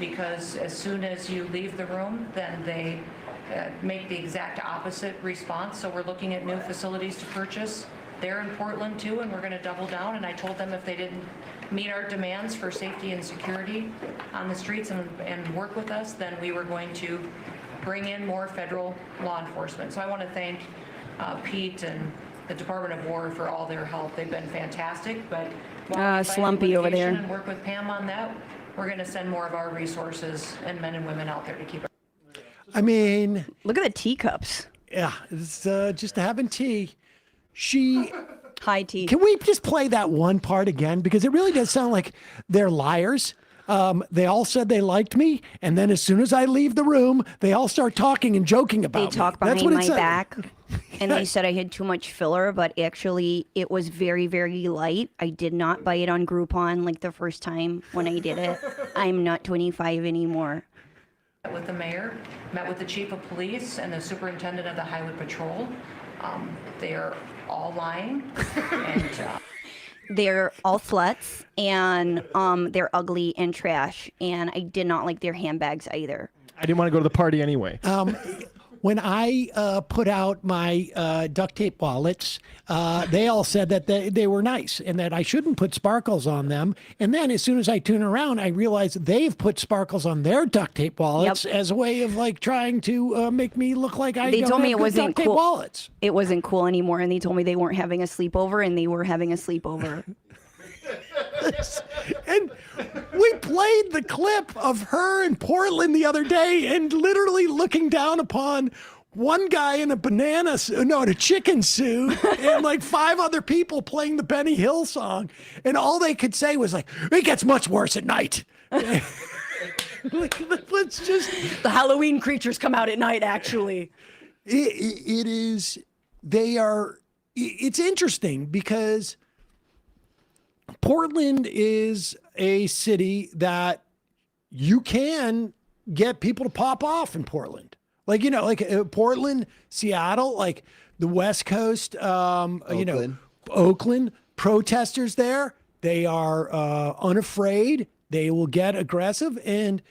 because as soon as you leave the room, then they make the exact opposite response. So we're looking at new facilities to purchase. They're in Portland too, and we're going to double down. And I told them if they didn't meet our demands for safety and security on the streets and work with us, then we were going to bring in more federal law enforcement. So I want to thank Pete and the Department of War for all their help. They've been fantastic. But while we fight Slumpy over litigation there. and work with Pam on that, we're going to send more of our resources and men and women out there to keep it. I mean, look at the teacups. Yeah, it's just having tea. She high tea. Can we just play that one part again? Because it really does sound like they're liars. They all said they liked me, and then as soon as I leave the room, they all start talking and joking about me. They talk That's behind what it my said. back, and they said I had too much filler, but actually it was very, very light. I did not buy it on Groupon like the first time when I did it. I'm not 25 anymore. Met with the mayor, met with the chief of police and the superintendent of the highway patrol. They are all lying, and They're all sluts, and they're ugly and trash, and I did not like their handbags either. I didn't want to go to the party anyway. When I put out my duct tape wallets, they all said that they were nice and that I shouldn't put sparkles on them. And then as soon as I turn around, I realize they've put sparkles on their duct tape wallets as a way of like trying to make me look like I They don't told me have it good wasn't duct tape cool. wallets. It wasn't cool anymore, and they told me they weren't having a sleepover, and they were having a sleepover. And we played the clip of her in Portland the other day and literally looking down upon one guy in in a chicken suit and like 5 other people playing the Benny Hill song. And all they could say was like, it gets much worse at night. Let's just... The Halloween creatures come out at night, actually. It is, it's interesting because Portland is a city that you can get people to pop off in Portland. Like, you know, like Portland, Seattle, like the West Coast, Oakland, protesters there, they are unafraid. They will get aggressive. And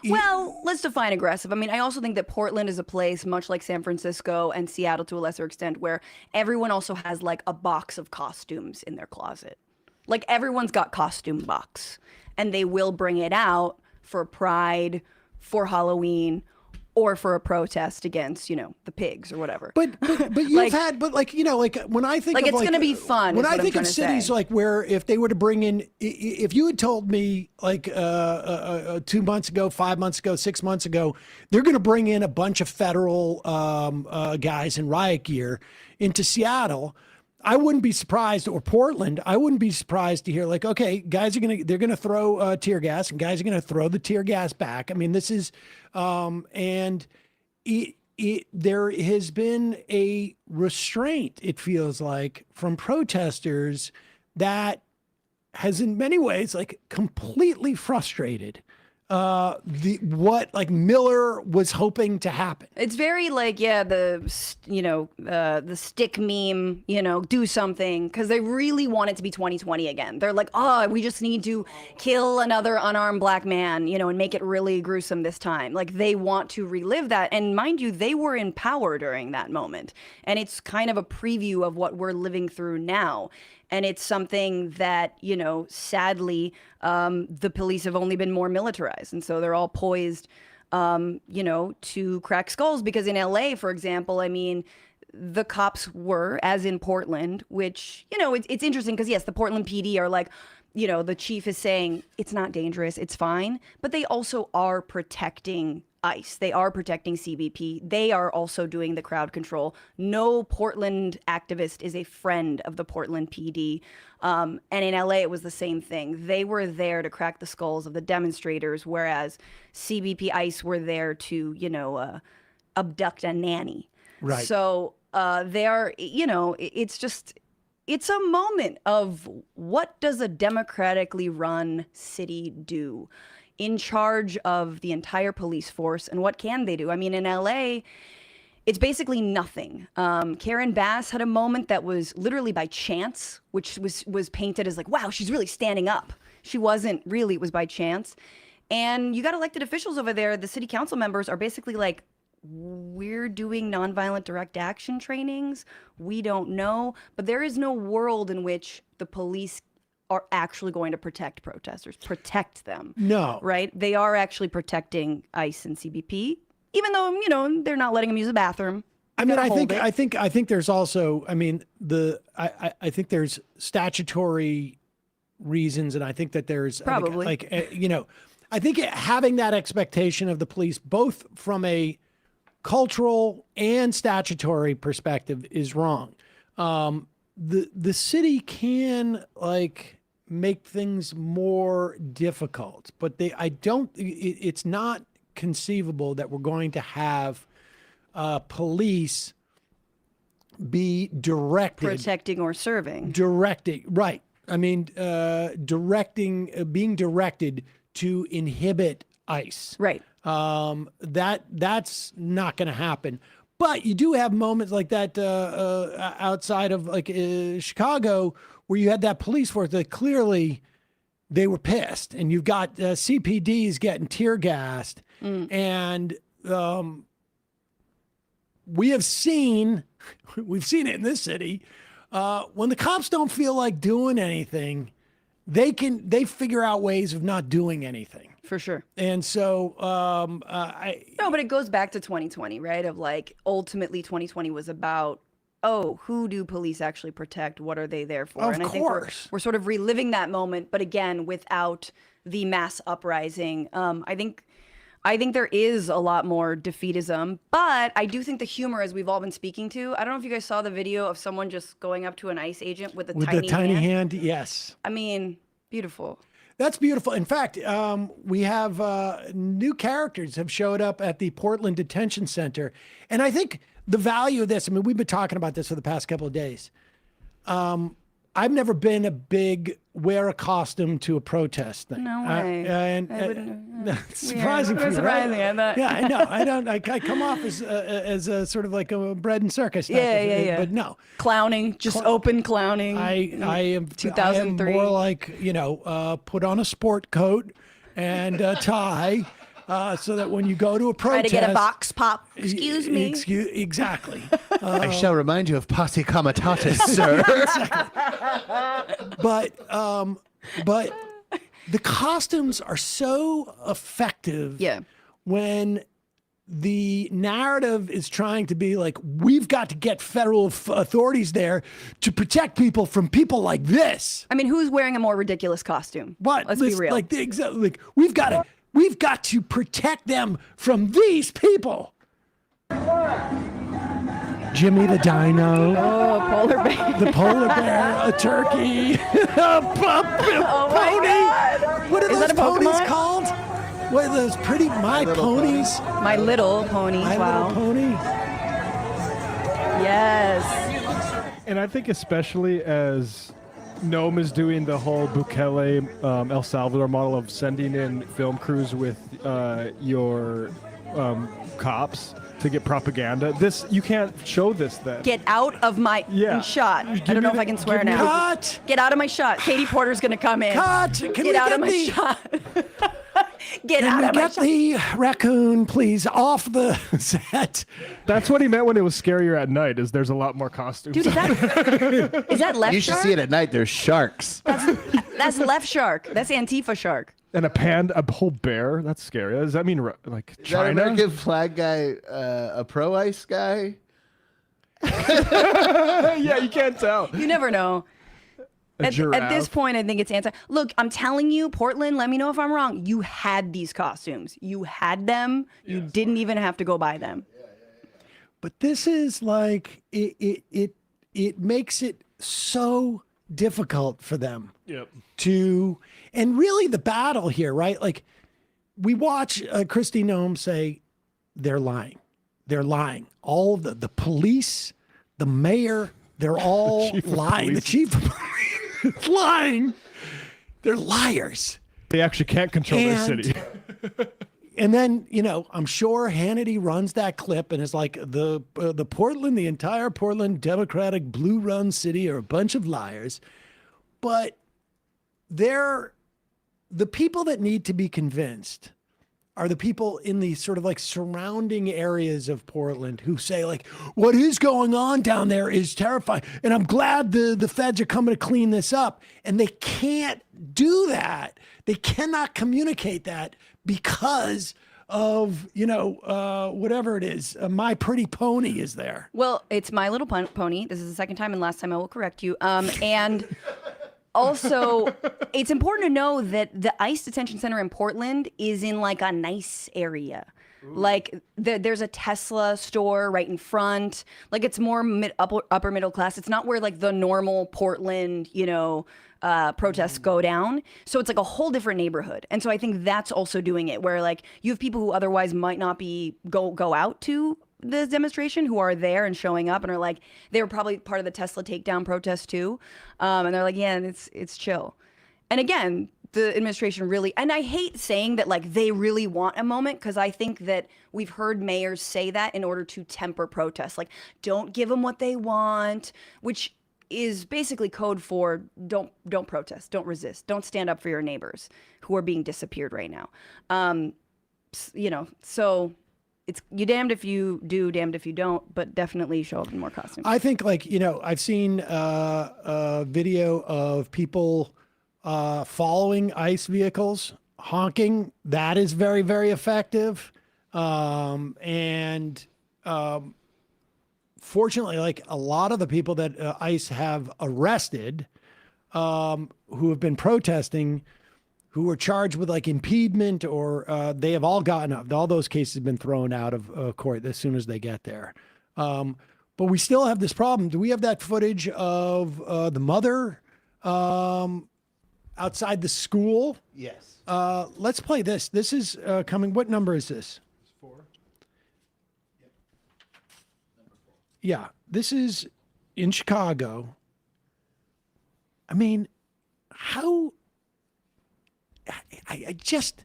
well, let's define aggressive. I mean, I also think that Portland is a place, much like San Francisco and Seattle to a lesser extent, where everyone also has like a box of costumes in their closet. Like everyone's got costume bucks, and they will bring it out for Pride, for Halloween, or for a protest against, the pigs or whatever. But you've had, when I think like of it's going to be fun. When is I what think I'm of trying to cities say. like where if they were to bring in, if you had told me 2 months ago, 5 months ago, 6 months ago, they're going to bring in a bunch of federal guys in riot gear into Seattle, I wouldn't be surprised, or Portland, I wouldn't be surprised to hear okay, guys they're going to throw tear gas, and guys are going to throw the tear gas back. I mean, this is, and there has been a restraint, it feels like, from protesters that has in many ways completely frustrated what Miller was hoping to happen. It's very the stick meme, do something, because they really want it to be 2020 again. They're like, oh, we just need to kill another unarmed black man, and make it really gruesome this time. Like they want to relive that. And mind you, they were in power during that moment. And it's kind of a preview of what we're living through now. And it's something that, sadly, the police have only been more militarized. And so they're all poised, to crack skulls. Because in LA, for example, I mean, the cops were, as in Portland, which, it's interesting because, yes, the Portland PD are like, the chief is saying it's not dangerous, it's fine. But they also are protecting ICE. They are protecting CBP. They are also doing the crowd control. No Portland activist is a friend of the Portland PD. And in LA, it was the same thing. They were there to crack the skulls of the demonstrators, whereas CBP ICE were there to, abduct a nanny. Right. So they are, it's a moment of what does a democratically run city do? In charge of the entire police force, and what can they do? I mean, in LA, it's basically nothing. Karen Bass had a moment that was literally by chance, which was painted as wow, she's really standing up. She wasn't really, it was by chance. And you got elected officials over there, the city council members are basically we're doing nonviolent direct action trainings. We don't know, but there is no world in which the police are actually going to protect protesters, protect them. No. Right? They are actually protecting ICE and CBP, even though, they're not letting them use the bathroom. I mean, I think there's also, I mean, I think there's statutory reasons, and I think that there's probably I think having that expectation of the police, both from a cultural and statutory perspective, is wrong. The city can make things more difficult, but it's not conceivable that we're going to have police be directed, protecting or serving. Directing, right. I mean, being directed to inhibit ICE. Right. That's not going to happen. But you do have moments like that outside of Chicago, where you had that police force that clearly they were pissed, and you've got CPDs getting tear gassed, and we've seen it in this city. When the cops don't feel like doing anything, they figure out ways of not doing anything. For sure. And so no, but it goes back to 2020, right? Of ultimately 2020 was about, who do police actually protect? What are they there for? Of course. We're sort of reliving that moment, but again, without the mass uprising. I think there is a lot more defeatism, but I do think the humor, as we've all been speaking to, I don't know if you guys saw the video of someone just going up to an ICE agent with a tiny hand. Yes. I mean, beautiful. That's beautiful. In fact, we have new characters have showed up at the Portland Detention Center. And I think the value of this, I mean, we've been talking about this for the past couple of days. I've never been a big wear a costume to a protest thing. No way. Surprising for you, surprising. right? I thought. Yeah, I know. I don't. I come off as a sort of like a bread and circus type Yeah. But no, clowning, just open clowning. I am 2003. I am more like put on a sport coat and a tie. so that when you go to a Try protest, to get a vox pop. Excuse me. Exactly. I shall remind you of posse comitatus, sir. But the costumes are so effective. Yeah. When the narrative is trying to be like, we've got to get federal authorities there to protect people from people like this. I mean, who's wearing a more ridiculous costume? What? Let's be real. Like we've got to protect them from these people. Jimmy the Dino. Oh, polar bear. The polar bear, a turkey, a pony. God. What are Is those that a ponies Pokemon? called? What are those pretty My Ponies? My Little Ponies. My Wow. Little Pony. Yes. And I think especially as Nome is doing the whole Bukele, El Salvador model of sending in film crews with your cops to get propaganda. This, you can't show this then. Get out of my shot. I don't know if I can swear now. Cut! Get out of my shot. Katie Porter's going to come in. Cut! Can we Get out get of my the- shot. Get Can out we of my get shot. the raccoon, please, off the set? That's what he meant when it was scarier at night, is there's a lot more costumes. Dude, is that left You should shark? see it at night. There's sharks. That's left shark. That's Antifa shark. And a whole bear? That's scary. Does that mean like Is that China? American flag guy a pro ice guy? Yeah, you can't tell. You never know. At this point, I think it's anti. Look, I'm telling you, Portland, let me know if I'm wrong. You had these costumes. You had them. You didn't even have to go buy them. But this is like it makes it so difficult for them to, and really the battle here, right? Like we watch Kristi Noem say they're lying. They're lying. All of the police, the mayor, they're all lying. The chief of police is lying. They're liars. They actually can't control their city. And then, I'm sure Hannity runs that clip and is like, the Portland, the entire Portland Democratic blue run city are a bunch of liars. But the people that need to be convinced are the people in the sort of like surrounding areas of Portland who say like, what is going on down there is terrifying. And I'm glad the feds are coming to clean this up. And they can't do that. They cannot communicate that because of, whatever it is. My Pretty Pony is there. Well, it's My Little Pony. This is the second time and last time I will correct you. And also, it's important to know that the ICE detention center in Portland is in like a nice area. Like there's a Tesla store right in front. Like it's more upper middle class. It's not where like the normal Portland, protests go down. So it's like a whole different neighborhood. And so I think that's also doing it, where like you have people who otherwise might not go out to this demonstration who are there and showing up and are like, they were probably part of the Tesla takedown protest too. And they're like, yeah, it's chill. And again, the administration really, and I hate saying that like they really want a moment, because I think that we've heard mayors say that in order to temper protests. Like, don't give them what they want, which is basically code for don't protest, don't resist, don't stand up for your neighbors who are being disappeared right now. So it's you damned if you do, damned if you don't, but definitely show up in more costumes. I think I've seen a video of people following ICE vehicles, honking. That is very, very effective. Fortunately, like a lot of the people that ICE have arrested, who have been protesting, who were charged with like impediment, or they have all gotten up. All those cases have been thrown out of court as soon as they get there. But we still have this problem. Do we have that footage of the mother outside the school? Yes. Let's play this. This is coming. What number is this? Yeah, this is in Chicago. I mean, how I just,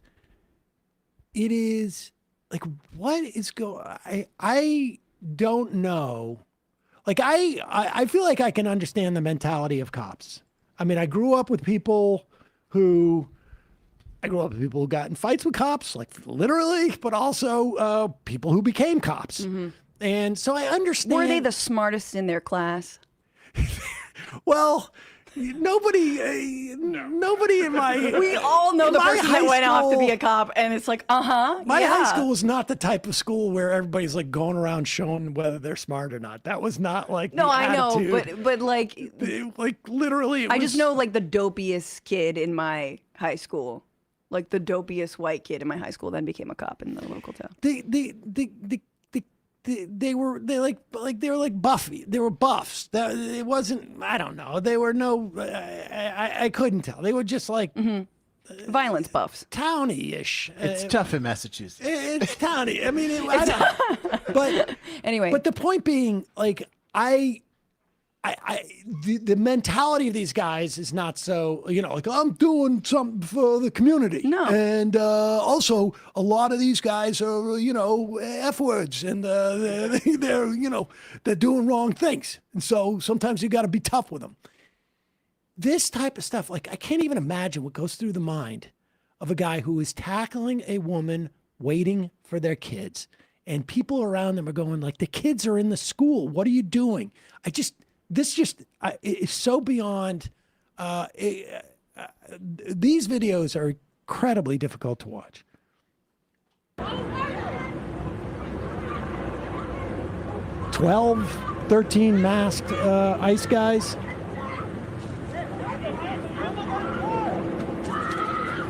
it is like, what is going, I don't know. Like, I feel like I can understand the mentality of cops. I mean, I grew up with people who I grew up with people who got in fights with cops, like literally, but also people who became cops. And so I understand. Were they the smartest in their class? Well, nobody in my. We all know the person that went off to be a school- cop, and it's like, My high school was not the type of school where everybody's like going around showing whether they're smart or not. That was not like. No, the I know, attitude. but like literally, I just know like the dopiest kid in my high school, like the dopiest white kid in my high school, then became a cop in the local town. They were Buffy. They were buffs. It wasn't. I don't know. They were no. I couldn't tell. They were just like violence buffs, towny-ish. It's tough in Massachusetts. It's towny. I mean, but anyway. But the point being, like, the mentality of these guys is not so, like I'm doing something for the community. No. And also a lot of these guys are, F words and they're doing wrong things. And so sometimes you got to be tough with them. This type of stuff, like I can't even imagine what goes through the mind of a guy who is tackling a woman waiting for their kids and people around them are going like, the kids are in the school. What are you doing? This is so beyond. These videos are incredibly difficult to watch. 12, 13 masked ICE guys.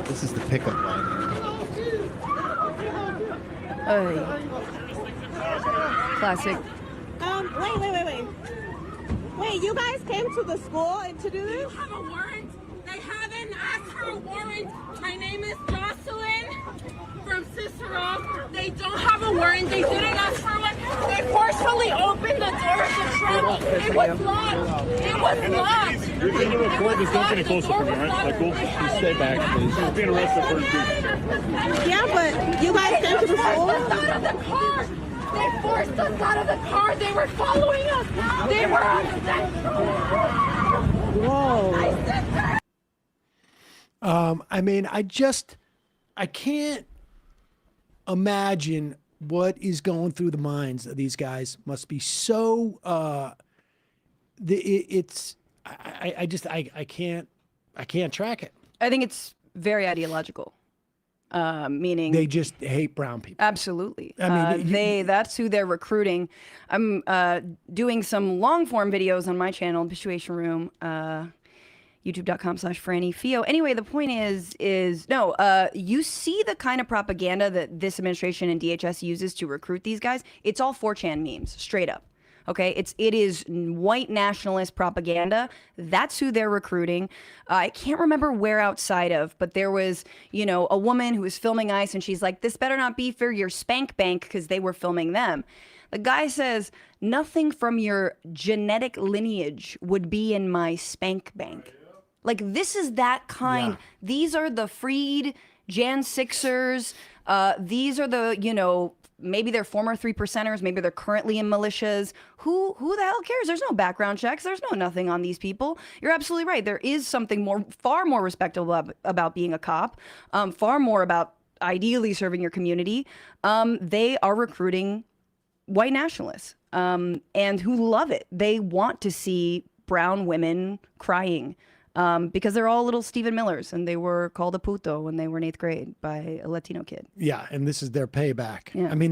This is the pickup line. Classic. Wait, you guys came to the school to do this? Do you have a warrant? They haven't asked for a warrant. My name is Jocelyn from Cicero. They don't have a warrant. They didn't ask for one. They forcefully opened the door of the truck. It was locked. It was locked. You're going to record this. Don't get any closer from me, all right? Like, cool? Just stay back, please. You're being arrested for Yeah, but you guys came to the school? They forced us out of the car. They forced us out of the car. They were following us. They were obsessed. Whoa. I mean, I can't imagine what is going through the minds of these guys. Must be so. I can't track it. I think it's very ideological. Meaning they just hate brown people. Absolutely. I mean, that's who they're recruiting. I'm doing some long form videos on my channel, Bitchuation Room, youtube.com/FrannyFio. Anyway, the point is you see the kind of propaganda that this administration and DHS uses to recruit these guys. It's all 4chan memes, straight up. Okay, it is white nationalist propaganda. That's who they're recruiting. I can't remember where outside of, but there was, a woman who was filming ICE, and she's like, "This better not be for your spank bank," because they were filming them. The guy says, "Nothing from your genetic lineage would be in my spank bank." Like, this is that kind. Yeah. These are the freed Jan 6ers. These are the, maybe they're former 3%ers, maybe they're currently in militias. Who the hell cares? There's no background checks. There's nothing on these people. You're absolutely right. There is something far more respectable about being a cop, far more about ideally serving your community. They are recruiting white nationalists and who love it. They want to see brown women crying. Because they're all little Stephen Millers, and they were called a puto when they were in 8th grade by a Latino kid. Yeah, and this is their payback. Yeah. I mean,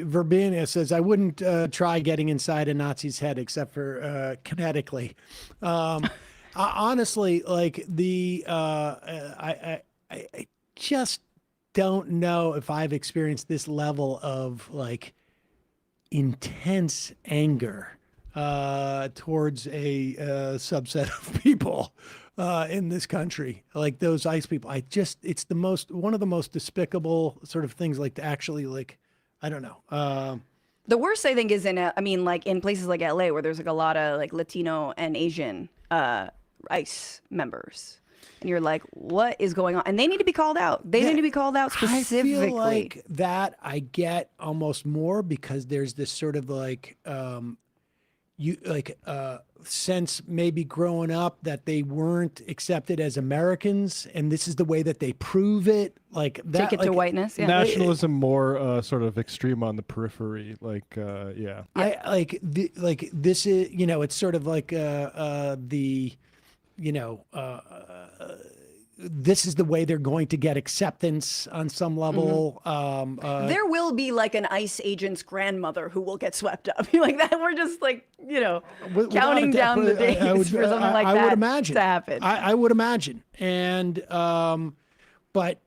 Verbena says, "I wouldn't try getting inside a Nazi's head except for kinetically." Honestly, like I just don't know if I've experienced this level of like intense anger towards a subset of people in this country, like those ICE people. It's one of the most despicable sort of things, like to actually, like, I don't know. The worst, I think, is in places like LA, where there's like a lot of like Latino and Asian ICE members. And you're like, what is going on? And they need to be called out. They need to be called out specifically. I feel like that I get almost more because there's this sort of like, since maybe growing up that they weren't accepted as Americans, and this is the way that they prove it. Like that, Take it to whiteness. Yeah. Nationalism more sort of extreme on the periphery. Yeah. This is, it's sort of like this is the way they're going to get acceptance on some level. There will be like an ICE agent's grandmother who will get swept up. Like that. We're just like, counting down the days for something like that. I would imagine to happen. I would imagine. And, but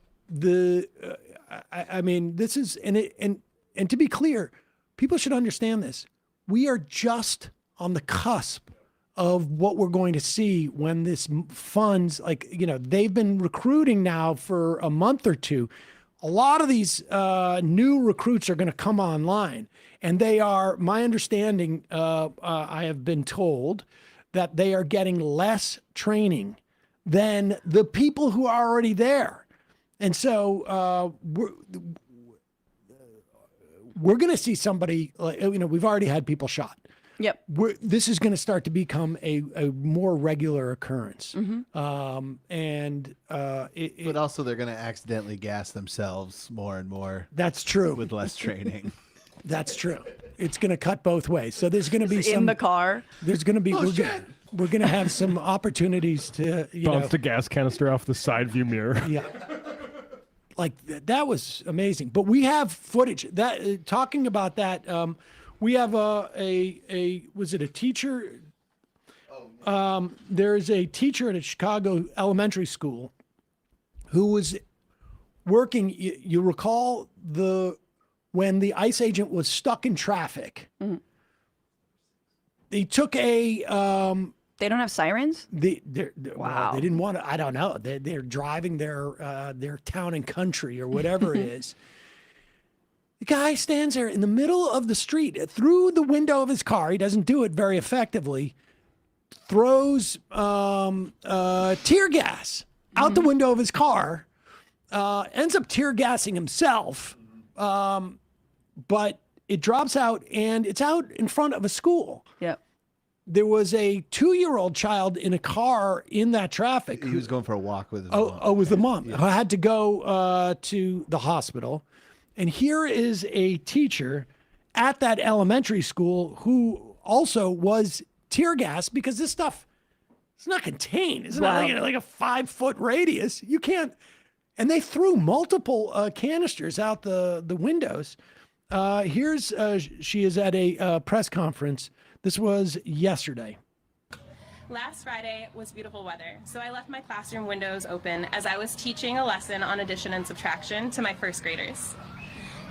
I mean, this is, and to be clear, people should understand this. We are just on the cusp of what we're going to see when this funds, they've been recruiting now for a month or two. A lot of these new recruits are going to come online, and they are, my understanding, I have been told that they are getting less training than the people who are already there. And so we're going to see somebody, we've already had people shot. Yep. This is going to start to become a more regular occurrence. But also they're going to accidentally gas themselves more and more. That's true. With less training. That's true. It's going to cut both ways. So there's going to be in the car. There's going to be, we're going to have some opportunities to, bounce the gas canister off the side view mirror. Yeah. Like that was amazing. But we have footage that talking about that. We have was it a teacher? There's a teacher at a Chicago elementary school who was working. You recall when the ICE agent was stuck in traffic. Mm-hmm. They took a. They don't have sirens? Wow. They didn't want to. I don't know. They're driving their town and country or whatever it is. The guy stands there in the middle of the street through the window of his car. He doesn't do it very effectively. Throws tear gas out the window of his car. Ends up tear gassing himself. But it drops out, and it's out in front of a school. Yep. There was a 2-year-old child in a car in that traffic. He was going for a walk with his mom. With the mom. Who had to go to the hospital. And here is a teacher at that elementary school who also was tear gassed because this stuff is not contained. It's not like a 5-foot radius. You can't. And they threw multiple canisters out the windows. She is at a press conference. This was yesterday. Last Friday was beautiful weather, so I left my classroom windows open as I was teaching a lesson on addition and subtraction to my first graders.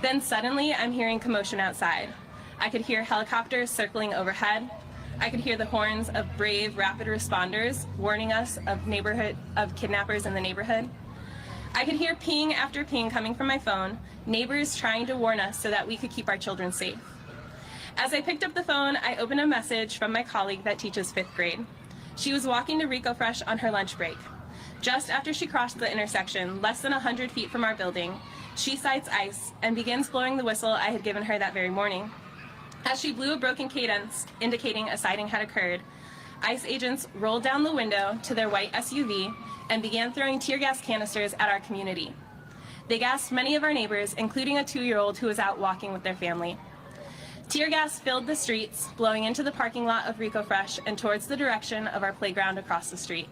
Then suddenly I'm hearing commotion outside. I could hear helicopters circling overhead. I could hear the horns of brave rapid responders warning us of kidnappers in the neighborhood. I could hear ping after ping coming from my phone, neighbors trying to warn us so that we could keep our children safe. As I picked up the phone, I opened a message from my colleague that teaches 5th grade. She was walking to Rico Fresh on her lunch break. Just after she crossed the intersection, less than 100 feet from our building, she sights ICE and begins blowing the whistle I had given her that very morning. As she blew a broken cadence, indicating a sighting had occurred, ICE agents rolled down the window to their white SUV and began throwing tear gas canisters at our community. They gassed many of our neighbors, including a 2-year-old who was out walking with their family. Tear gas filled the streets, blowing into the parking lot of Rico Fresh and towards the direction of our playground across the street.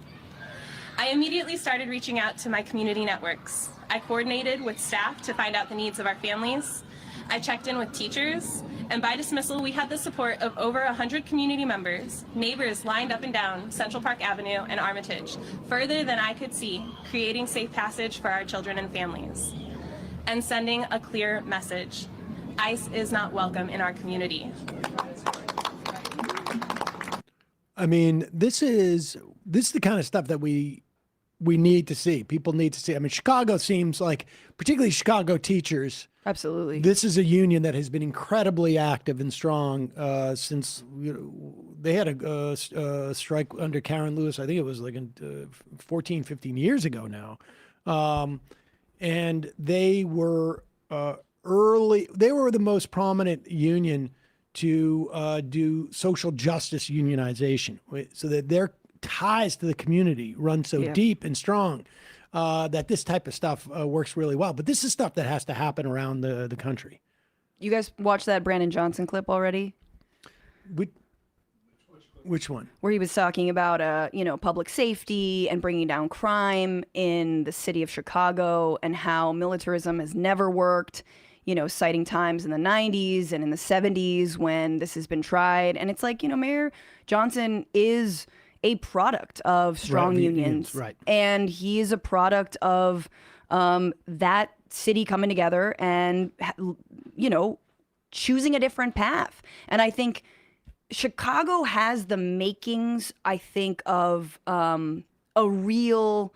I immediately started reaching out to my community networks. I coordinated with staff to find out the needs of our families. I checked in with teachers, and by dismissal, we had the support of over 100 community members, neighbors lined up and down Central Park Avenue and Armitage, further than I could see, creating safe passage for our children and families, and sending a clear message. ICE is not welcome in our community. I mean, this is the kind of stuff that we need to see. People need to see. I mean, Chicago seems like, particularly Chicago teachers. Absolutely. This is a union that has been incredibly active and strong since they had a strike under Karen Lewis. I think it was like 14, 15 years ago now. And they were early. They were the most prominent union to do social justice unionization, so that their ties to the community run so deep and strong that this type of stuff works really well. But this is stuff that has to happen around the country. You guys watched that Brandon Johnson clip already? Which one? Where he was talking about, public safety and bringing down crime in the city of Chicago and how militarism has never worked, citing times in the 90s and in the 70s when this has been tried. And it's like, Mayor Johnson is a product of strong unions. Right. And he is a product of that city coming together and, choosing a different path. And I think Chicago has the makings, I think, of a real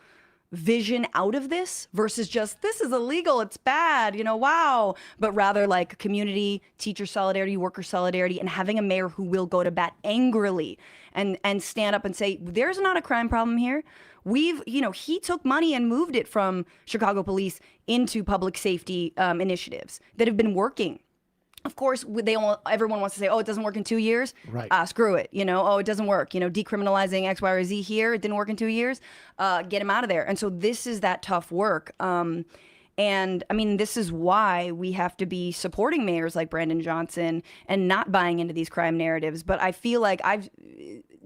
vision out of this versus just, this is illegal, it's bad, wow. But rather like community, teacher solidarity, worker solidarity, and having a mayor who will go to bat angrily and stand up and say, there's not a crime problem here. He took money and moved it from Chicago police into public safety initiatives that have been working. Of course, everyone wants to say, oh, it doesn't work in 2 years. Right. Screw it. Oh, it doesn't work. Decriminalizing X, Y, or Z here, it didn't work in 2 years. Get him out of there. And so this is that tough work. And I mean, this is why we have to be supporting mayors like Brandon Johnson and not buying into these crime narratives. But I feel like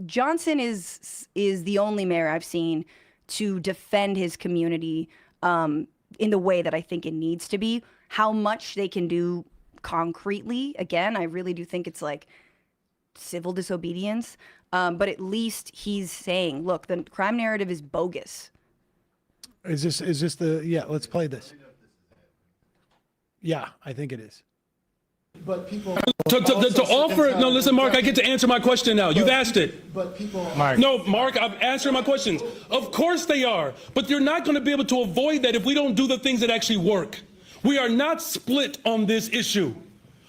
Johnson is the only mayor I've seen to defend his community in the way that I think it needs to be. How much they can do concretely, again, I really do think it's like civil disobedience, but at least he's saying, look, the crime narrative is bogus. Is this the let's play this. Yeah, I think it is. But people to offer no, listen, Mark, I get to answer my question now. You've asked it. But people Mark, I'm answering my questions. Of course they are, but you're not going to be able to avoid that if we don't do the things that actually work. We are not split on this issue.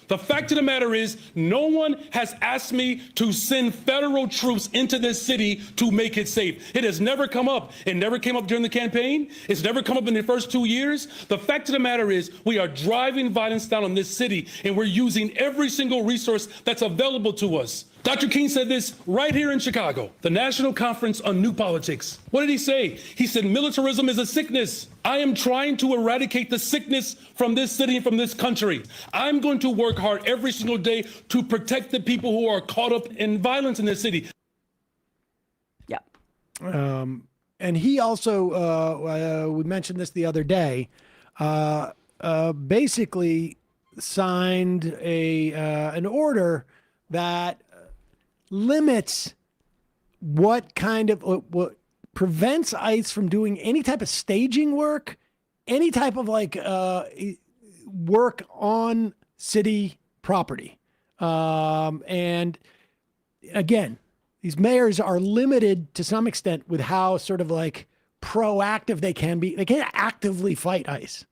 The fact of the matter is, no one has asked me to send federal troops into this city to make it safe. It has never come up. It never came up during the campaign. It's never come up in the first 2 years. The fact of the matter is, we are driving violence down on this city, and we're using every single resource that's available to us. Dr. King said this right here in Chicago, the National Conference on New Politics. What did he say? He said, militarism is a sickness. I am trying to eradicate the sickness from this city and from this country. I'm going to work hard every single day to protect the people who are caught up in violence in this city. Yeah. And he also, we mentioned this the other day, basically signed an order that limits what prevents ICE from doing any type of staging work, any type of work on city property. And again, these mayors are limited to some extent with how sort of like proactive they can be. They can't actively fight ICE,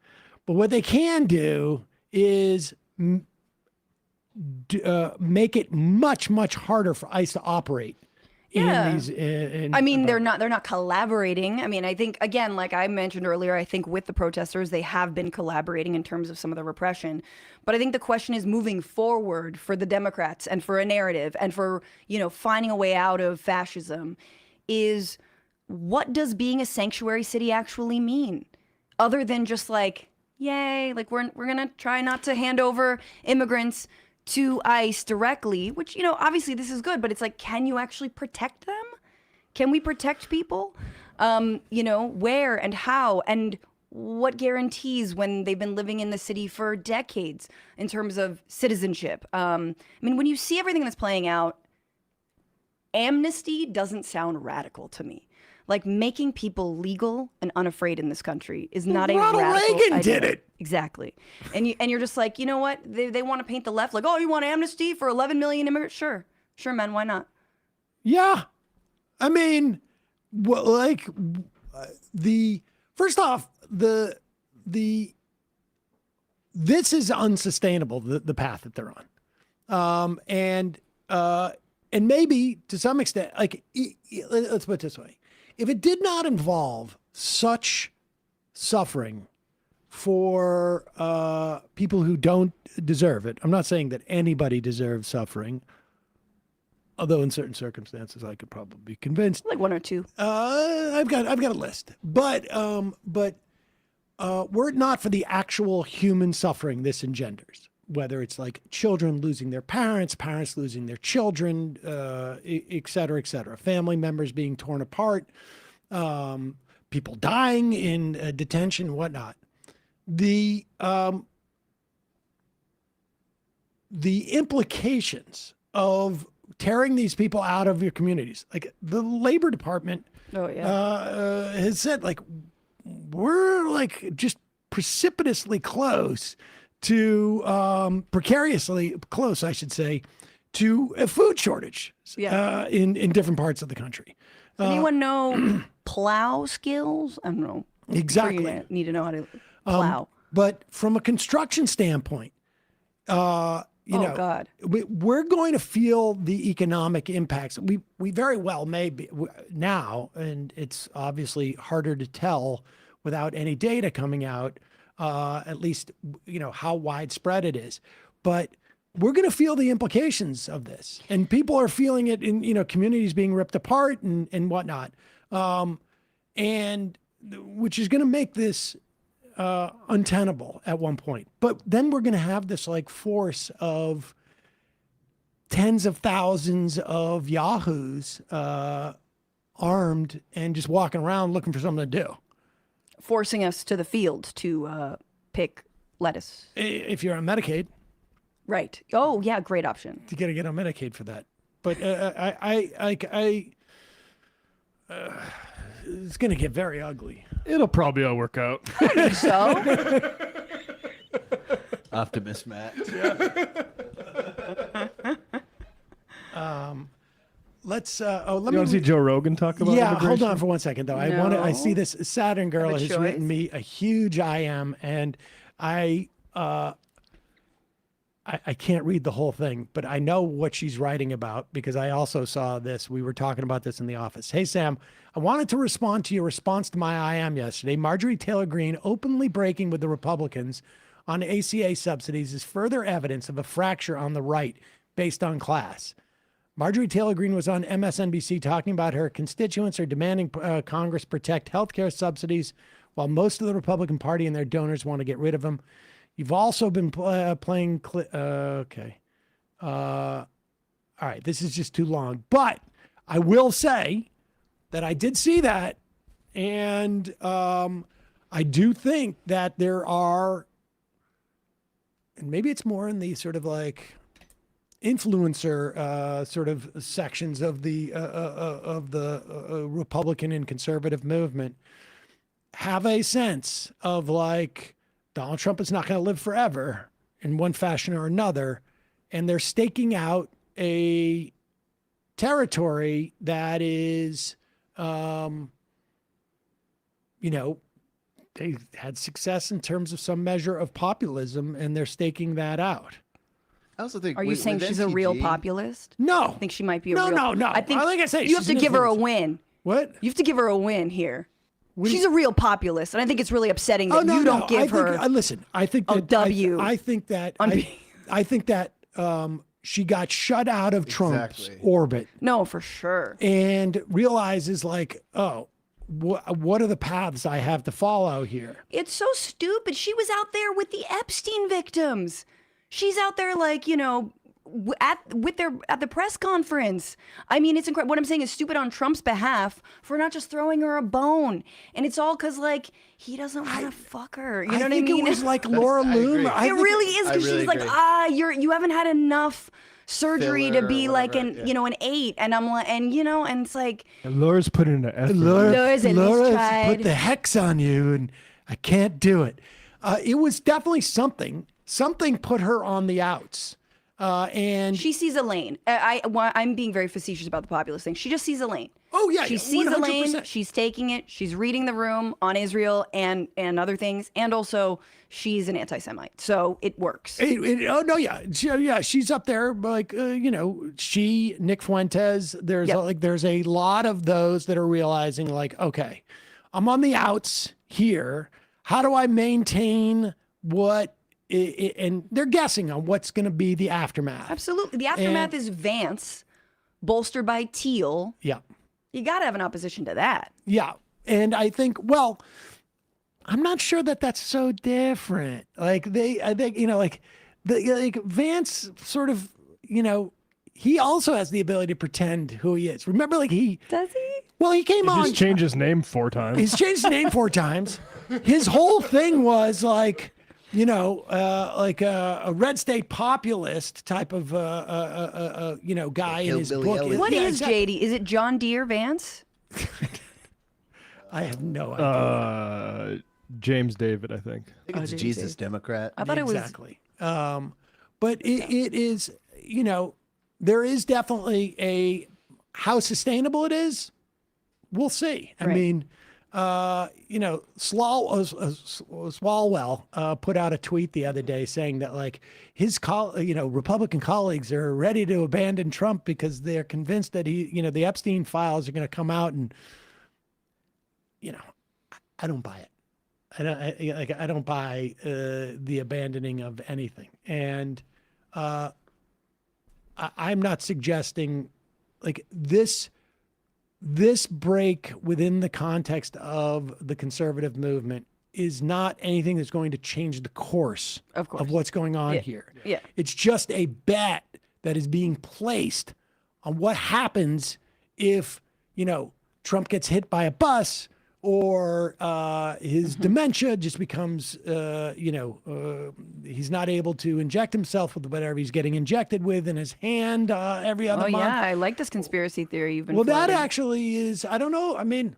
but what they can do is make it much, much harder for ICE to operate. Yeah. They're not collaborating. I mean, I think, again, like I mentioned earlier, I think with the protesters, they have been collaborating in terms of some of the repression. But I think the question is moving forward for the Democrats and for a narrative and for, finding a way out of fascism is, what does being a sanctuary city actually mean? Other than just like, yay, like we're going to try not to hand over immigrants to ICE directly, which, obviously this is good, but it's like, can you actually protect them? Can we protect people? Where and how and what guarantees when they've been living in the city for decades in terms of citizenship? When you see everything that's playing out, amnesty doesn't sound radical to me. Like making people legal and unafraid in this country is not Ronald a radical Reagan idea. did it. Exactly. And you're just like, you know what? They want to paint the left like, oh, you want amnesty for 11 million immigrants? Sure, man. Why not? Yeah. I mean, first off, this is unsustainable, the path that they're on. And maybe to some extent, let's put it this way. If it did not involve such suffering for people who don't deserve it. I'm not saying that anybody deserves suffering, although in certain circumstances I could probably be convinced. Like one or two. I've got a list, but were it not for the actual human suffering this engenders, whether it's like children losing their parents, parents losing their children, et cetera, family members being torn apart, people dying in detention and whatnot. The implications of tearing these people out of your communities, like the Labor Department has said, like, we're like just precipitously close to precariously close, I should say, to a food shortage in different parts of the country. Does anyone know plow skills? I don't know. Exactly. You need to know how to plow. But from a construction standpoint, we're going to feel the economic impacts. We very well may be now, and it's obviously harder to tell without any data coming out, at least, how widespread it is. But we're going to feel the implications of this, and people are feeling it in, communities being ripped apart and whatnot. And which is going to make this untenable at one point. But then we're going to have this like force of tens of thousands of yahoos armed and just walking around looking for something to do. Forcing us to the field to pick lettuce. If you're on Medicaid. Right. Oh, yeah, great option. You got to get on Medicaid for that. But it's going to get very ugly. It'll probably all work out. I think so. Optimist Matt. Let's. You want to see Joe Rogan talk about Yeah, immigration? hold on for 1 second though. I see this Saturn girl has written me a huge IM, and I can't read the whole thing, but I know what she's writing about because I also saw this. We were talking about this in the office. Hey, Sam, I wanted to respond to your response to my IM yesterday. Marjorie Taylor Greene openly breaking with the Republicans on ACA subsidies is further evidence of a fracture on the right based on class. Marjorie Taylor Greene was on MSNBC talking about her constituents are demanding Congress protect healthcare subsidies while most of the Republican Party and their donors want to get rid of them. You've also been playing. Okay. All right. This is just too long. But I will say that I did see that. And I do think that there are, and maybe it's more in the sort of like influencer sort of sections of the Republican and conservative movement, have a sense of like, Donald Trump is not going to live forever in one fashion or another. And they're staking out a territory that is, they had success in terms of some measure of populism, and they're staking that out. I also think. Are you saying she's a real populist? No. I think she might be a No, real. no. I think like I say, you have to give her a win. What? You have to give her a win here. She's a real populist, and I think it's really upsetting that you don't give her. Listen, I think that a W. I think that she got shut out of Trump's orbit. No, for sure. And realizes like, oh, what are the paths I have to follow here? It's so stupid. She was out there with the Epstein victims. She's out there like, at the press conference. I mean, it's incredible. What I'm saying is stupid on Trump's behalf for not just throwing her a bone. And it's all because like he doesn't want to fuck her. You know what I mean? I think it was like Laura Loomer. It really is because she's like, you haven't had enough surgery to be like an 8. And I'm like, and it's like. And Laura's put in the effort. Laura's put the hex on you, and I can't do it. It was definitely something. Something put her on the outs. And she sees a lane. I'm being very facetious about the populist thing. She just sees a lane. Oh yeah, she sees a 100%. lane. She's taking it. She's reading the room on Israel and other things, and also she's an anti-Semite, so it works. She's up there like she, Nick Fuentes. There's there's a lot of those that are realizing like, okay, I'm on the outs here. how do I maintain what, and they're guessing on what's going to be the aftermath. Absolutely. The aftermath is Vance, bolstered by Teal. Yeah. You got to have an opposition to that. Yeah. And I think, well, I'm not sure that that's so different. Like I think, like Vance sort of, he also has the ability to pretend who he is. Remember, like does he? Well, he came on. He's changed his name 4 times. He's changed his name 4 times. His whole thing was like, like a red state populist type of, guy in his book. What is JD? Is it John Deere Vance? I have no idea. James David, I think. I think it's Jesus Democrat. I thought it was exactly. But it is, there is definitely how sustainable it is. We'll see. I mean, Swalwell put out a tweet the other day saying that like his Republican colleagues are ready to abandon Trump because they're convinced that the Epstein files are going to come out, and I don't buy it. I don't buy the abandoning of anything, and I'm not suggesting like this break within the context of the conservative movement is not anything that's going to change the course of what's going on here. Yeah. It's just a bet that is being placed on what happens if, Trump gets hit by a bus or his dementia just becomes, he's not able to inject himself with whatever he's getting injected with in his hand every other month. Oh, yeah. I like this conspiracy theory you've been Well, that floating. actually is, I don't know. I mean,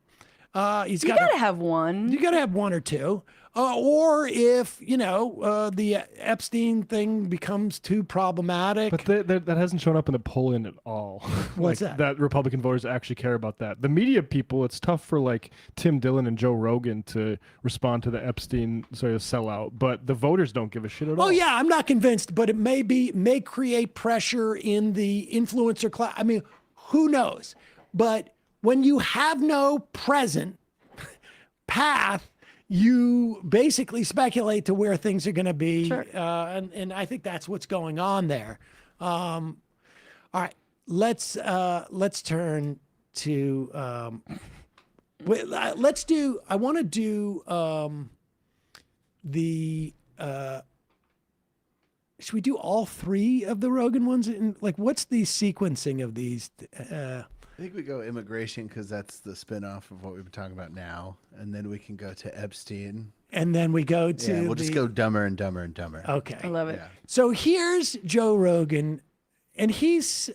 you gotta have one. You got to have one or two. Or if, the Epstein thing becomes too problematic. But that hasn't shown up in the polling at all. What's that? That Republican voters actually care about that. The media people, it's tough for like Tim Dillon and Joe Rogan to respond to the Epstein sort of sellout, but the voters don't give a shit at all. Oh yeah, I'm not convinced, but it may create pressure in the influencer class. I mean, who knows? But when you have no present path, you basically speculate to where things are going to be. Sure. And I think that's what's going on there. All right, let's turn to, I want to do should we do all 3 of the Rogan ones? And like, what's the sequencing of these? I think we go immigration because that's the spinoff of what we've been talking about now, and then we can go to Epstein, and then we go to. Yeah, we'll just go dumber and dumber and dumber. Okay, I love it. Yeah. So here's Joe Rogan, and he's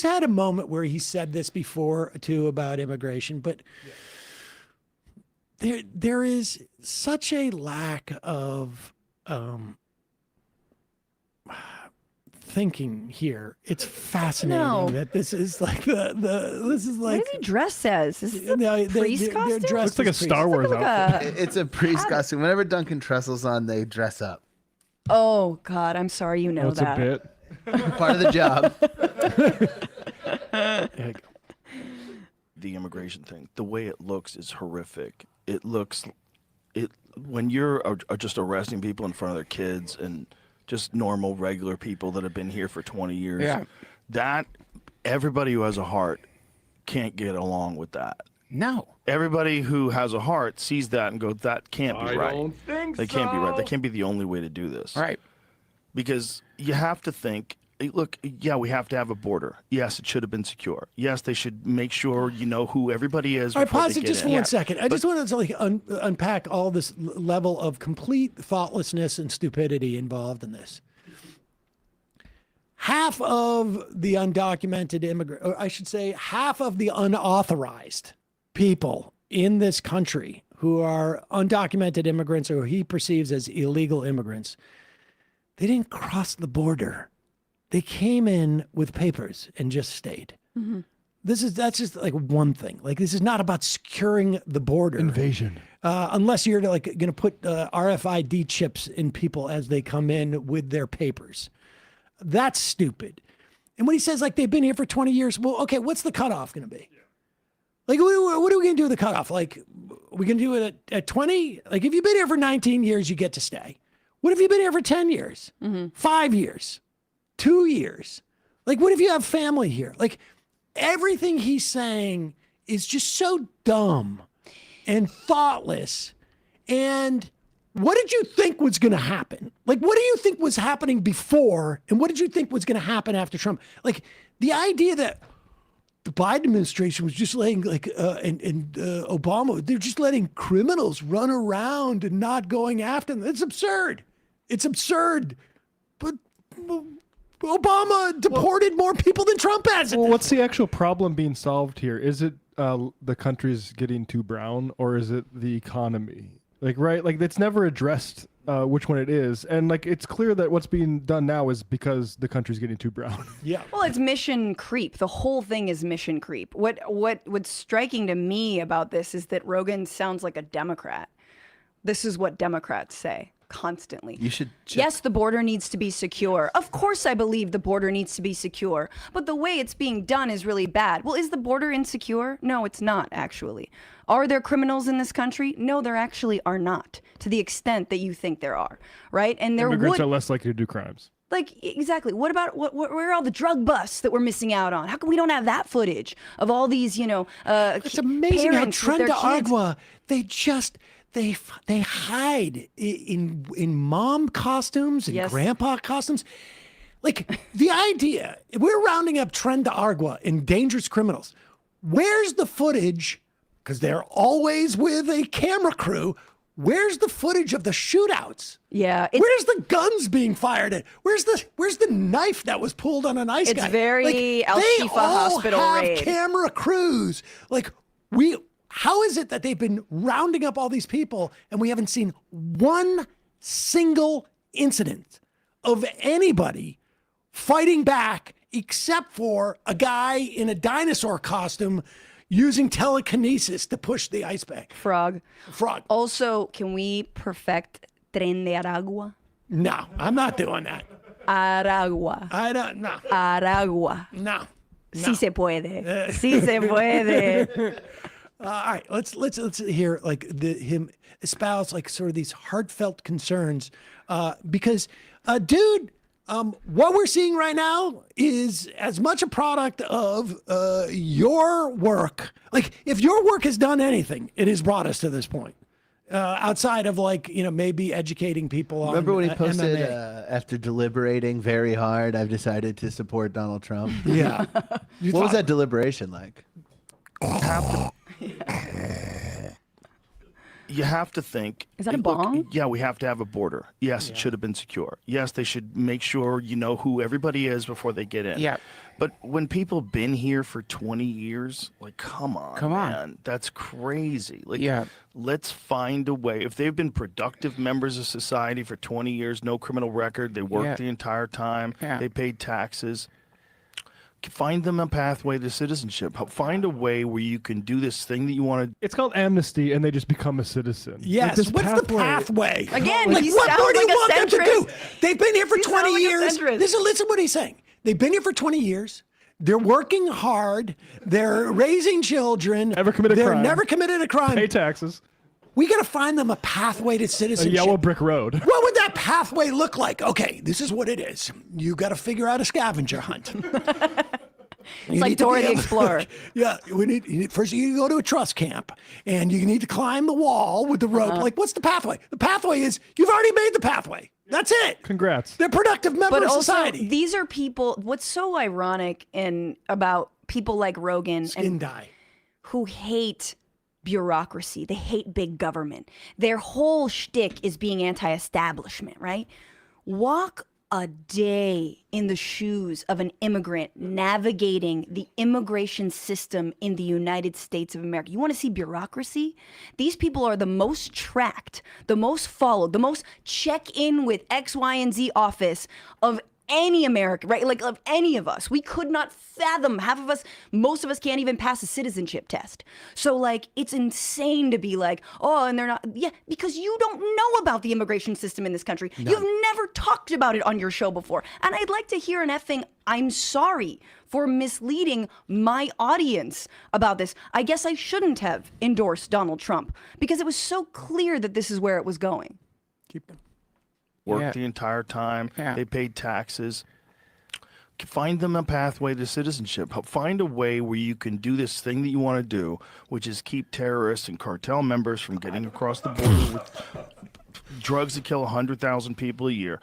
had a moment where he said this before too about immigration, but there is such a lack of thinking here. It's fascinating that this is like this is like. What does he dress as? Is this a priest costume? Looks like a Star Wars outfit. It's a priest costume. Whenever Duncan Trussell's on, they dress up. Oh God, I'm sorry you know It's that. a bit. Part of the job. The immigration thing, the way it looks is horrific. It when you're just arresting people in front of their kids and just normal, regular people that have been here for 20 years. Yeah. That everybody who has a heart can't get along with that. No. Everybody who has a heart sees that and goes, that can't be right. I don't think That can't be right. That can't be the only way to do this. Right. Because you have to think, look, yeah, we have to have a border. Yes, it should have been secure. Yes, they should make sure you know who everybody is. All right, before pause they it get just for in. 1 second. I just wanted to like unpack all this level of complete thoughtlessness and stupidity involved in this. Half of the undocumented immigrant, or I should say, half of the unauthorized people in this country who are undocumented immigrants or who he perceives as illegal immigrants, they didn't cross the border. They came in with papers and just stayed. Mm-hmm. That's just like one thing. Like, this is not about securing the border. Invasion. Unless you're like going to put RFID chips in people as they come in with their papers. That's stupid. And when he says like they've been here for 20 years, well, okay, what's the cutoff going to be? Like, what are we going to do with the cutoff? Like, we can do it at 20. Like if you've been here for 19 years, you get to stay. What if you've been here for 10 years, 5 years, 2 years? Like what if you have family here? Like everything he's saying is just so dumb and thoughtless. And what did you think was going to happen? Like, what do you think was happening before? And what did you think was going to happen after Trump? Like the idea that the Biden administration was just letting Obama, they're just letting criminals run around and not going after them. It's absurd. It's absurd. But Obama deported more people than Trump has. Well, what's the actual problem being solved here? Is it the country's getting too brown, or is it the economy? Like, right? Like, it's never addressed which one it is. And, like, it's clear that what's being done now is because the country's getting too brown. Yeah. Well, it's mission creep. The whole thing is mission creep. What's striking to me about this is that Rogan sounds like a Democrat. This is what Democrats say constantly. You should Yes, the border needs to be secure. Of course I believe the border needs to be secure, but the way it's being done is really bad. Well, is the border insecure? No, it's not, actually. Are there criminals in this country? No, there actually are not, to the extent that you think there are, right? And there Immigrants are less likely to do crimes. Like, exactly. What about, where are all the drug busts that we're missing out on? How come we don't have that footage of all these, it's amazing how parents with their Trent kids? Agua, they hide in mom costumes and grandpa costumes. Like the idea, we're rounding up Trent Agua and dangerous criminals. Where's the footage? Because they're always with a camera crew. Where's the footage of the shootouts? Yeah. Where's the guns being fired at? Where's the knife that was pulled on a nice guy? It's very Al they Shifa all hospital have raid. camera crews. How is it that they've been rounding up all these people and we haven't seen one single incident of anybody fighting back except for a guy in a dinosaur costume using telekinesis to push the ice bank? Frog. Also, can we perfect Tren de Aragua? No, I'm not doing that. Aragua. I don't know. Aragua. No. Sí se puede. Sí se puede. All right, let's hear like him espouse like sort of these heartfelt concerns, because, dude, what we're seeing right now is as much a product of your work. Like, if your work has done anything, it has brought us to this point. Outside of maybe educating people on. Remember when he posted MMA. after deliberating very hard, I've decided to support Donald Trump? Yeah. What was that deliberation like? You have to think. Is that a bong? Yeah, we have to have a border. Yes, it should have been secure. Yes, they should make sure you know who everybody is before they get in. Yeah. But when people been here for 20 years, like, come on, man. That's crazy. Like, let's find a way. If they've been productive members of society for 20 years, no criminal record, they worked the entire time, they paid taxes. Find them a pathway to citizenship. Find a way where you can do this thing that you want to. It's called amnesty, and they just become a citizen. Yes. Like What's the pathway? Again, like, he what sounds more do you like a want them to do? centrist. They've been here for He 20 sounds like a years. centrist. Listen what he's saying. They've been here for 20 years. They're working hard. They're raising children. Never committed a crime. Never committed a crime. Pay taxes. We got to find them a pathway to A citizenship. yellow brick road. What would that pathway look like? Okay, this is what it is. You got to figure out a scavenger hunt. It's like Dora the Explorer. Yeah, first you go to a trust camp, and you need to climb the wall with the rope. Like, what's the pathway? The pathway is you've already made the pathway. That's it. Congrats. They're productive members But of also, society. these are people. What's so ironic about people like Rogan Skin dye. who hate bureaucracy, they hate big government. Their whole shtick is being anti-establishment, right? Walk a day in the shoes of an immigrant navigating the immigration system in the United States of America. You want to see bureaucracy? These people are the most tracked, the most followed, the most check in with X, Y, and Z office of any American, right? Like of any of us. We could not fathom, half of us, most of us can't even pass a citizenship test. So like, it's insane to be like, oh, and they're not, yeah, because you don't know about the immigration system in this country. You've never talked about it on your show before. And I'd like to hear an effing, I'm sorry for misleading my audience about this. I guess I shouldn't have endorsed Donald Trump because it was so clear that this is where it was going. Keep them. Worked the entire time. They paid taxes. Find them a pathway to citizenship. Find a way where you can do this thing that you want to do, which is keep terrorists and cartel members from getting across the border with drugs that kill 100,000 people a year.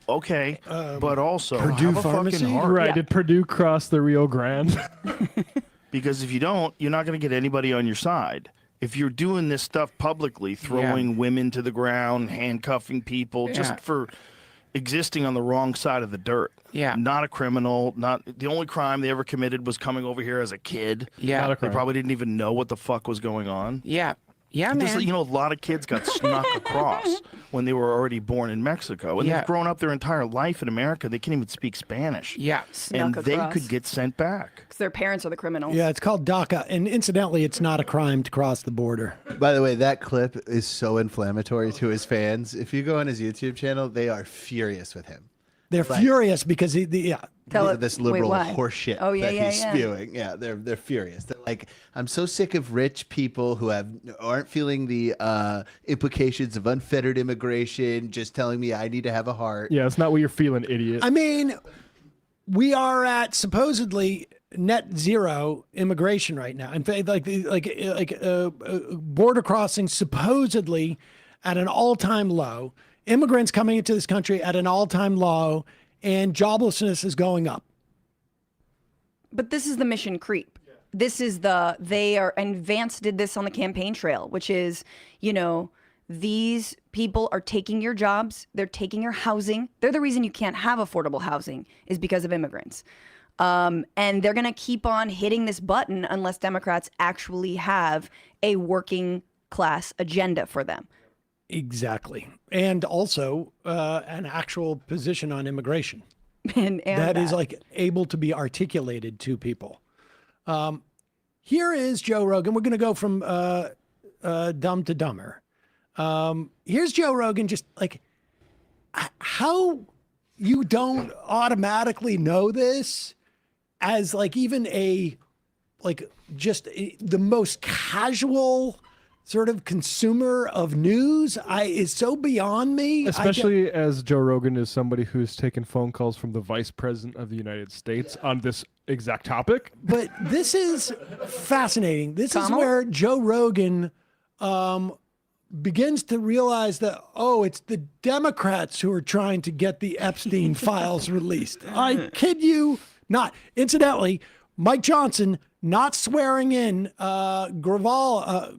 Okay, but also Purdue have a Pharmacy? fucking heart. Right, did Purdue cross the Rio Grande? Because if you don't, you're not going to get anybody on your side. If you're doing this stuff publicly, throwing women to the ground, handcuffing people, just for existing on the wrong side of the dirt. Not a criminal. Not the only crime they ever committed was coming over here as a kid. Not a They crime. probably didn't even know what the fuck was going on. Man. You know, a lot of kids got snuck across when they were already born in Mexico. And they've grown up their entire life in America. They can't even speak Spanish. Snuck And they across. could get sent back. Because their parents are the criminals. Yeah, it's called DACA. And incidentally, it's not a crime to cross the border. By the way, that clip is so inflammatory to his fans. If you go on his YouTube channel, they are furious with him. They're furious because this liberal why? horseshit Oh, yeah, that yeah, he's yeah. spewing. Yeah, they're furious. They're like, I'm so sick of rich people who aren't feeling the implications of unfettered immigration, just telling me I need to have a heart. Yeah, it's not what you're feeling, idiot. I mean, we are at supposedly net zero immigration right now. In fact, border crossings supposedly at an all-time low. Immigrants coming into this country at an all-time low, and joblessness is going up. But this is the mission creep. This is and Vance did this on the campaign trail, which is, these people are taking your jobs. They're taking your housing. They're the reason you can't have affordable housing is because of immigrants. And they're going to keep on hitting this button unless Democrats actually have a working class agenda for them. Exactly. And also an actual position on immigration. and that is like able to be articulated to people. Here is Joe Rogan. We're going to go from dumb to dumber. Here's Joe Rogan, just like how you don't automatically know this as like even the most casual sort of consumer of news is so beyond me. Especially as Joe Rogan is somebody who's taken phone calls from the Vice President of the United States on this exact topic. But this is fascinating. This is where Joe Rogan begins to realize that, it's the Democrats who are trying to get the Epstein files released. I kid you not. Incidentally, Mike Johnson not swearing in Grijalva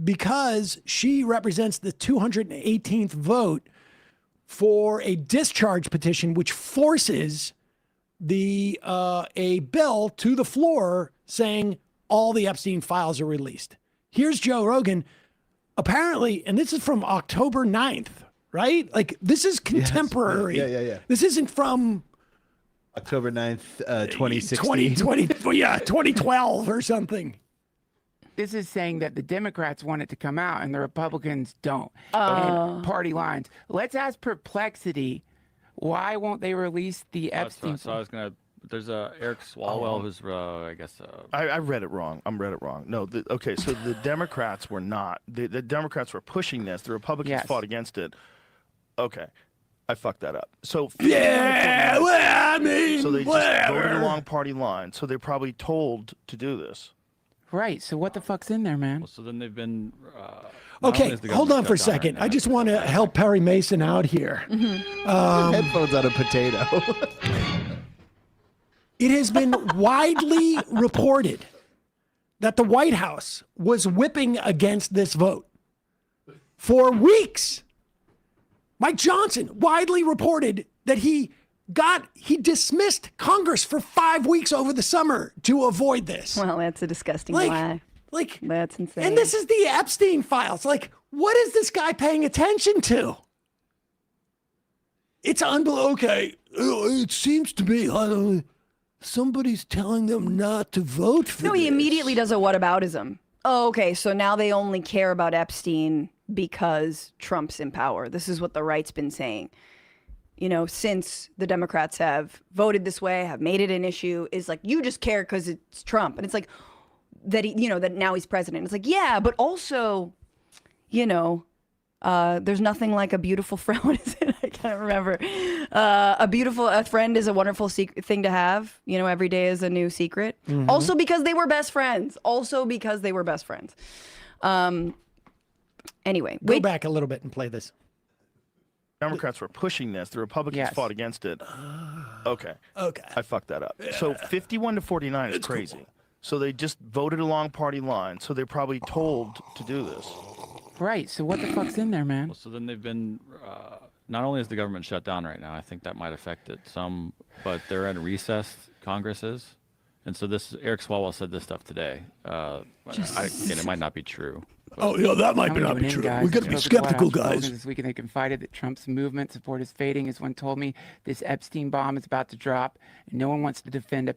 because she represents the 218th vote for a discharge petition, which forces a bill to the floor saying all the Epstein files are released. Here's Joe Rogan, apparently, and this is from October 9th, right? Like, this is contemporary. Yes. Yeah. This isn't from October 9th, 2016. 2012 or something. This is saying that the Democrats want it to come out and the Republicans don't. And party lines. Let's ask Perplexity, why won't they release the Epstein? So I was going to, there's Eric Swalwell who's, I guess. I read it wrong. Read it wrong. No, so the Democrats were not. The Democrats were pushing this. The Republicans fought against it. Okay. I fucked that up. So so they just voted along party lines. So they're probably told to do this. Right. So what the fuck's in there, man? Well, so then they've been. Okay, hold on for a second. I just want to help Perry Mason out here. Headphones on a potato. It has been widely reported that the White House was whipping against this vote for weeks. Mike Johnson widely reported that he dismissed Congress for 5 weeks over the summer to avoid this. Well, that's a disgusting lie. Like, that's insane. And this is the Epstein files. Like, What is this guy paying attention to? It's unbelievable. Okay, it seems to me somebody's telling them not to vote for No, he immediately does a whataboutism. Oh, okay, so now they only care about Epstein because Trump's in power. This is what the right's been saying. You know, since the Democrats have voted this way, have made it an issue, is like, you just care because it's Trump. And it's like, that he, you know, that now he's president. It's like, yeah, but also, you know, there's nothing like a beautiful friend. What is it? I can't remember. A friend is a wonderful thing to have. You know, every day is a new secret. Mm-hmm. Also because they were best friends. Anyway, Go back a little bit and play this. Democrats were pushing this. The Republicans fought against it. Okay. I fucked that up. So 51 to 49 is crazy. Cool. So they just voted along party lines. So they're probably told to do this. Right. So what the fuck's in there, man? Well, so then they've been, not only is the government shut down right now, I think that might affect it some, but they're in recess, Congress is. And so Eric Swalwell said this stuff today. Again, it might not be true. Oh, yeah, that might not be true. We got to be skeptical, guys. This week, and they confided that Trump's movement support is fading. As one told me, this Epstein bomb is about to drop, and no one wants to defend a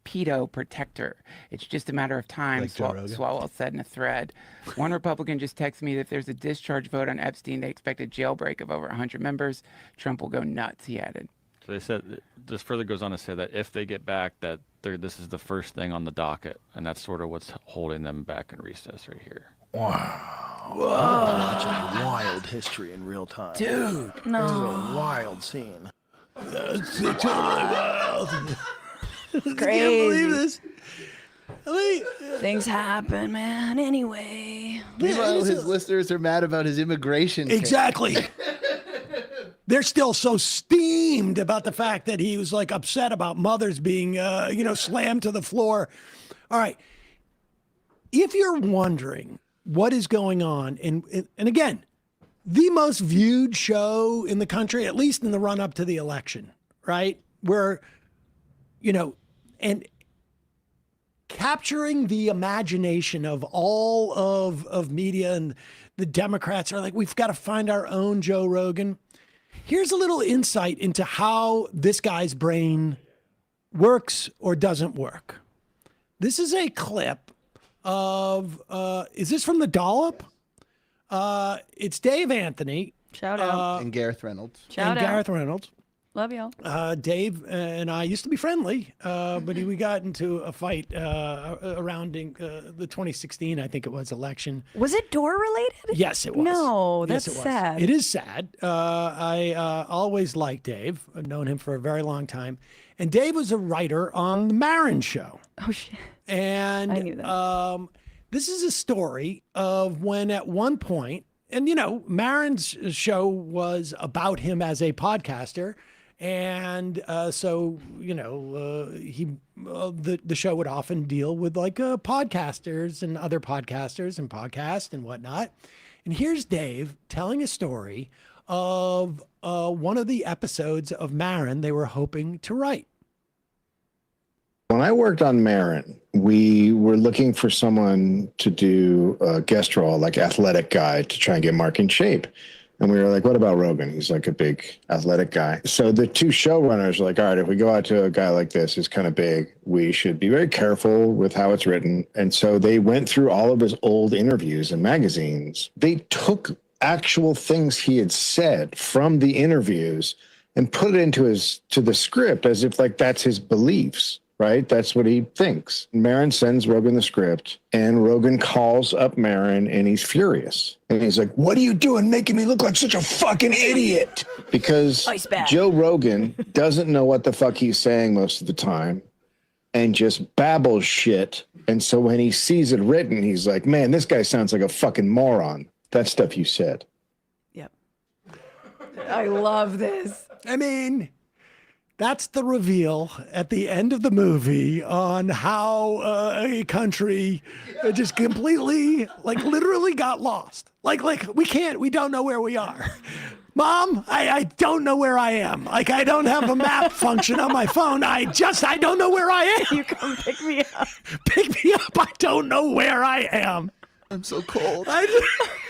pedo protector. It's just a matter of time, Like Joe Rogan. Swalwell said in a thread. One Republican just texted me that if there's a discharge vote on Epstein, they expect a jailbreak of over 100 members. Trump will go nuts, he added. So they said, this further goes on to say that if they get back, that this is the first thing on the docket, and that's sort of what's holding them back in recess right here. Wow. Watching wild history in real time. Dude, no. This is a wild scene. That's totally wild. Crazy. I can't believe this. Things happen, man. Anyway. Meanwhile, his listeners are mad about his immigration case. Exactly. They're still so steamed about the fact that he was like upset about mothers being, slammed to the floor. All right. If you're wondering what is going on, and again, the most viewed show in the country, at least in the run up to the election, right? Where, and capturing the imagination of all of media, and the Democrats are like, we've got to find our own Joe Rogan. Here's a little insight into how this guy's brain works or doesn't work. This is a clip of, is this from the Dollop? It's Dave Anthony. Shout out. And Gareth Reynolds. Gareth Reynolds. Love y'all. Dave and I used to be friendly, but we got into a fight around the 2016, I think it was, election. Was it door related? Yes, it was. No, that's yes, it was. sad. It is sad. I always liked Dave. I've known him for a very long time. And Dave was a writer on the Maron Show. Oh, shit. And I knew that. This is a story of when at one point, and Maron's show was about him as a podcaster. And so, the show would often deal with like podcasters and other podcasters and podcasts and whatnot. And here's Dave telling a story of one of the episodes of Maron they were hoping to write. When I worked on Maron, we were looking for someone to do a guest role, like athletic guy, to try and get Mark in shape. And we were like, what about Rogan? He's like a big athletic guy. So the two showrunners were like, all right, if we go out to a guy like this, who's kind of big, we should be very careful with how it's written. And so they went through all of his old interviews and magazines. They took actual things he had said from the interviews and put it into the script as if like that's his beliefs. Right? That's what he thinks. Maron sends Rogan the script, and Rogan calls up Maron, and he's furious. And he's like, what are you doing making me look like such a fucking idiot? Because Joe Rogan doesn't know what the fuck he's saying most of the time and just babbles shit. And so when he sees it written, he's like, man, this guy sounds like a fucking moron. That stuff you said. Yep. I love this. I mean, that's the reveal at the end of the movie on how a country just completely, like literally got lost. Like we don't know where we are. Mom, I don't know where I am. Like I don't have a map function on my phone. I don't know where I am. You come pick me up. Pick me up. I don't know where I am. I'm so cold.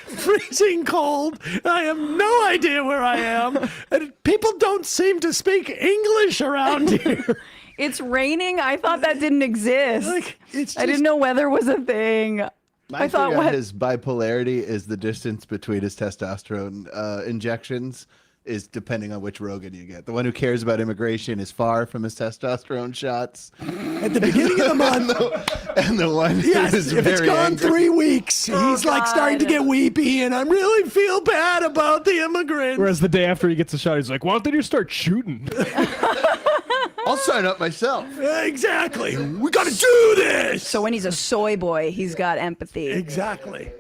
Freezing cold. I have no idea where I am. And people don't seem to speak English around here. It's raining. I thought that didn't exist. I didn't know weather was a thing. I thought his bipolarity is the distance between his testosterone injections is depending on which Rogan you get. The one who cares about immigration is far from his testosterone shots at the beginning of the month, and the one who is if it's very gone angry. 3 weeks, he's like starting to get weepy, and I really feel bad about the immigrants. Whereas the day after he gets a shot, he's like, "Why don't they just start shooting?" I'll sign up myself. Exactly. We got to do this. So when he's a soy boy, he's got empathy. Exactly.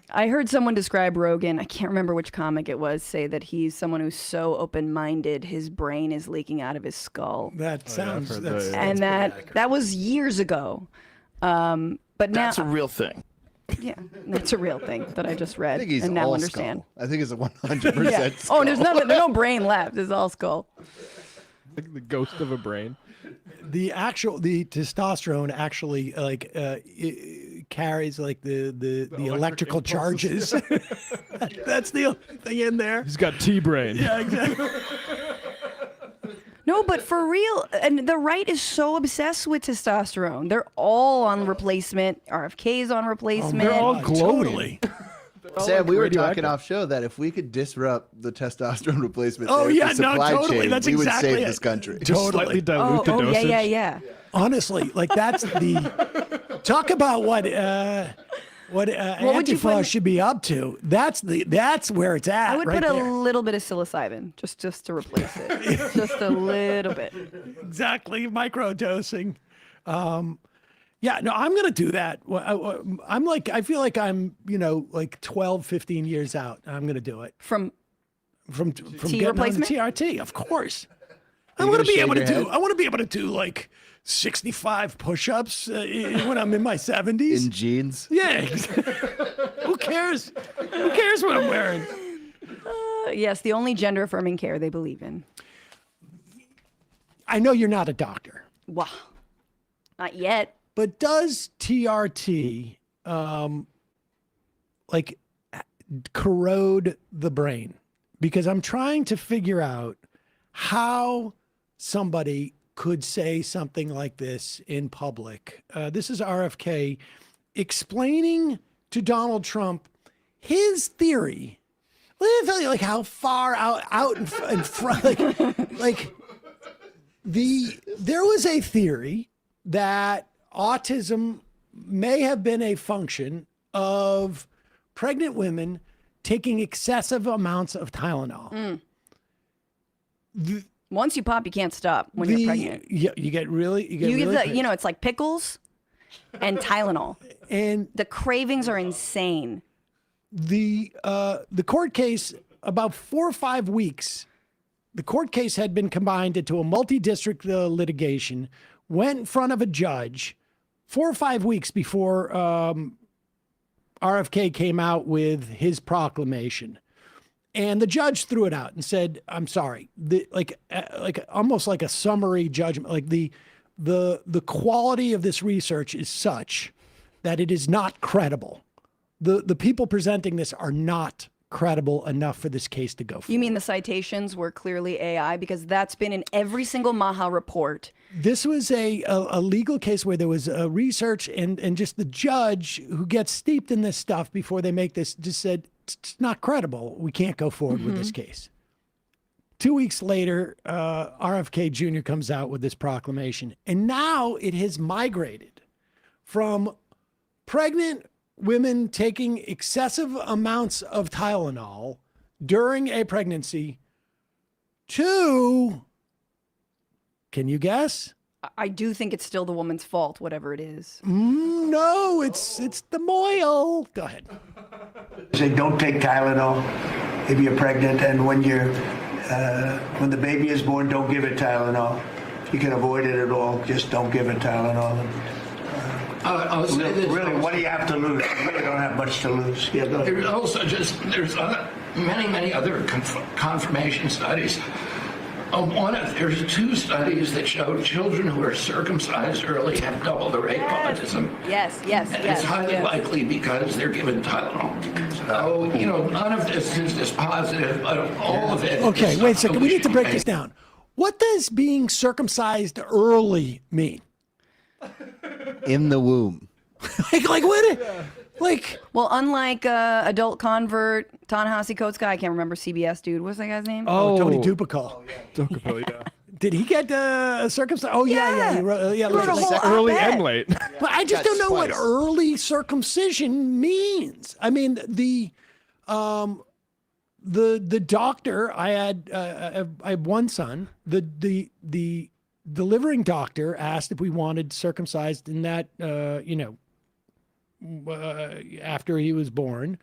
I heard someone describe Rogan, I can't remember which comic it was, say that he's someone who's so open-minded, his brain is leaking out of his skull. That sounds... And that was years ago. But now... That's a real thing. Yeah, that's a real thing that I just read I think he's and now all understand. skull. I think it's a 100% Yeah. skull. Oh, there's no brain left. It's all skull. Like the ghost of a brain. The testosterone actually it carries like the electrical charges. That's the only thing in there. He's got T-brain. Yeah, exactly. No, but for real, and the right is so obsessed with testosterone. They're all on replacement. RFK's on replacement. They're all glowing. Totally. Sam, we were talking off show that if we could disrupt the testosterone replacement supply totally. chain, we would save this country. Just slightly dilute the dosage. Yeah. Honestly, like that's the talk about what Antifa should be up to. That's where it's at. I would right put there. a little bit of psilocybin just to replace it. Just a little bit. Exactly, micro dosing. Yeah, no, I'm going to do that. I feel like I'm, like 12, 15 years out. I'm going to do it. From getting replacement? on the TRT, of course. I you want to gonna be able to shave your do. head? I want to be able to do like 65 push-ups when I'm in my 70s. In jeans? Yeah. Who cares? Who cares what I'm wearing? Yes, the only gender affirming care they believe in. I know you're not a doctor. Wow. Not yet. But does TRT corrode the brain? Because I'm trying to figure out how somebody could say something like this in public. This is RFK explaining to Donald Trump his theory. Let me tell you, like how far out in front, there was a theory that autism may have been a function of pregnant women taking excessive amounts of Tylenol. Once you pop, you can't stop when you're pregnant. You get really it's like pickles and Tylenol. And the cravings are insane. The court case, about 4 or 5 weeks, the court case had been combined into a multi-district litigation, went in front of a judge 4 or 5 weeks before RFK came out with his proclamation. And the judge threw it out and said, I'm sorry, almost like a summary judgment, like the quality of this research is such that it is not credible. The people presenting this are not credible enough for this case to go forward. You mean the citations were clearly AI? Because that's been in every single Maha report. This was a legal case where there was research and just the judge who gets steeped in this stuff before they make this just said, it's not credible. We can't go forward with this case. 2 weeks later, RFK Jr. comes out with this proclamation. And now it has migrated from pregnant women taking excessive amounts of Tylenol during a pregnancy to, can you guess? I do think it's still the woman's fault, whatever it is. No, it's the moil. Go ahead. Say don't take Tylenol if you're pregnant, and when the baby is born, don't give it Tylenol. If you can avoid it at all, just don't give it Tylenol. Really, what do you have to lose? You really don't have much to lose. Yeah, go ahead. There's also there's many other confirmation studies There's 2 studies that show children who are circumcised early have double the rate of autism. Yes. And it's highly likely because they're given Tylenol. So, none of this is dispositive, but all of it. Okay, wait a second. We need to break this down. What does being circumcised early mean? In the womb. like what? Like, well, unlike adult convert, Ta-Nehisi Coates guy, I can't remember CBS dude. What's that guy's name? Tony Dupical. Yeah. Did he get circumcised? Oh yeah. He wrote, He wrote a whole early op-ed. and late. But I just don't know what early circumcision means. I mean, the doctor I had one son. The delivering doctor asked if we wanted circumcised in that after he was born.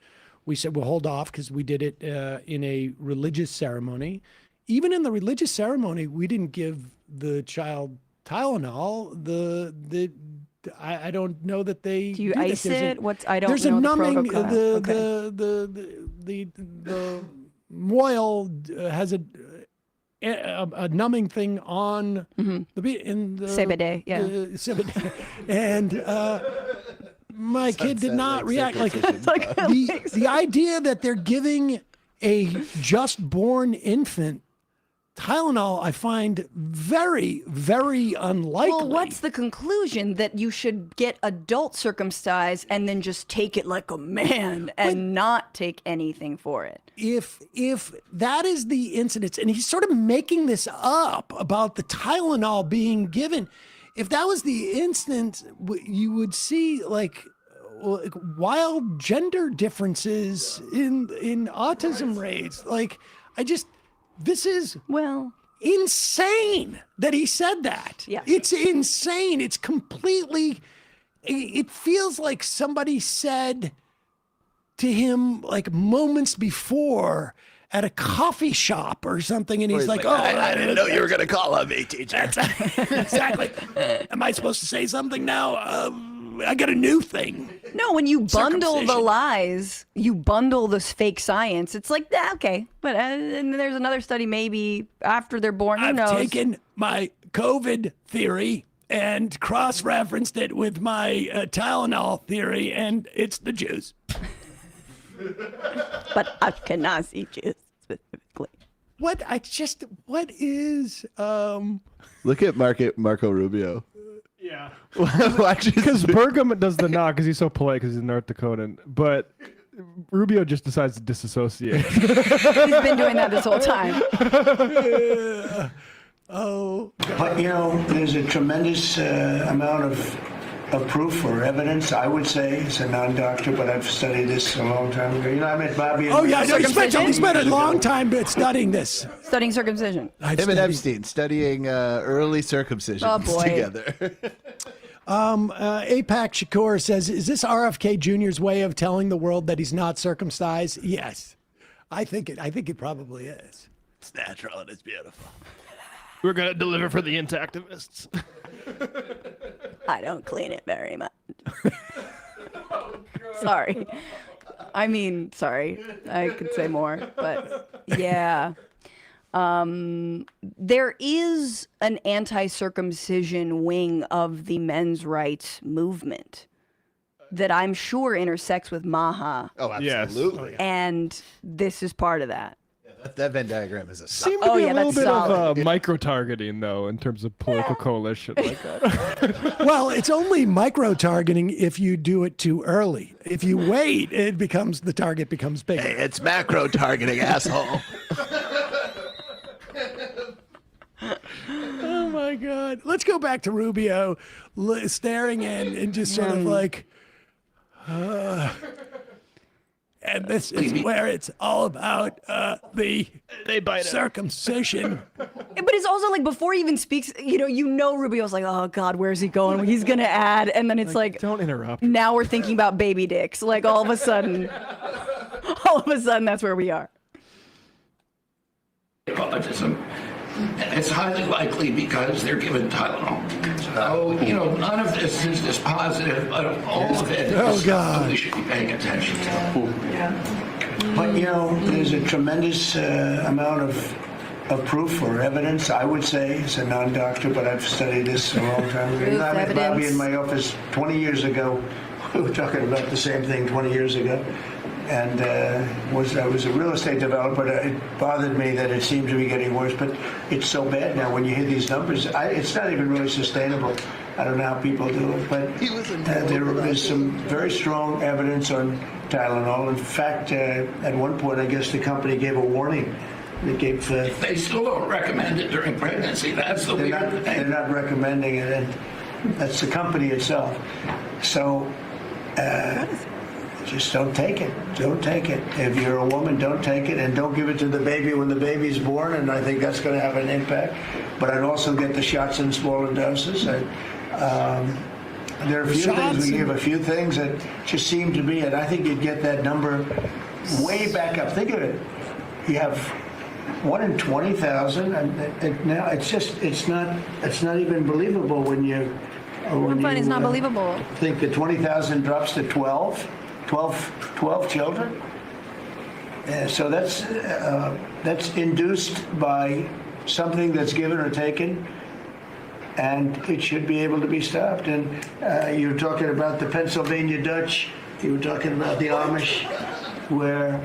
We said we'll hold off because we did it in a religious ceremony. Even in the religious ceremony, we didn't give the child Tylenol. I don't know that they Do you that. ice There's it? I don't there's know a the numbing. protocol. The moil has a numbing thing on in the Sebede, yeah. Sebede. And my kid did not react like Like the idea that they're giving a just born infant Tylenol, I find very, very unlikely. Well, what's the conclusion? That you should get adult circumcised and then just take it like a man and not take anything for it? If that is the incidence, and he's sort of making this up about the Tylenol being given, if that was the instance, you would see like wild gender differences in autism rates. Like, this is insane that he said that. Yeah. It's insane. It's completely, it feels like somebody said to him like moments before at a coffee shop or something, and he's like, I didn't know you were going to call on me, teacher. Exactly. Am I supposed to say something now? I got a new thing. No, when you bundle the lies, you bundle this fake science. It's like, okay, but and there's another study maybe after they're born. Who knows? I've taken my COVID theory and cross-referenced it with my Tylenol theory, and it's the Jews. But Ashkenazi Jews specifically. What is Look at Marco Rubio. Yeah. Actually, because Burgum does the nod because he's so polite because he's North Dakotan, but Rubio just decides to disassociate. He's been doing that this whole time. But there's a tremendous amount of proof or evidence. I would say, as a non-doctor, but I've studied this a long time ago. I met Bobby. Oh yeah, no, he spent a long time studying this. Studying circumcision. Him and Epstein studying early circumcisions together. APAC Shakur says, is this RFK Jr.'s way of telling the world that he's not circumcised? Yes. I think it probably is. It's natural and it's beautiful. We're going to deliver for the Intactivists. I don't clean it very much. Sorry. I mean, sorry. I could say more, but yeah. There is an anti-circumcision wing of the men's rights movement that I'm sure intersects with Maha. Oh, absolutely. Yes. And this is part of that. That Venn diagram is a Seemed to be a little bit of micro-targeting, though, in terms of political coalition like that. Well, it's only micro-targeting if you do it too early. If you wait, the target becomes bigger. Hey, it's macro-targeting, asshole. Oh, my God. Let's go back to Rubio staring in and just sort of like... and this is where it's all about the circumcision. But it's also like before he even speaks, Rubio's like, oh God, where's he going? He's gonna add, and then it's like don't interrupt. Now we're thinking about baby dicks. Like all of a sudden, that's where we are. Autism. It's highly likely because they're given Tylenol. So, none of this is dispositive, but all of it is something we should be paying attention to. But, there's a tremendous amount of of proof or evidence, I would say, as a non-doctor, but I've studied this a long time ago. I met Bobby in my office 20 years ago. We were talking about the same thing 20 years ago. And I was a real estate developer. It bothered me that it seemed to be getting worse, but it's so bad now when you hear these numbers. It's not even really sustainable. I don't know how people do it, but there is some very strong evidence on Tylenol. In fact, at one point, I guess the company gave a warning. They gave. They still don't recommend it during pregnancy. That's the weird thing. They're not recommending it, and that's the company itself. So. Just don't take it. Don't take it. If you're a woman, don't take it, and don't give it to the baby when the baby's born. And I think that's going to have an impact. But I'd also get the shots in smaller doses. There are a few things we give, a few things that just seem to be, and I think you'd get that number way back up. Think of it. You have 1 in 20,000, and now it's not even believable when you. It's not believable. Think the 20,000 drops to 12 children. So that's induced by something that's given or taken, and it should be able to be stopped. And you're talking about the Pennsylvania Dutch. You were talking about the Amish, where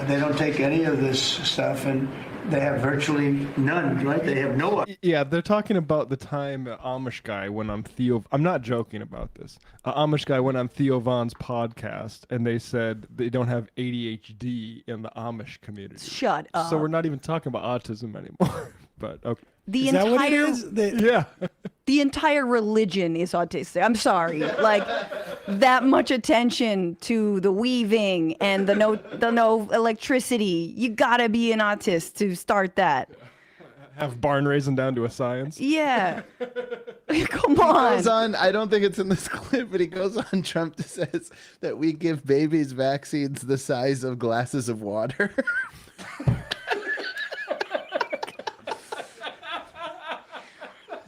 they don't take any of this stuff, and they have virtually none, right? They have no. Yeah, they're talking about the time an Amish guy went on Theo. I'm not joking about this. An Amish guy went on Theo Vaughn's podcast, and they said they don't have ADHD in the Amish community. Shut up. So we're not even talking about autism anymore. But okay. Is that what it is? Yeah. The entire religion is autistic. I'm sorry. Like, that much attention to the weaving and the no electricity. You gotta be an autist to start that. Have barn raising down to a science. Yeah. Come on. He goes on, I don't think it's in this clip, but he goes on, Trump says that we give babies vaccines the size of glasses of water.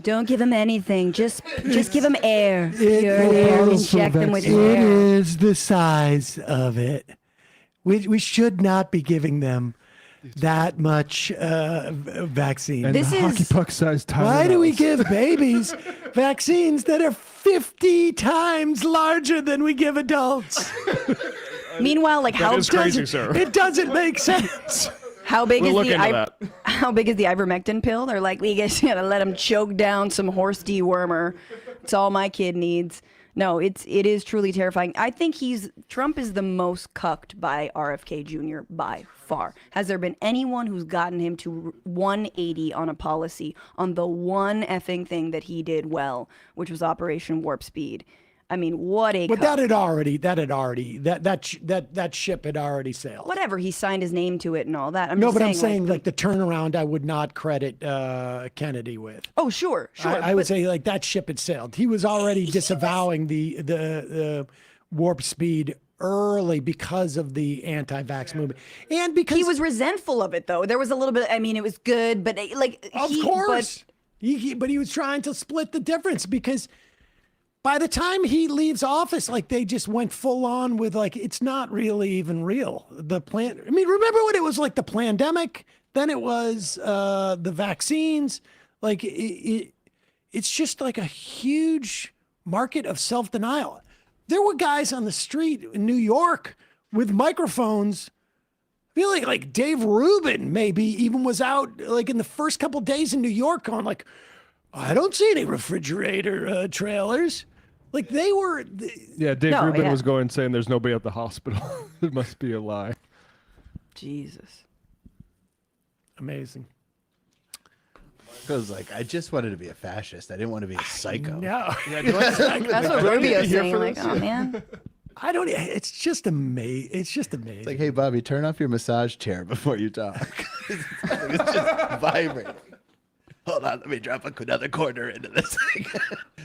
Don't give them anything. Just give them air. Pure air. Inject them with air. It is the size of it. We should not be giving them that much vaccine. And hockey puck sized Tylenol. Why do we give babies vaccines that are 50 times larger than we give adults? Meanwhile, like That is crazy, sir. It doesn't make sense. How big We'll is look into that. How big is the ivermectin pill? They're like, we just gotta let him choke down some horse dewormer. It's all my kid needs. No, it is truly terrifying. I think Trump is the most cucked by RFK Jr. by far. Has there been anyone who's gotten him to 180 on a policy on the one effing thing that he did well, which was Operation Warp Speed? I mean, what a. But that ship had already sailed. Whatever, he signed his name to it and all that. I'm saying like the turnaround, I would not credit Kennedy with. Oh, sure. I would say like that ship had sailed. He was already disavowing the warp speed early because of the anti-vax movement, and because he was resentful of it. Though there was a little bit. I mean, it was good, but of course, but he was trying to split the difference because. By the time he leaves office, like they just went full on with like, it's not really even real. The plan. I mean, remember when it was like the pandemic, then it was the vaccines. Like it's just like a huge market of self-denial. There were guys on the street in New York with microphones. I feel like Dave Rubin maybe even was out like in the first couple of days in New York on like, I don't see any refrigerator trailers. Like they were. Yeah, Dave Rubin was going saying there's nobody at the hospital. It must be a lie. Jesus. Amazing. Goes like, I just wanted to be a fascist. I didn't want to be a psycho. No. That's what Rubio's saying. Like, oh man. I don't. It's just amazing. It's like, hey, Bobby, turn off your massage chair before you talk. It's just vibrating. Hold on, let me drop another quarter into this thing.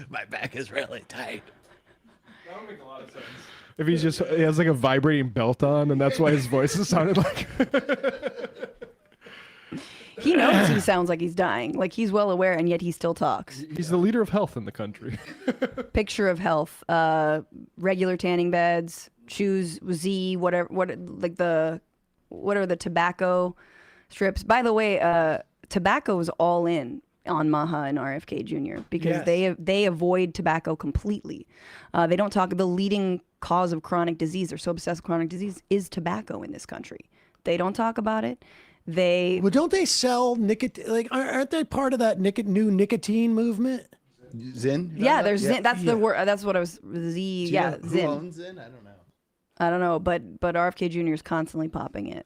My back is really tight. That would make a lot of sense. If he has like a vibrating belt on, and that's why his voice is sounded like. He knows he sounds like he's dying. Like he's well aware, and yet he still talks. He's the leader of health in the country. Picture of health: regular tanning beds, choose Z, whatever. What are the tobacco strips. By the way, tobacco's all in on Maha and RFK Jr. because they avoid tobacco completely. They don't talk. The leading cause of chronic disease, they're so obsessed with chronic disease, is tobacco in this country. They don't talk about it. Well, don't they sell nicotine? Like, aren't they part of that new nicotine movement? Zyn? Yeah, there's Zyn. That's the word. That's what I was. Zyn. Who owns Zyn? I don't know. I don't know, but RFK Jr. is constantly popping it.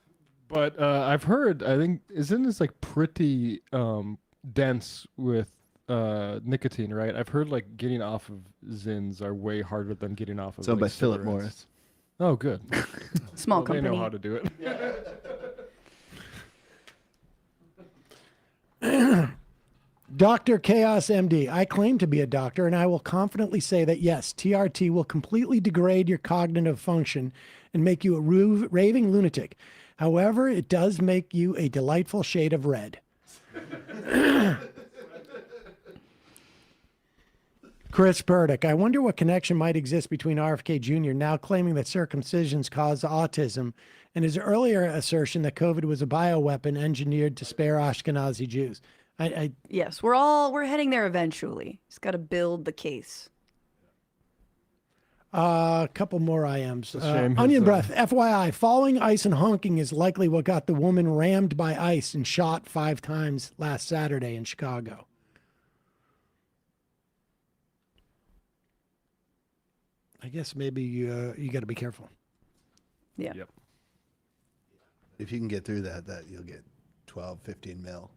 But I've heard, I think, isn't this like pretty dense with nicotine, right? I've heard like getting off of Zyns are way harder than getting off of. So by Philip cigarettes. Morris. Oh, good. Small They know company. how to do it. Dr. Chaos MD, I claim to be a doctor, and I will confidently say that yes, TRT will completely degrade your cognitive function and make you a raving lunatic. However, it does make you a delightful shade of red. Chris Burdick, I wonder what connection might exist between RFK Jr. now claiming that circumcisions cause autism and his earlier assertion that COVID was a bioweapon engineered to spare Ashkenazi Jews. Yes, we're heading there eventually. Just got to build the case. A couple more IMs. shame Onion his, Breath, FYI, following ice and honking is likely what got the woman rammed by ice and shot 5 times last Saturday in Chicago. I guess maybe you got to be careful. Yeah. Yep. If you can get through that you'll get 12, 15 mil.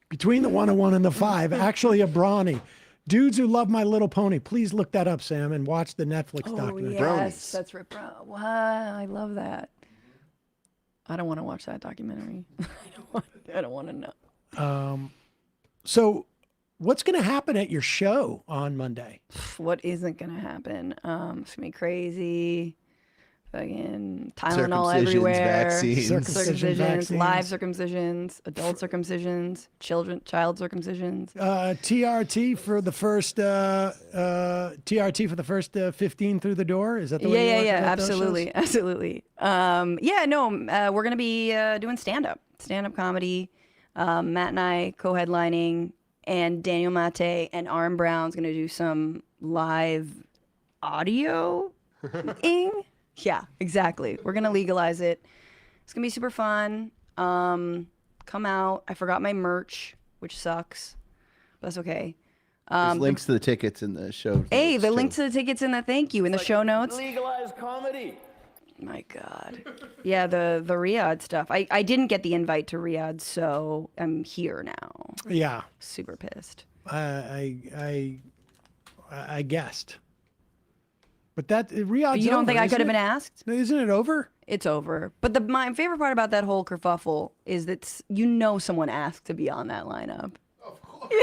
Between the 101 and the 5, actually a brawny. Dudes Who Love My Little Pony. Please look that up, Sam, and watch the Netflix documentary. Yes, that's Rip Brown. Wow, I love that. I don't want to watch that documentary. I don't want to know. So what's going to happen at your show on Monday? What isn't going to happen? It's going to be crazy. Fucking Tylenol everywhere. Circumcisions, vaccines. Live circumcisions, adult circumcisions, child circumcisions. TRT for the first 15 through the door. Is that the way? Yeah, absolutely. We're gonna be doing stand up comedy. Matt and I co-headlining, and Daniel Mate and Aaron Brown's gonna do some live audio thing. Yeah, exactly. We're going to legalize it. It's going to be super fun. Come out. I forgot my merch, which sucks. But that's okay. There's links to the tickets in the show. Hey, the link to the tickets in the thank you in the show notes. Legalized comedy. My God. Yeah, the Riyadh stuff. I didn't get the invite to Riyadh, so I'm here now. Yeah. Super pissed. I guessed. But that Riyadh's You don't over, think I could have isn't been it? asked? Isn't it over? It's over. But my favorite part about that whole kerfuffle is that someone asked to be on that lineup. Of course.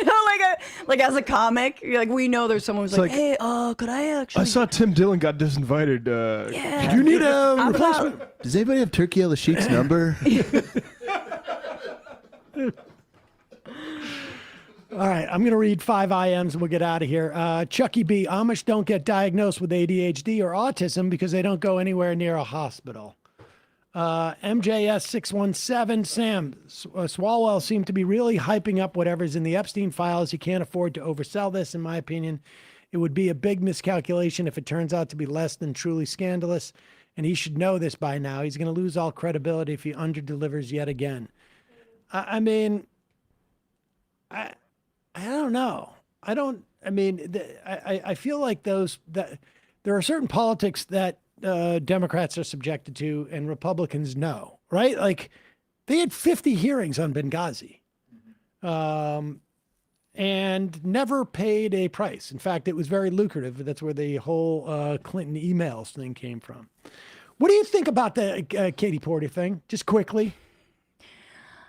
Like as a comic, you're like, we know there's someone who's like, hey, could I actually? I saw Tim Dillon got disinvited. Yeah. Do you need a replacement? Does anybody have Turkey El Sheik's number? All right, I'm going to read 5 IMs and we'll get out of here. Chucky B, Amish don't get diagnosed with ADHD or autism because they don't go anywhere near a hospital. MJS617, Sam, Swalwell seemed to be really hyping up whatever's in the Epstein files. He can't afford to oversell this, in my opinion. It would be a big miscalculation if it turns out to be less than truly scandalous, and he should know this by now. He's going to lose all credibility if he underdelivers yet again. I don't know. I feel like that there are certain politics that Democrats are subjected to and Republicans no, right? Like they had 50 hearings on Benghazi and never paid a price. In fact, it was very lucrative. That's where the whole Clinton emails thing came from. What do you think about the Katie Porter thing? Just quickly.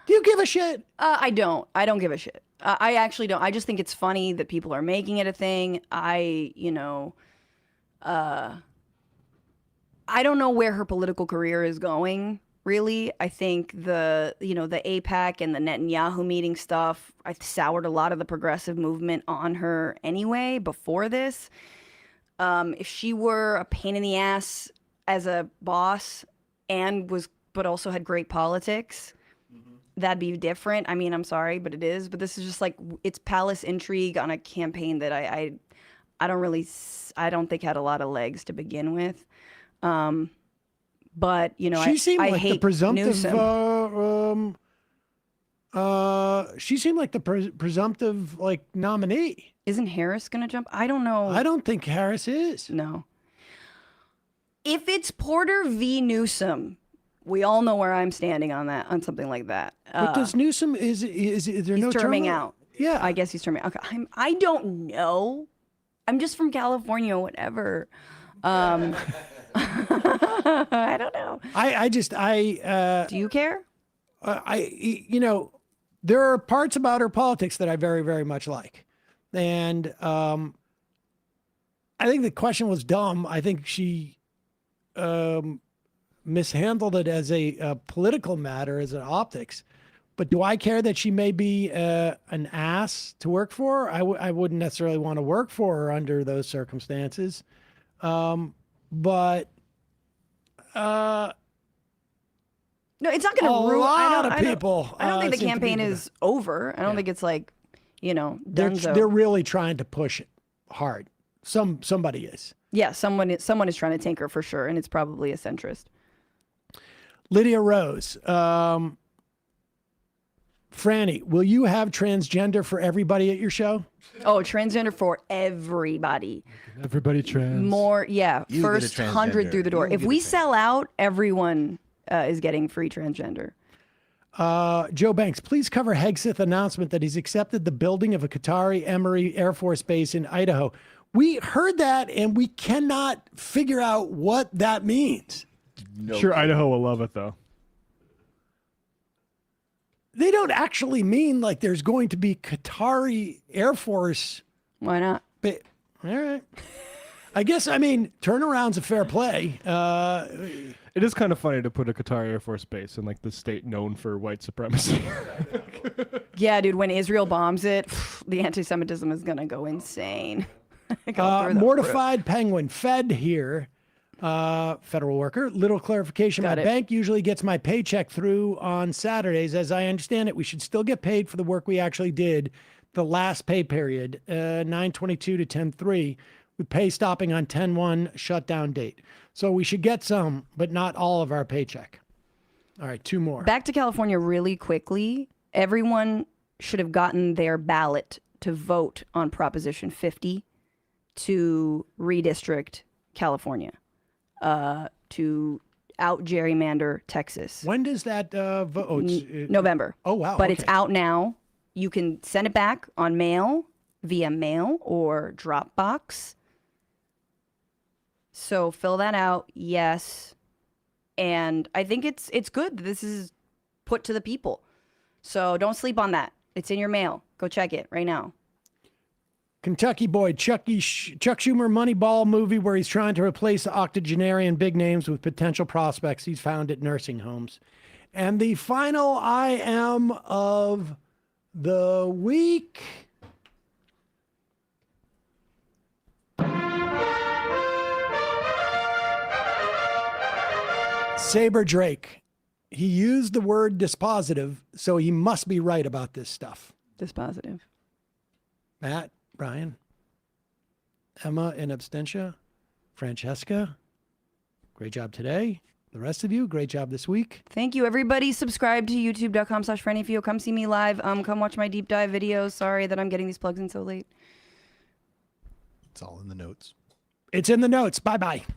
Do you give a shit? I don't give a shit. I actually don't. I just think it's funny that people are making it a thing. I don't know where her political career is going, really. I think the AIPAC and the Netanyahu meeting stuff, I soured a lot of the progressive movement on her anyway before this. If she were a pain in the ass as a boss and was but also had great politics, that'd be different. I mean, I'm sorry, but it is. But this is just like, it's palace intrigue on a campaign that I don't think had a lot of legs to begin with. But you know, she seemed I like hate the presumptive. Newsom. She seemed like the presumptive like nominee. Isn't Harris gonna jump? I don't know. I don't think Harris is. No. If it's Porter v. Newsom, we all know where I'm standing on that, on something like that. But does Newsom is there he's no terming term? out? Yeah, I guess he's terming. Okay, I don't know. I'm just from California, whatever. I don't know. Do you care? You know, there are parts about her politics that I very, very much like. And I think the question was dumb. I think she mishandled it as a political matter, as an optics. But do I care that she may be an ass to work for? I wouldn't necessarily want to work for her under those circumstances. But no, it's not going to ruin. A lot of people. I don't think the seem to be campaign is over. I don't think it's like, you know, donezo. They're really trying to push it hard. Somebody is. Yeah, someone is trying to tank her for sure, and it's probably a centrist. Lydia Rose, Franny, will you have transgender for everybody at your show? Oh, transgender for everybody. Everybody trans. More, yeah. You First get a 100 through the door. You If get a we sell out, everyone is getting free transgender. Joe Banks, please cover Hegseth's announcement that he's accepted the building of a Qatari Emory Air Force Base in Idaho. We heard that, and we cannot figure out what that means. Sure, Idaho will love it, though. They don't actually mean like there's going to be Qatari Air Force. Why not? But, all right. I guess, I mean, turnaround's a fair play. It is kind of funny to put a Qatar Air Force base in like the state known for white supremacy. Yeah, dude, when Israel bombs it, the anti-Semitism is going to go insane. Mortified Penguin, Fed here, federal worker. Little clarification. My bank usually gets my paycheck through on Saturdays. As I understand it, we should still get paid for the work we actually did the last pay period, 9/22 to 10/3, with pay stopping on 10/1 shutdown date. So we should get some, but not all of our paycheck. All right, two more. Back to California really quickly. Everyone should have gotten their ballot to vote on Proposition 50 to redistrict California, to out gerrymander Texas. When does that vote? Oh, November. Oh, wow. But it's out now. You can send it back on mail, via mail or Dropbox. So fill that out, yes. And I think it's good that this is put to the people. So don't sleep on that. It's in your mail. Go check it right now. Kentucky boy, Chuck Schumer Moneyball movie where he's trying to replace the octogenarian big names with potential prospects he's found at nursing homes. And the final I am of the week. Saber Drake. He used the word dispositive, so he must be right about this stuff. Dispositive. Matt, Brian, Emma in absentia, Francesca, great job today. The rest of you, great job this week. Thank you, everybody. Subscribe to youtube.com/FrannyFio. Come see me live. Come watch my deep dive videos. Sorry that I'm getting these plugs in so late. It's all in the notes. It's in the notes. Bye-bye.